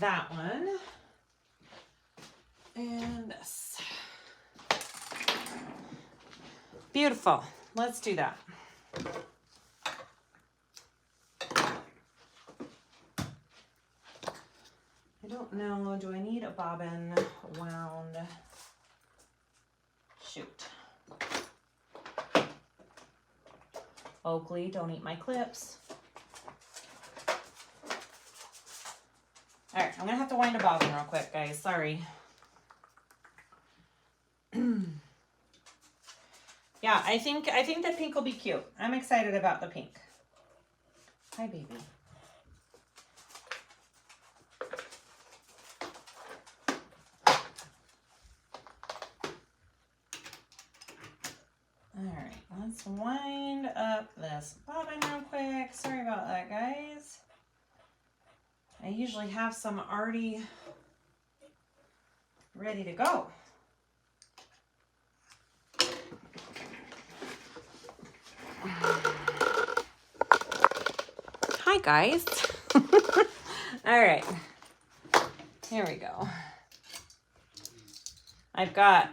[SPEAKER 1] that one and this. Beautiful. Let's do that. I don't know. Do I need a bobbin wound? Shoot. Oakley, don't eat my clips. All right, I'm gonna have to wind a bobbin real quick, guys. Sorry. Yeah, I think the pink will be cute. I'm excited about the pink. Hi, baby. All right, let's wind up this bobbin real quick. Sorry about that, guys. I usually have some already ready to go. Hi, guys. All right, here we go. I've got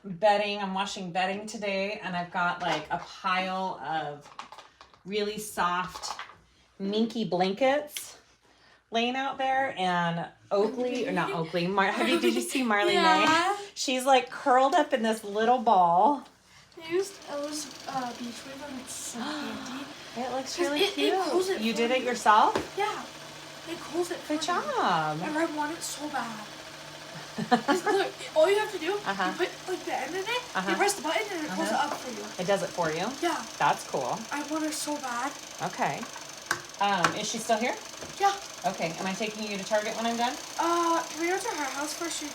[SPEAKER 1] bedding. I'm washing bedding today, and I've got like a pile of really soft minky blankets laying out there, and Oakley, or not Oakley, did you see Marley Mae? She's like curled up in this little ball.
[SPEAKER 2] I used Ella's beach wave and it's so handy.
[SPEAKER 1] It looks really cute.
[SPEAKER 2] It
[SPEAKER 1] You did it yourself?
[SPEAKER 2] Yeah. It cools it for
[SPEAKER 1] Good job.
[SPEAKER 2] And I want it so bad. Look, all you have to do, you put like the end in it, you press the button and it pulls it up for you.
[SPEAKER 1] It does it for you?
[SPEAKER 2] Yeah.
[SPEAKER 1] That's cool.
[SPEAKER 2] I want her so bad.
[SPEAKER 1] Okay. Is she still here?
[SPEAKER 2] Yeah.
[SPEAKER 1] Okay. Am I taking you to Target when I'm done?
[SPEAKER 2] Can we go to her house first? She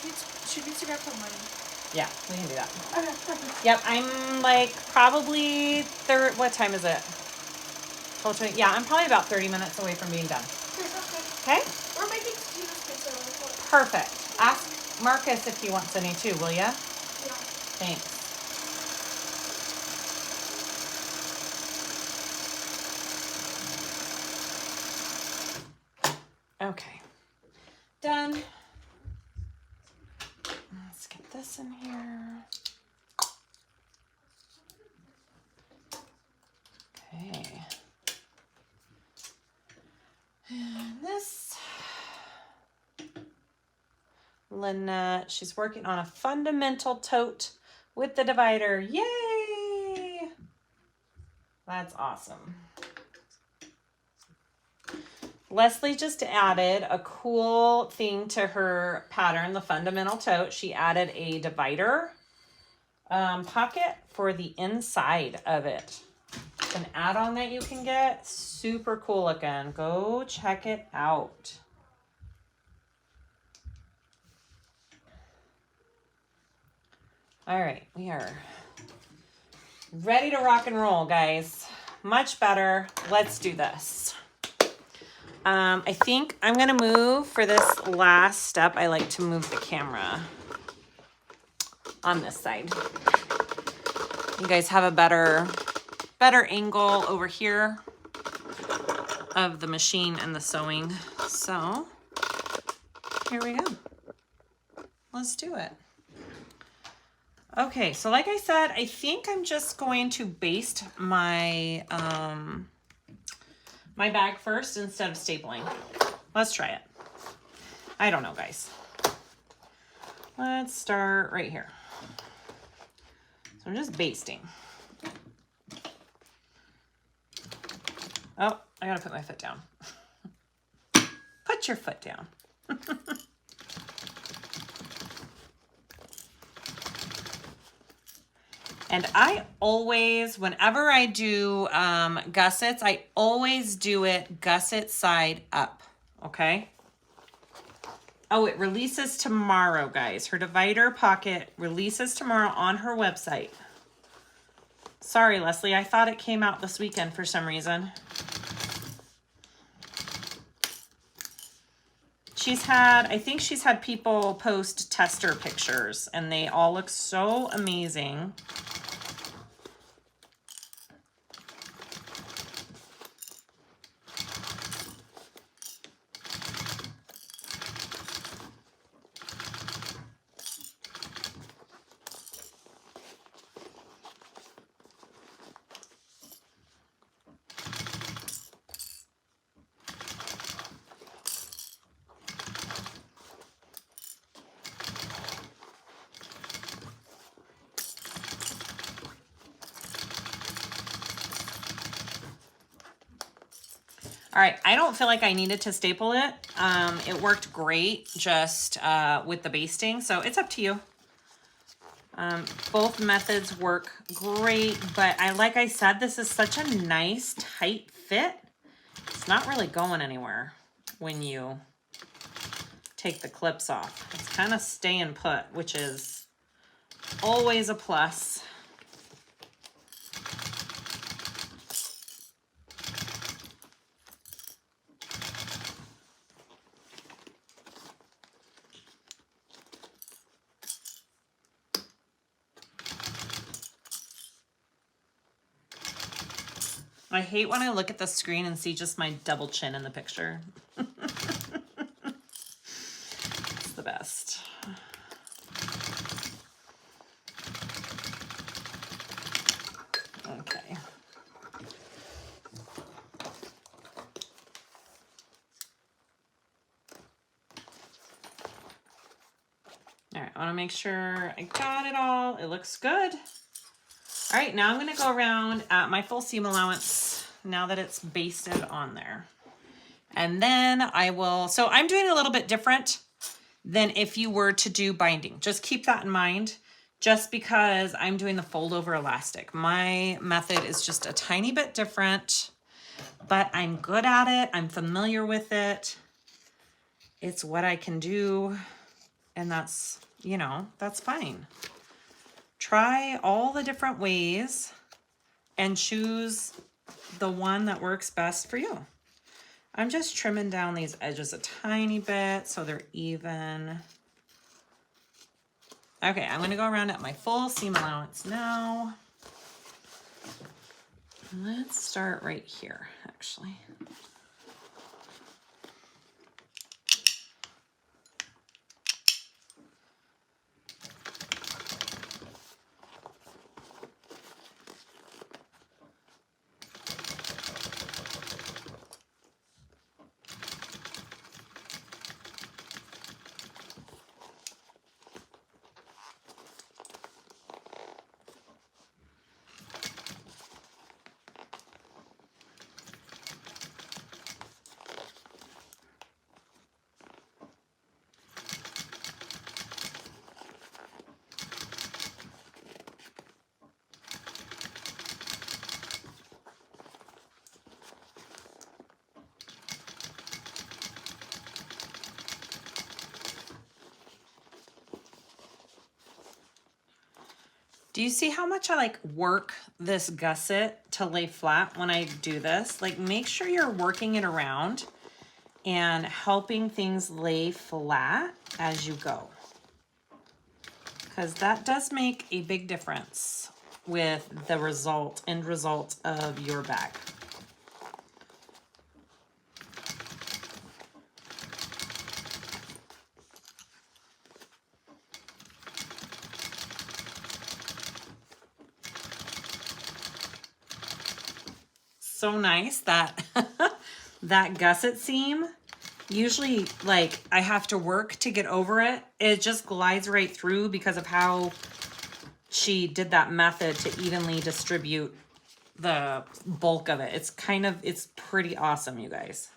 [SPEAKER 2] needs to grab some money.
[SPEAKER 1] Yeah, we can do that.
[SPEAKER 2] Okay, perfect.
[SPEAKER 1] Yep, I'm like probably what time is it? 12:20. Yeah, I'm probably about 30 minutes away from being done. Okay?
[SPEAKER 2] We're making Tina's pizza.
[SPEAKER 1] Perfect. Ask Marcus if he wants any too, will ya?
[SPEAKER 2] Yeah.
[SPEAKER 1] Thanks. Okay. Done. Let's get this in here. Okay. And this. Lynette, she's working on a fundamental tote with the divider. Yay! That's awesome. Leslie just added a cool thing to her pattern, the fundamental tote. She added a divider pocket for the inside of it. It's an add-on that you can get. Super cool looking. Go check it out. All right, we are ready to rock and roll, guys. Much better. Let's do this. I think I'm going to move for this last step. I like to move the camera on this side. You guys have a better angle over here of the machine and the sewing. So here we go. Let's do it. Okay, so like I said, I think I'm just going to baste my my bag first instead of stapling. Let's try it. I don't know, guys. Let's start right here. So I'm just basting. Oh, I gotta put my foot down. Put your foot down. And I always, whenever I do gussets, I always do it gusset side up, okay? Oh, it releases tomorrow, guys. Her divider pocket releases tomorrow on her website. Sorry, Leslie, I thought it came out this weekend for some reason. I think she's had people post tester pictures and they all look so amazing. All right, I don't feel like I needed to staple it. It worked great just with the basting, so it's up to you. Both methods work great, but like I said, this is such a nice tight fit. It's not really going anywhere when you take the clips off. It's kind of staying put, which is always a plus. I hate when I look at the screen and see just my double chin in the picture. It's the best. Okay. All right, I want to make sure I got it all. It looks good. All right, now I'm going to go around at my full seam allowance now that it's basted on there. And then I will, so I'm doing a little bit different than if you were to do binding. Just keep that in mind, just because I'm doing the fold over elastic. My method is just a tiny bit different, but I'm good at it. I'm familiar with it. It's what I can do. And that's, you know, that's fine. Try all the different ways and choose the one that works best for you. I'm just trimming down these edges a tiny bit so they're even. Okay, I'm gonna go around at my full seam allowance now. Let's start right here, actually. Do you see how much I like work this gusset to lay flat when I do this? Like, make sure you're working it around and helping things lay flat as you go, because that does make a big difference with the end result of your bag. So nice that that gusset seam, usually like I have to work to get over it. It just glides right through because of how she did that method to evenly distribute the bulk of it. It's pretty awesome, you guys.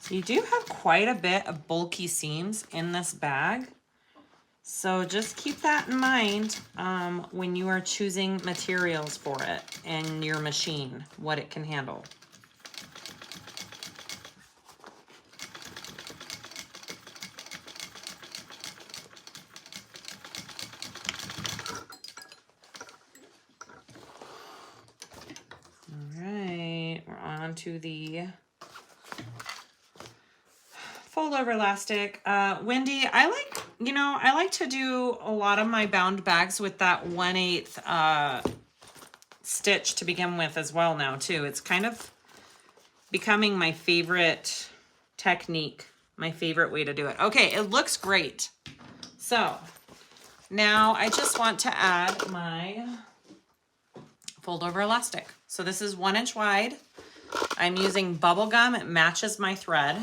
[SPEAKER 1] So you do have quite a bit of bulky seams in this bag. So just keep that in mind when you are choosing materials for it and your machine, what it can handle. All right, we're on to the fold over elastic. Wendy, I like to do a lot of my bound bags with that 1/8 stitch to begin with as well now too. It's kind of becoming my favorite technique, my favorite way to do it. Okay, it looks great. So now I just want to add my fold over elastic. So this is 1 inch wide. I'm using bubble gum. It matches my thread.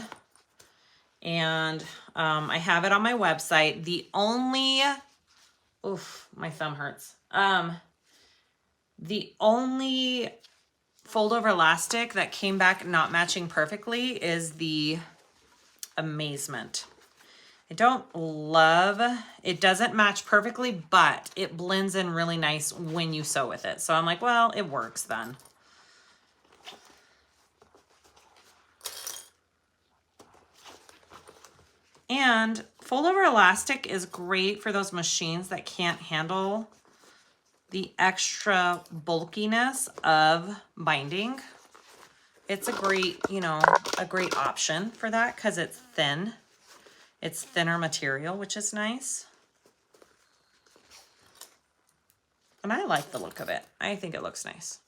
[SPEAKER 1] And I have it on my website. The only, oof, my thumb hurts. The only fold over elastic that came back not matching perfectly is the Amazement. I don't love, it doesn't match perfectly, but it blends in really nice when you sew with it. So I'm like, well, it works then. And fold over elastic is great for those machines that can't handle the extra bulkiness of binding. It's a great, a great option for that because it's thin. It's thinner material, which is nice. And I like the look of it. I think it looks nice.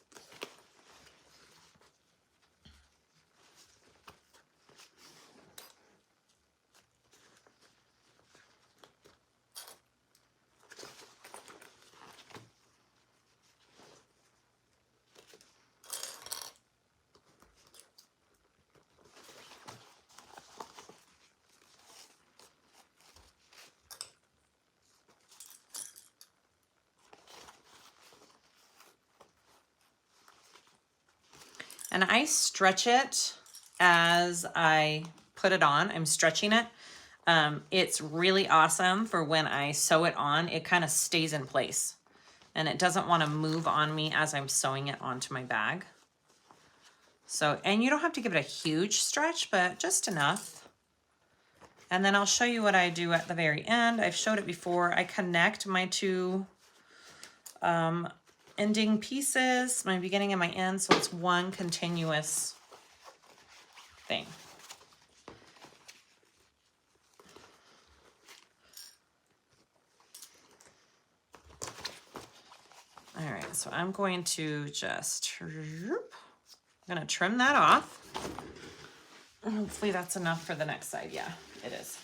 [SPEAKER 1] And I stretch it as I put it on. I'm stretching it. It's really awesome for when I sew it on. It kind of stays in place and it doesn't want to move on me as I'm sewing it onto my bag. So, and you don't have to give it a huge stretch, but just enough. And then I'll show you what I do at the very end. I've showed it before. I connect my two ending pieces, my beginning and my end, so it's one continuous thing. All right, so I'm going to just, I'm gonna trim that off. Hopefully that's enough for the next side. Yeah, it is.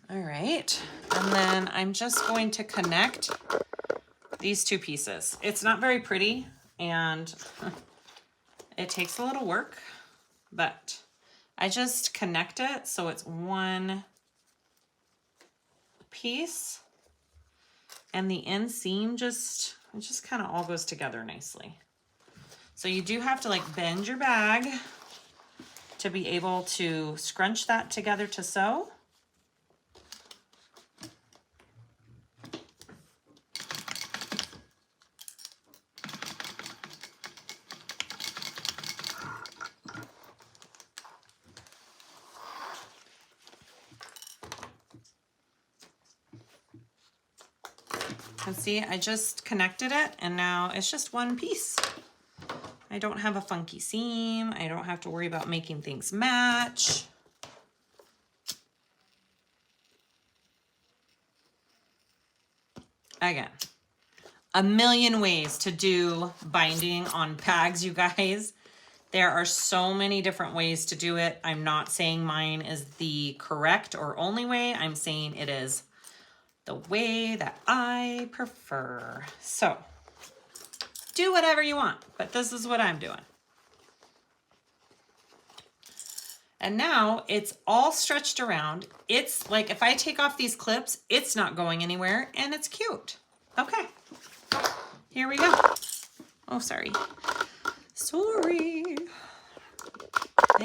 [SPEAKER 1] All right, and then I'm just going to connect these two pieces. It's not very pretty and it takes a little work, but I just connect it so it's one piece and the inseam it just kind of all goes together nicely. So you do have to like bend your bag to be able to scrunch that together to sew. And see, I just connected it and now it's just one piece. I don't have a funky seam. I don't have to worry about making things match. Again, a million ways to do binding on bags, you guys. There are so many different ways to do it. I'm not saying mine is the correct or only way. I'm saying it is the way that I prefer. So do whatever you want, but this is what I'm doing. And now it's all stretched around. It's like if I take off these clips, it's not going anywhere and it's cute. Okay, here we go. Oh, sorry. Sorry.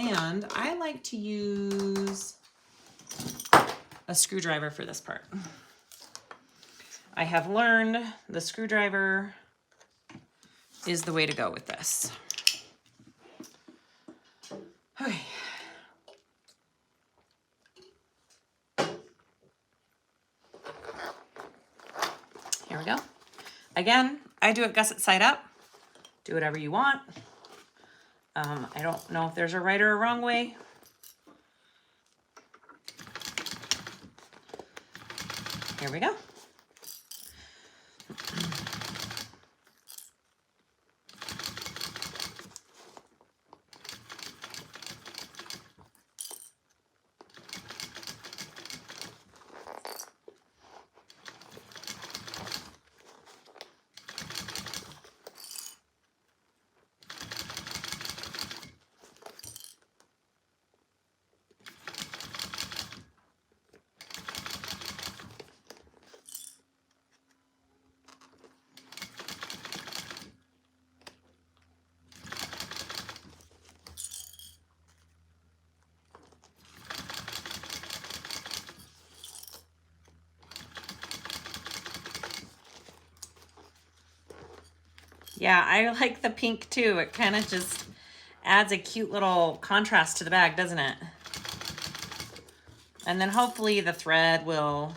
[SPEAKER 1] And I like to use a screwdriver for this part. I have learned the screwdriver is the way to go with this. Okay. Here we go. Again, I do it gusset side up. Do whatever you want. I don't know if there's a right or a wrong way. Here we go. Yeah, I like the pink too. It kind of just adds a cute little contrast to the bag, doesn't it? And then hopefully the thread will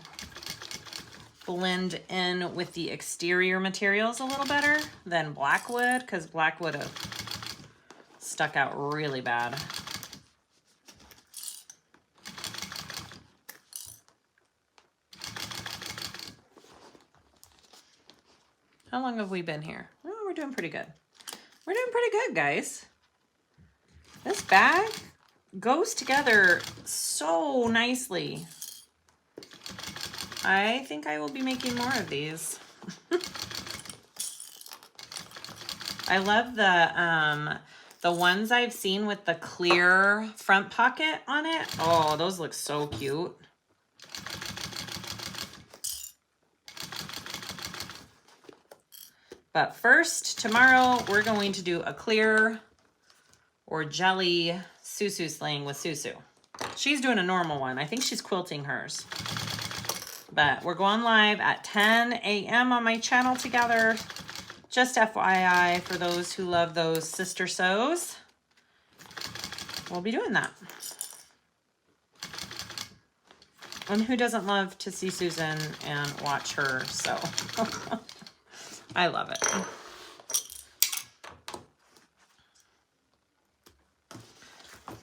[SPEAKER 1] blend in with the exterior materials a little better than black would, because black would have stuck out really bad. How long have we been here? Oh, we're doing pretty good. We're doing pretty good, guys. This bag goes together so nicely. I think I will be making more of these. I love the ones I've seen with the clear front pocket on it. Oh, those look so cute. But first, tomorrow, we're going to do a clear or jelly Susu sling with Susu. She's doing a normal one. I think she's quilting hers. But we're going live at 10 a.m. on my channel together. Just FYI, for those who love those sister sews, we'll be doing that. And who doesn't love to see Susan and watch her sew? I love it.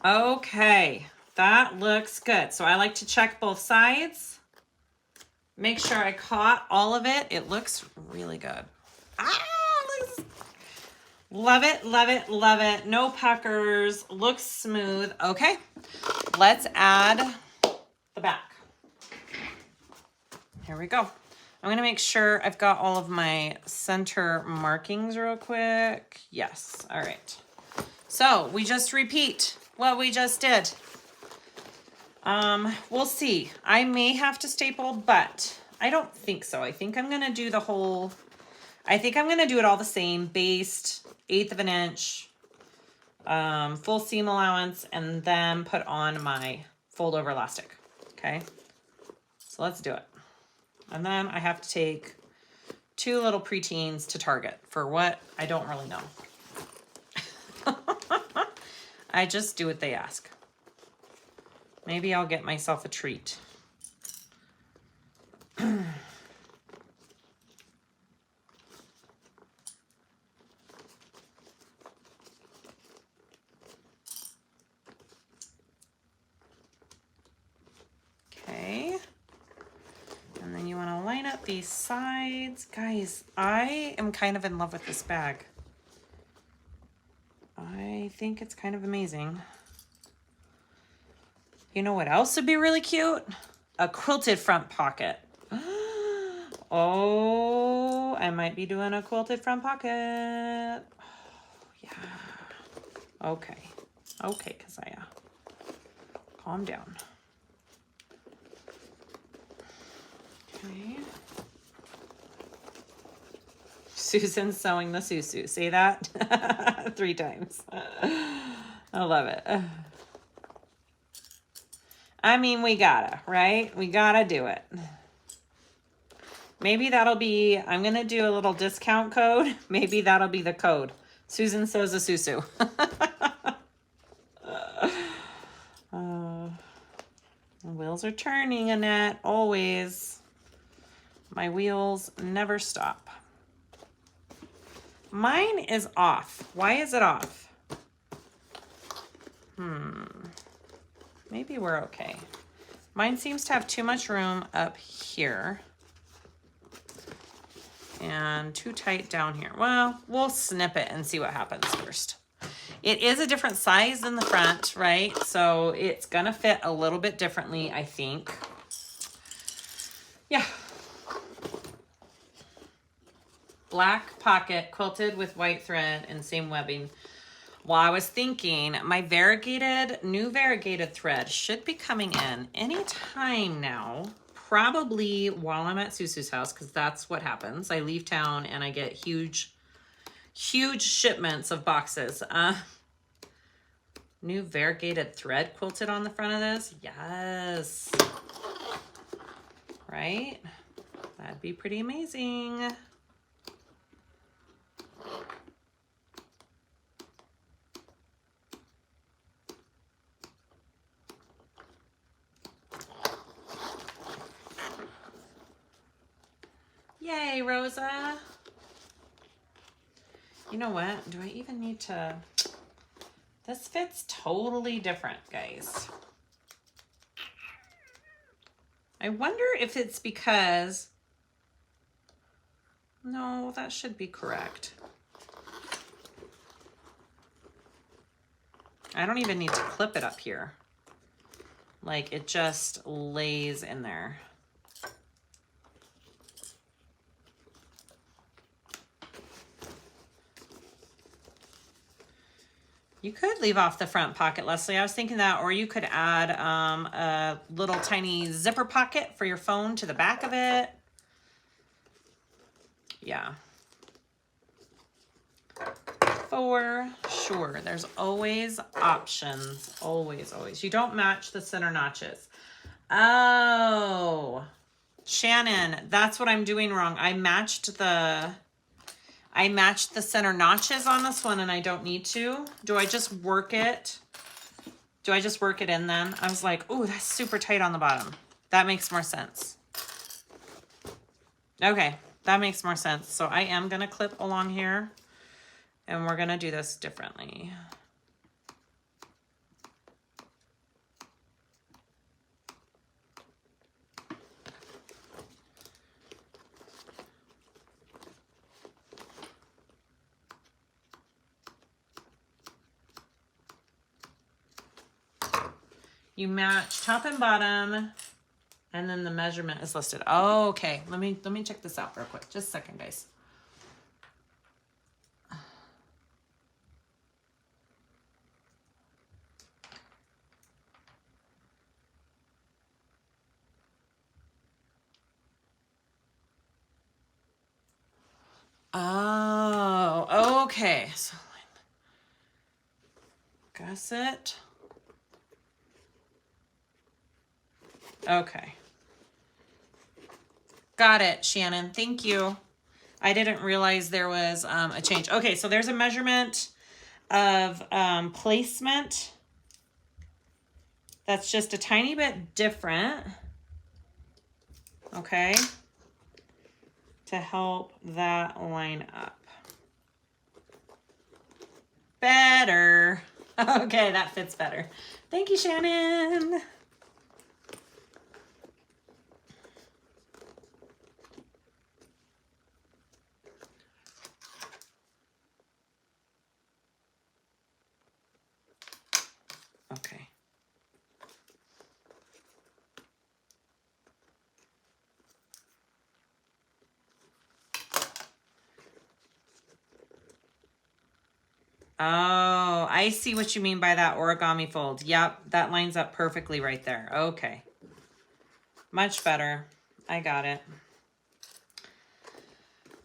[SPEAKER 1] Okay, that looks good. So I like to check both sides. Make sure I caught all of it. It looks really good. Love it, love it, love it. No puckers, looks smooth. Okay, let's add the back. Here we go. I'm gonna make sure I've got all of my center markings real quick. Yes, all right. So we just repeat what we just did. We'll see. I may have to staple, but I don't think so. I think I'm gonna do the whole, I think I'm gonna do it all the same, based 1/8 of an inch, full seam allowance, and then put on my fold over elastic, okay? So let's do it. And then I have to take 2 little preteens to Target for what? I don't really know. I just do what they ask. Maybe I'll get myself a treat. Okay. And then you want to line up these sides. Guys, I am kind of in love with this bag. I think it's kind of amazing. You know what else would be really cute? A quilted front pocket. Oh, I might be doing a quilted front pocket. Oh, yeah. Okay. Okay, Siah. Calm down. Okay. Susan's sewing the Susu. Say that 3 times. I love it. I mean, we gotta, right? We gotta do it. Maybe that'll be, I'm going to do a little discount code. Maybe that'll be the code. Susan sews a susu. The wheels are turning, Annette, always. My wheels never stop. Mine is off. Why is it off? Maybe we're okay. Mine seems to have too much room up here and too tight down here. Well, we'll snip it and see what happens first. It is a different size than the front, right? So it's gonna fit a little bit differently, I think. Yeah. Black pocket quilted with white thread and same webbing. Well, I was thinking my new variegated thread should be coming in anytime now. Probably while I'm at Susu's house, because that's what happens. I leave town and I get huge shipments of boxes. New variegated thread quilted on the front of this. Yes. Right? That'd be pretty amazing. Yay, Rosa. You know what? Do I even need to... This fits totally different, guys. I wonder if it's because... No, that should be correct. I don't even need to clip it up here. Like, it just lays in there. You could leave off the front pocket, Leslie. I was thinking that, or you could add a little tiny zipper pocket for your phone to the back of it. Yeah. For sure. There's always options. Always, always. You don't match the center notches. Oh, Shannon, that's what I'm doing wrong. I matched the center notches on this one and I don't need to. Do I just work it? Do I just work it in then? I was like, oh, that's super tight on the bottom. That makes more sense. Okay, that makes more sense. So I am going to clip along here and we're going to do this differently. You match top and bottom, and then the measurement is listed. Oh, okay. Let me check this out real quick. Just a second, guys. Oh, okay. So gusset. Okay. Got it, Shannon. Thank you. I didn't realize there was a change. Okay, so there's a measurement of placement. That's just a tiny bit different. Okay. To help that line up. Better. Okay, that fits better. Thank you, Shannon. Okay. Oh, I see what you mean by that origami fold. Yep, that lines up perfectly right there. Okay. Much better. I got it.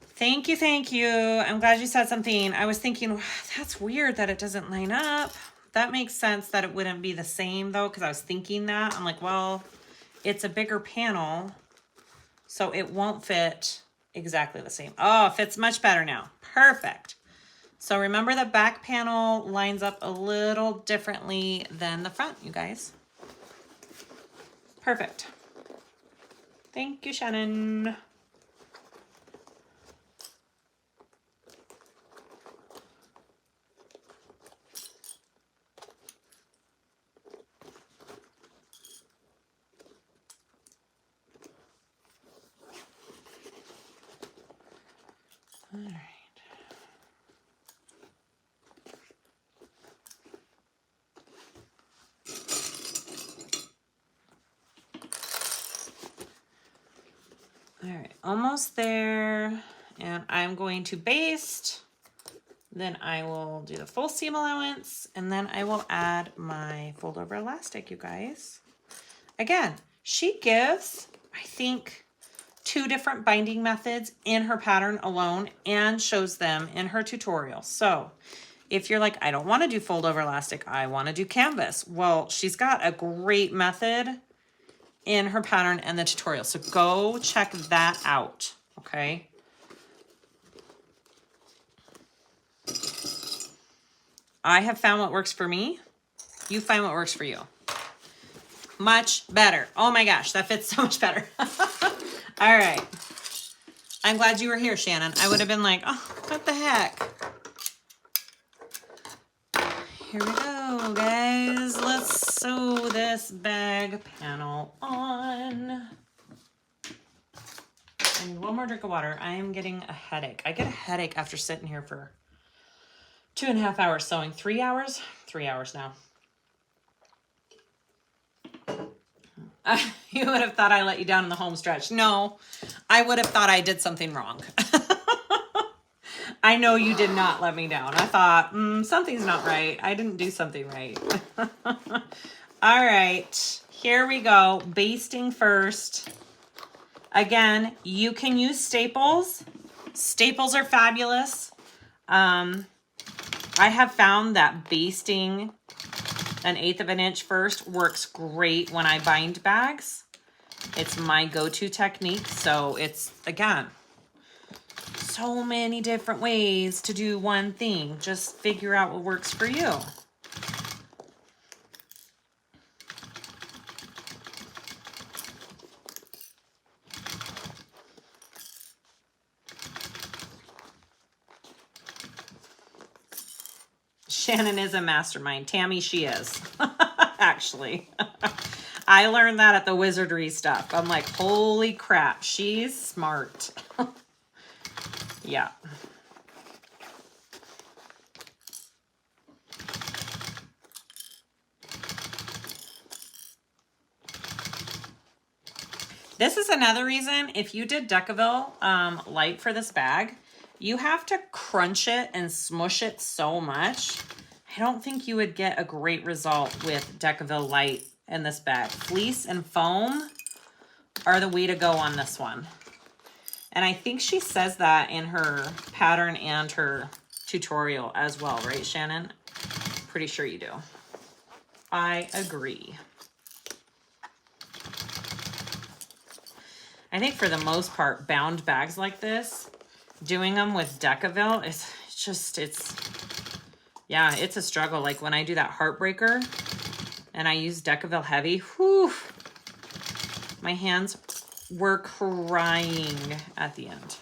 [SPEAKER 1] Thank you, thank you. I'm glad you said something. I was thinking, that's weird that it doesn't line up. that makes sense that it wouldn't be the same though, because I was thinking that. I'm like, well, it's a bigger panel, so it won't fit exactly the same. Oh, it fits much better now. Perfect. So remember the back panel lines up a little differently than the front, you guys. Perfect. Thank you, Shannon. All right. All right, almost there. And I'm going to baste. Then I will do the full seam allowance, and then I will add my fold over elastic, you guys. Again, she gives, I think, 2 different binding methods in her pattern alone and shows them in her tutorial. So if you're like, I don't want to do fold over elastic, I want to do canvas. Well, she's got a great method in her pattern and the tutorial. So go check that out, okay? I have found what works for me. You find what works for you. Much better. Oh my gosh, that fits so much better. All right. I'm glad you were here, Shannon. I would have been like, oh, what the heck? Here we go, guys. Let's sew this bag panel on. I need one more drink of water. I am getting a headache. I get a headache after sitting here for 2.5 hours sewing. 3 hours? 3 hours now. You would have thought I let you down in the home stretch. No, I would have thought I did something wrong. I know you did not let me down. I thought, something's not right. I didn't do something right. All right, here we go. Basting first. Again, you can use staples. Staples are fabulous. I have found that basting 1/8 of an inch first works great when I bind bags. It's my go-to technique. So it's, again, so many different ways to do one thing. Just figure out what works for you. Shannon is a mastermind. Tammy, she is. Actually. I learned that at the wizardry stuff. I'm like, holy crap, she's smart. Yeah. This is another reason, if you did Decaville light for this bag, you have to crunch it and smush it so much. I don't think you would get a great result with Decaville light in this bag. Fleece and foam are the way to go on this one. And I think she says that in her pattern and her tutorial as well, right, Shannon? Pretty sure you do. I agree. I think for the most part, bound bags like this, doing them with Decaville is just, yeah, it's a struggle. Like when I do that Heartbreaker and I use Decaville heavy, whew, my hands were crying at the end.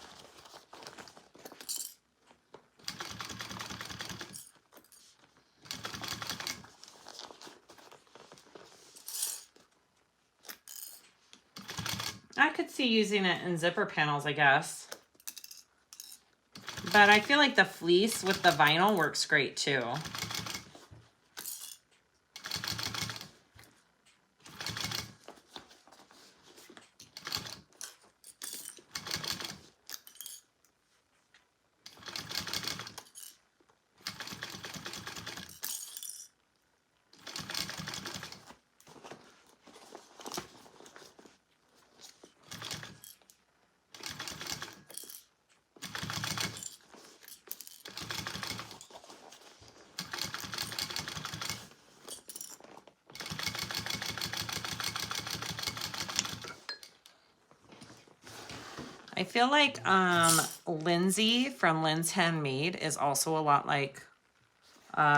[SPEAKER 1] I could see using it in zipper panels, I guess. But I feel like the fleece with the vinyl works great too. I feel like Lindsay from Lynn's Handmade is also a lot like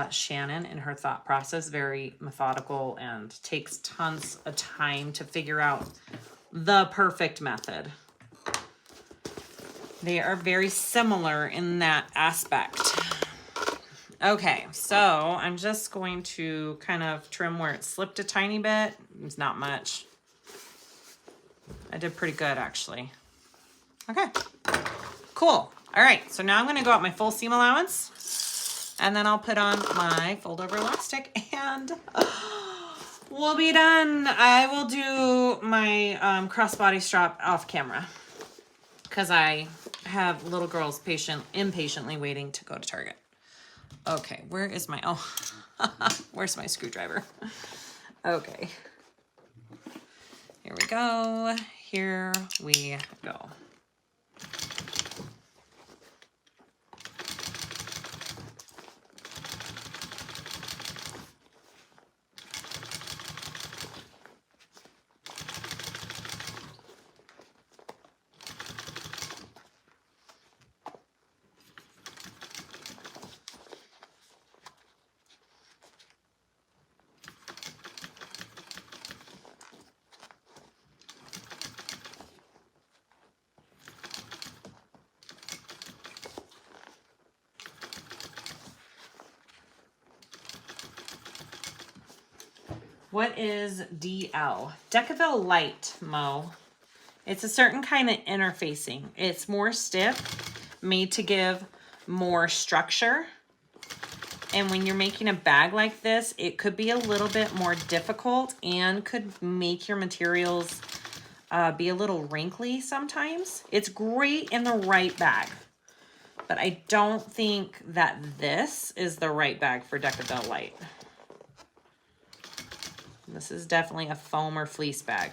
[SPEAKER 1] Shannon in her thought process, very methodical and takes tons of time to figure out the perfect method. They are very similar in that aspect. Okay, so I'm just going to kind of trim where it slipped a tiny bit. It's not much. I did pretty good, actually. Okay, cool. All right, so now I'm gonna go out my full seam allowance, and then I'll put on my fold over elastic, and we'll be done. I will do my crossbody strap off camera, because I have little girls impatiently waiting to go to Target. Okay, where is my, where's my screwdriver? Okay. Here we go. Here we go. What is DL? Decaville Light, Mo. It's a certain kind of interfacing. It's more stiff, made to give more structure. And when you're making a bag like this, it could be a little bit more difficult and could make your materials be a little wrinkly sometimes. It's great in the right bag, but I don't think that this is the right bag for Decaville Light. This is definitely a foam or fleece bag.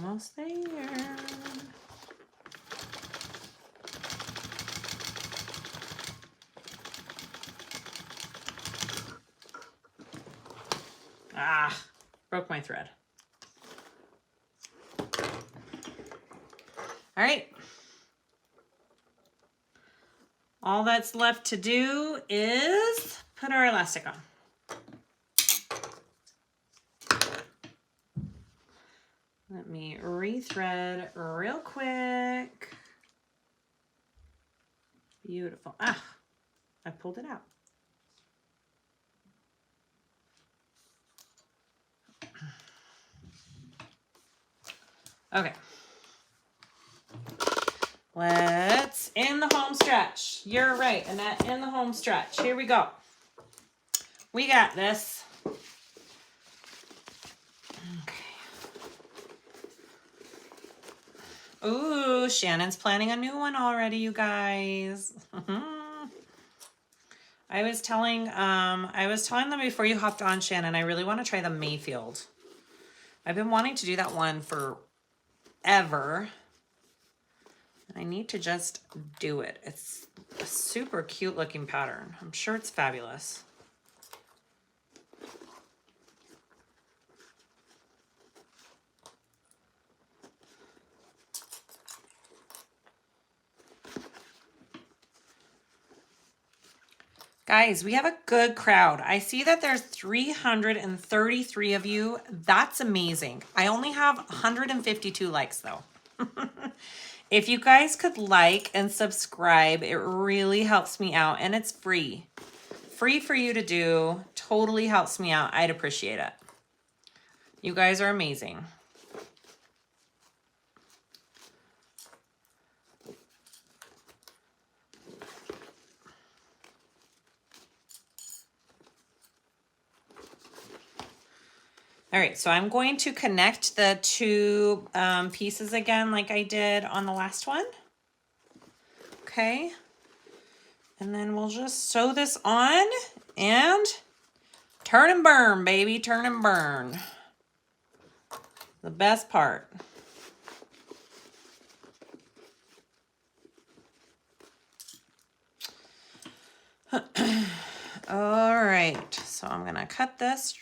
[SPEAKER 1] Almost there. Ah, broke my thread. All right. All that's left to do is put our elastic on. Let me rethread real quick. Beautiful. Ah, I pulled it out. Okay. Let's in the home stretch. You're right, Annette, in the home stretch. Here we go. We got this. Okay. Ooh, Shannon's planning a new one already, you guys. I was telling them before you hopped on, Shannon, I really want to try the Mayfield. I've been wanting to do that one forever. I need to just do it. It's a super cute looking pattern. I'm sure it's fabulous. Guys, we have a good crowd. I see that there's 333 of you. That's amazing. I only have 152 likes though. If you guys could like and subscribe, it really helps me out, and it's free. Free for you to do. Totally helps me out. I'd appreciate it. You guys are amazing. All right, so I'm going to connect the two pieces again like I did on the last one. Okay. And then we'll just sew this on and turn and burn, baby. Turn and burn. The best part. All right, so I'm gonna cut this.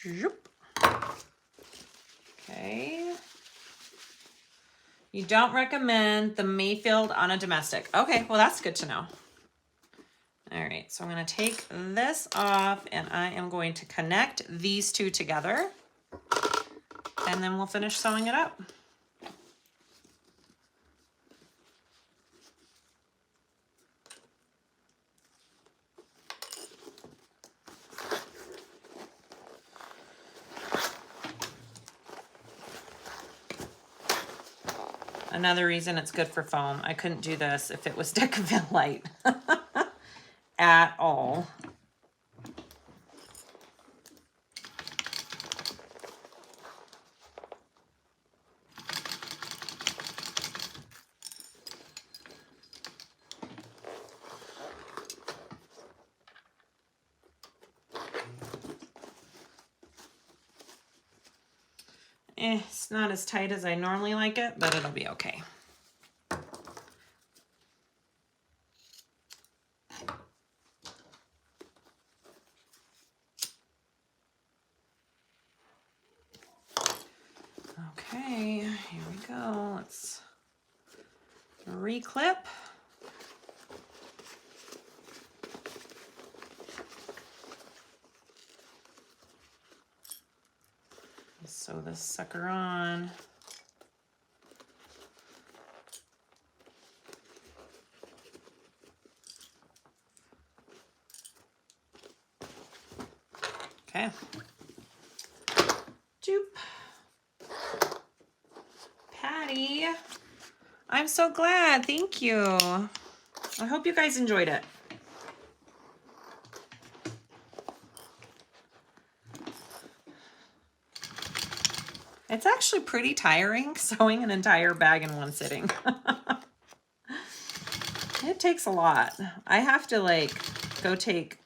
[SPEAKER 1] Okay. You don't recommend the Mayfield on a domestic. Okay, well that's good to know. All right, so I'm gonna take this off and I am going to connect these two together and then we'll finish sewing it up. Another reason it's good for foam. I couldn't do this if it was Decaville light at all. It's not as tight as I normally like it, but it'll be okay. Okay, here we go. Let's reclip. Sew this sucker on. Okay. Joop. Patty, I'm so glad. Thank you. I hope you guys enjoyed it. It's actually pretty tiring sewing an entire bag in one sitting. It takes a lot. I have to like go take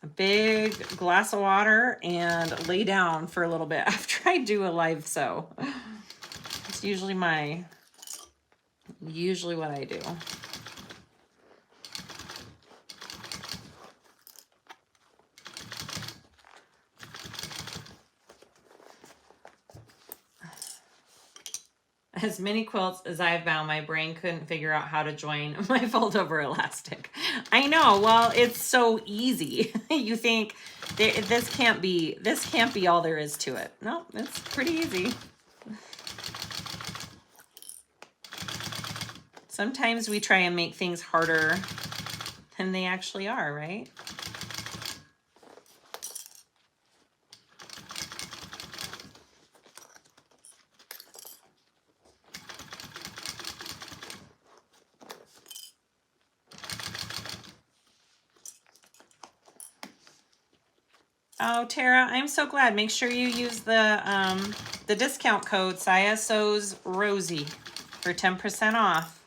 [SPEAKER 1] a big glass of water and lay down for a little bit after I do a live sew. It's usually what I do. As many quilts as I've bound, my brain couldn't figure out how to join my fold over elastic. I know, well, it's so easy. You think this can't be all there is to it. No, it's pretty easy. Sometimes we try and make things harder than they actually are, right? Oh, Tara, I'm so glad. Make sure you use the discount code Siah Sews Rosie for 10% off.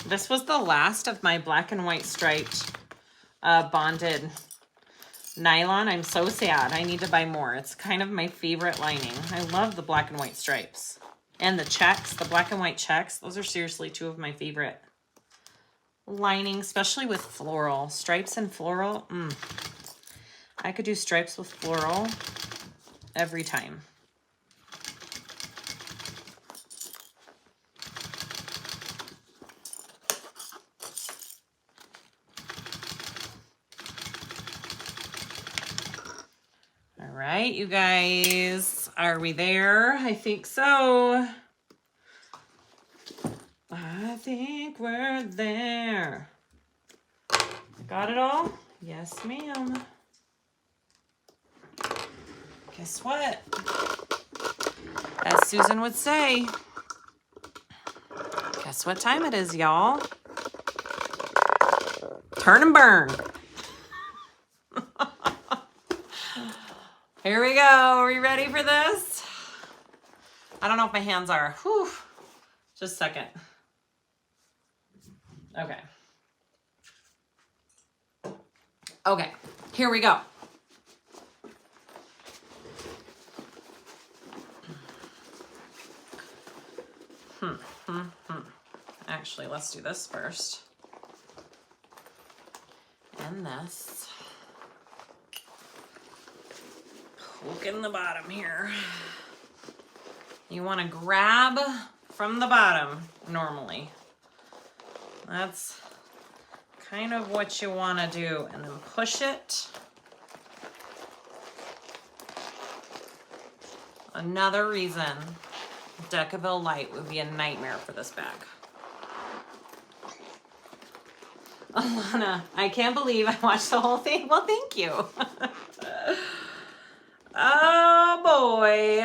[SPEAKER 1] This was the last of my black and white striped bonded nylon. I'm so sad. I need to buy more. It's kind of my favorite lining. I love the black and white stripes. And the checks, the black and white checks. Those are seriously two of my favorite lining, especially with floral. Stripes and floral. I could do stripes with floral every time. All right, you guys, are we there? I think so. I think we're there. Got it all? Yes, ma'am. Guess what? As Susan would say, guess what time it is, y'all? Turn and burn. Here we go. Are we ready for this? I don't know if my hands are. Whew. Just a second. Okay. Okay, here we go. Actually, let's do this first. And this. Poke in the bottom here. You want to grab from the bottom normally. That's kind of what you want to do, and then push it. Another reason Decaville Light would be a nightmare for this bag. Alana, I can't believe I watched the whole thing. Well, thank you. Oh boy.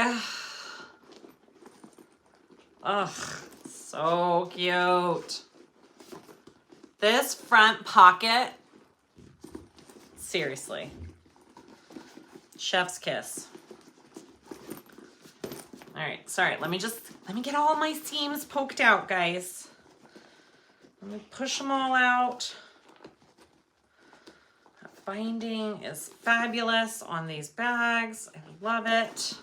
[SPEAKER 1] Ugh, so cute. This front pocket, seriously, chef's kiss. All right, sorry, let me get all my seams poked out, guys. Let me push them all out. That binding is fabulous on these bags. I love it.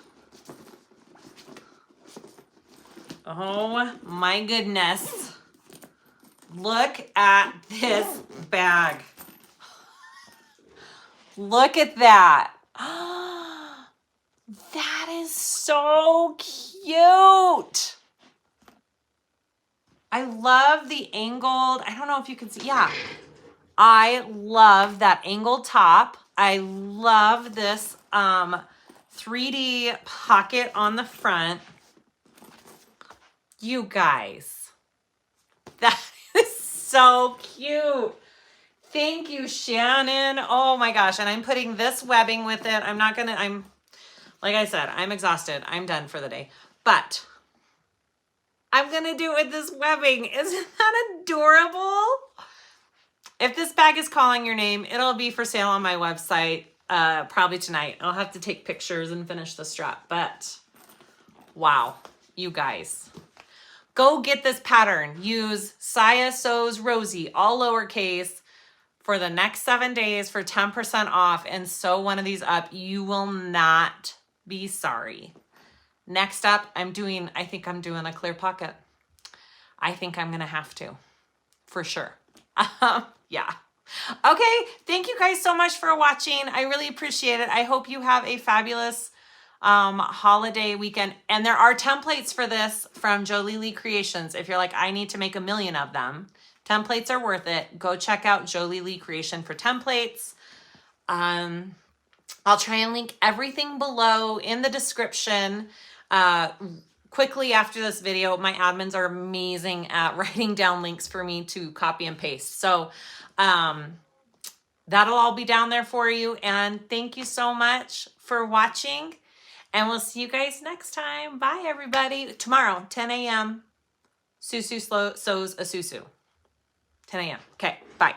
[SPEAKER 1] Oh my goodness. Look at this bag. Look at that. That is so cute. I love the angled, I don't know if you can see, yeah. I love that angled top. I love this 3D pocket on the front. You guys, that is so cute. Thank you, Shannon. Oh my gosh. And I'm putting this webbing with it. Like I said, I'm exhausted. I'm done for the day. But I'm going to do it with this webbing. Isn't that adorable? If this bag is calling your name, it'll be for sale on my website probably tonight. I'll have to take pictures and finish the strap. But wow, you guys. Go get this pattern. Use Siah Sews Rosie, all lowercase, for the next 7 days for 10% off and sew one of these up. You will not be sorry. Next up, I think I'm doing a clear pocket. I think I'm going to have to, for sure. Yeah. Okay. Thank you guys so much for watching. I really appreciate it. I hope you have a fabulous holiday weekend. And there are templates for this from Jolie Lee Creations. If you're like, I need to make 1 million of them, templates are worth it. Go check out Jolie Lee Creation for templates. I'll try and link everything below in the description. Quickly after this video, my admins are amazing at writing down links for me to copy and paste. So that'll all be down there for you. And thank you so much for watching. And we'll see you guys next time. Bye, everybody. Tomorrow, 10 a.m. Susu sews a Susu. 10 a.m. Okay, bye.